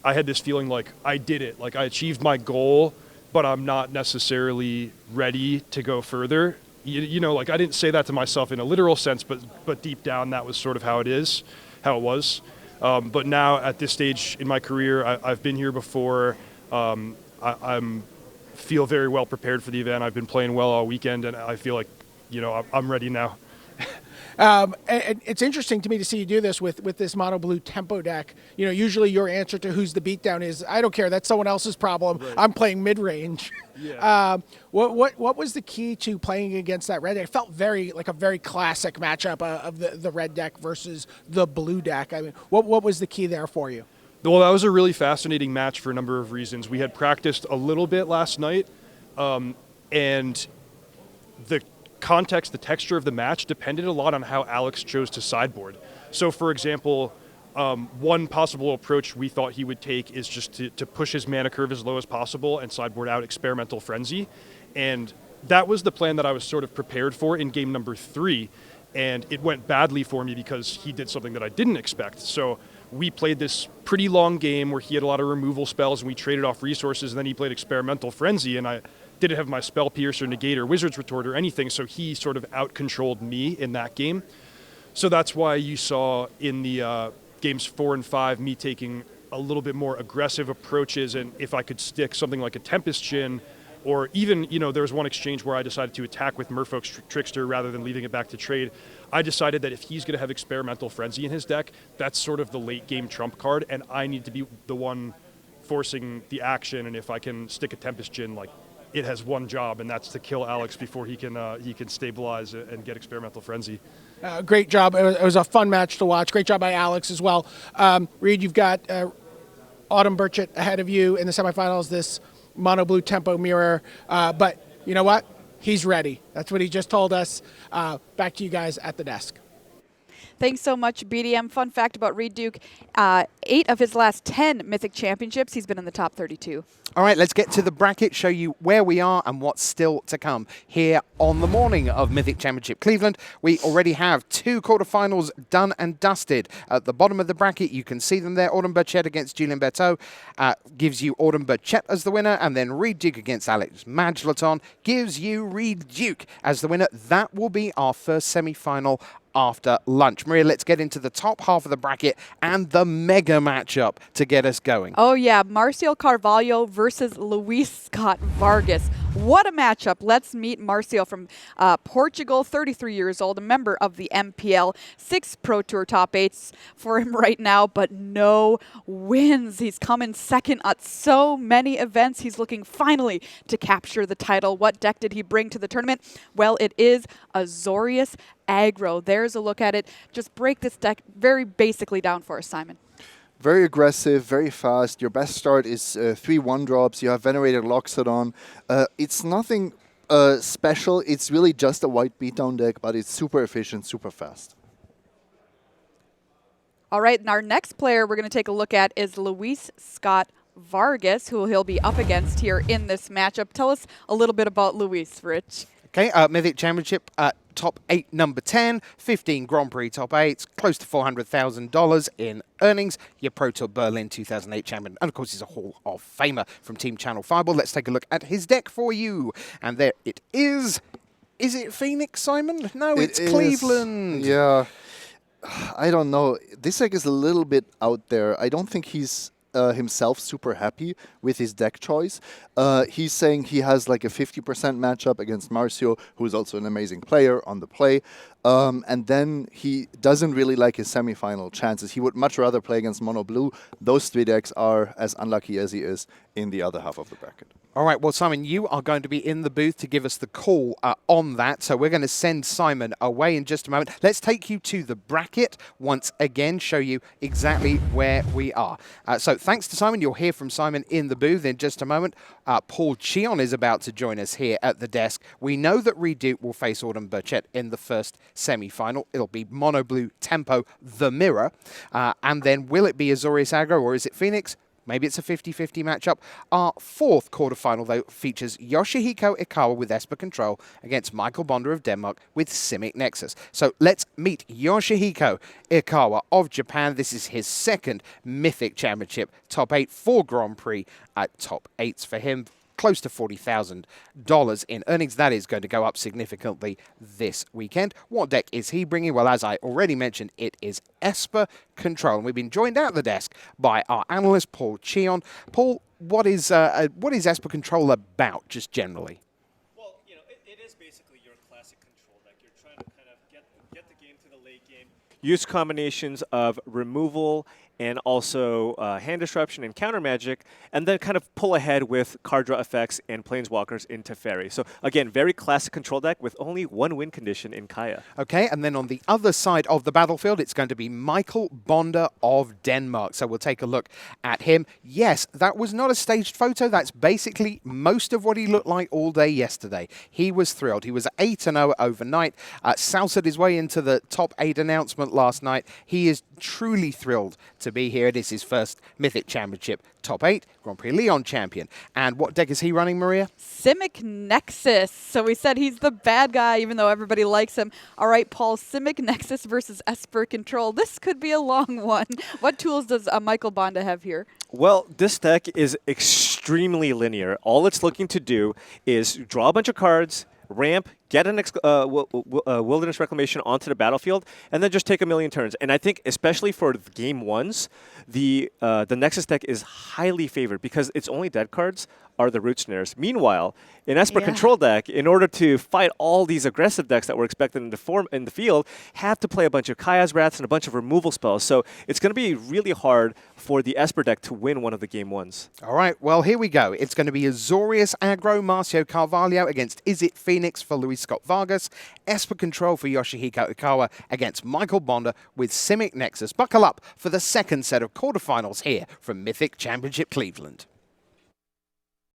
I had this feeling like I did it, like I achieved my goal, but I'm not necessarily ready to go further. You know, like I didn't say that to myself in a literal sense, but deep down that was sort of how it was. But now at this stage in my career, I've been here before. I'm feel very well prepared for the event. I've been playing well all weekend, and I feel like, you know, I'm ready now. And it's interesting to me to see you do this with this Mono-BlueTempo deck. You know, usually your answer to who's the beatdown is, I don't care, that's someone else's problem. Right. I'm playing mid-range. Yeah. What was the key to playing against that red deck? It felt very like a very classic matchup of the red deck versus the blue deck. I mean, what was the key there for you? Well, that was a really fascinating match for a number of reasons. We had practiced a little bit last night, and the context, the texture of the match depended a lot on how Alex chose to sideboard. So, for example, one possible approach we thought he would take is just to push his mana curve as low as possible and sideboard out Experimental Frenzy. And that was the plan that I was sort of prepared for in game number 3. And it went badly for me because he did something that I didn't expect. So we played this pretty long game where he had a lot of removal spells and we traded off resources, and then he played Experimental Frenzy, and I didn't have my Spell Pierce or Negate or Wizard's Retort or anything, so he sort of out-controlled me in that game. So that's why you saw in the games 4 and 5 me taking a little bit more aggressive approaches, and if I could stick something like a Tempest Chin, or even, you know, there was one exchange where I decided to attack with Merfolk's Trickster rather than leaving it back to trade. I decided that if he's going to have Experimental Frenzy in his deck, that's sort of the late game trump card, and I need to be the one forcing the action, and if I can stick a Tempest Chin, like, it has one job, and that's to kill Alex before he can stabilize and get Experimental Frenzy. Great job. It was a fun match to watch. Great job by Alex as well. Reid, you've got Autumn Burchett ahead of you in the semifinals, this Mono-BlueTempo mirror. But you know what? He's ready. That's what he just told us. Back to you guys at the desk. Thanks so much, BDM. Fun fact about Reid Duke, 8 of his last 10 Mythic Championships, he's been in the top 32. All right, let's get to the bracket, show you where we are and what's still to come here on the morning of Mythic Championship Cleveland. We already have 2 quarterfinals done and dusted. At the bottom of the bracket, you can see them there. Autumn Burchett against Julien Berteaux gives you Autumn Burchett as the winner, and then Reid Duke against Alex Majlaton gives you Reid Duke as the winner. That will be our first semi-final after lunch. Maria, let's get into the top half of the bracket and the mega matchup to get us going. Oh yeah, Marcial Carvalho versus Luis Scott Vargas. What a matchup. Let's meet Marcio from Portugal, 33 years old, a member of the MPL. 6 Pro Tour top 8s for him right now, but no wins. He's come in second at so many events. He's looking finally to capture the title. What deck did he bring to the tournament? Well, it is Azorius Aggro. There's a look at it. Just break this deck very basically down for us, Simon. Very aggressive, very fast. Your best start is 3 1-drops. You have Venerated Loxodon. It's nothing special. It's really just a white beatdown deck, but it's super efficient, super fast. All right, and our next player we're going to take a look at is Luis Scott Vargas, who he'll be up against here in this matchup. Tell us a little bit about Luis, Rich. Okay, Mythic Championship, top 8, number 10, 15 Grand Prix top 8s, close to $400,000 in earnings. Your Pro Tour Berlin 2008 champion, and of course he's a Hall of Famer from Team Channel Fireball. Let's take a look at his deck for you. And there it is. Is it Phoenix, Simon? No, it's Cleveland. Yeah, I don't know. This deck is a little bit out there. I don't think he's himself super happy with his deck choice. He's saying he has like a 50% matchup against Marcio, who is also an amazing player on the play. And then he doesn't really like his semifinal chances. He would much rather play against Mono-Blue. Those 3 decks are as unlucky as he is in the other half of the bracket. All right, well, Simon, you are going to be in the booth to give us the call on that. So we're going to send Simon away in just a moment. Let's take you to the bracket once again, show you exactly where we are. So thanks to Simon. You'll hear from Simon in the booth in just a moment. Paul Cheon is about to join us here at the desk. We know that Reid Duke will face Burchett in the first semi-final. It'll be Mono-BlueTempo, the mirror. And then will it be Azorius Aggro or is it Phoenix? Maybe it's a 50-50 matchup. Our 4th quarterfinal, though, features Yoshihiko Ikawa with Esper Control against Michael Bonder of Denmark with Simic Nexus. So let's meet Yoshihiko Ikawa of Japan. This is his 2nd Mythic Championship, top 8, 4 Grand Prix at top 8s for him. Close to $40,000 in earnings. That is going to go up significantly this weekend. What deck is he bringing? Well, as I already mentioned, it is Esper Control. And we've been joined at the desk by our analyst, Paul Cheon. Paul, what is Esper Control about, just generally? Well, you know, it is basically your classic control deck. You're trying to kind of get the game to the late game. Use combinations of removal and also hand disruption and counter magic, and then kind of pull ahead with card draw effects and planeswalkers into Fairy. So again, very classic control deck with only 1 win condition in Kaya. Okay, and then on the other side of the battlefield, it's going to be Michael Bonder of Denmark. So we'll take a look at him. Yes, that was not a staged photo. That's basically most of what he looked like all day yesterday. He was thrilled. He was 8-0 overnight. Salsa'd his way into the top 8 announcement last night. He is truly thrilled to be here. It is his first Mythic Championship top 8, Grand Prix Leon champion. And what deck is he running, Maria? Simic Nexus. So we said he's the bad guy, even though everybody likes him. All right, Paul, Simic Nexus versus Esper Control. This could be a long one. What tools does Michael Bonda have here? Well, this deck is extremely linear. All it's looking to do is draw a bunch of cards, ramp, get an Wilderness Reclamation onto the battlefield, and then just take a million turns. And I think, especially for game 1s, the Nexus deck is highly favored because its only dead cards are the Root Snares. Meanwhile, in Esper Control deck, in order to fight all these aggressive decks that were expected in the field, have to play a bunch of Kaya's Wraths and a bunch of removal spells. So it's going to be really hard for the Esper deck to win one of the game 1s. All right, well, here we go. It's going to be Azorius Aggro, Marcio Carvalho against Is It Phoenix for Luis Scott Vargas, Esper Control for Yoshihiko Ikawa against Michael Bonder with Simic Nexus. Buckle up for the 2nd set of quarterfinals here from Mythic Championship Cleveland.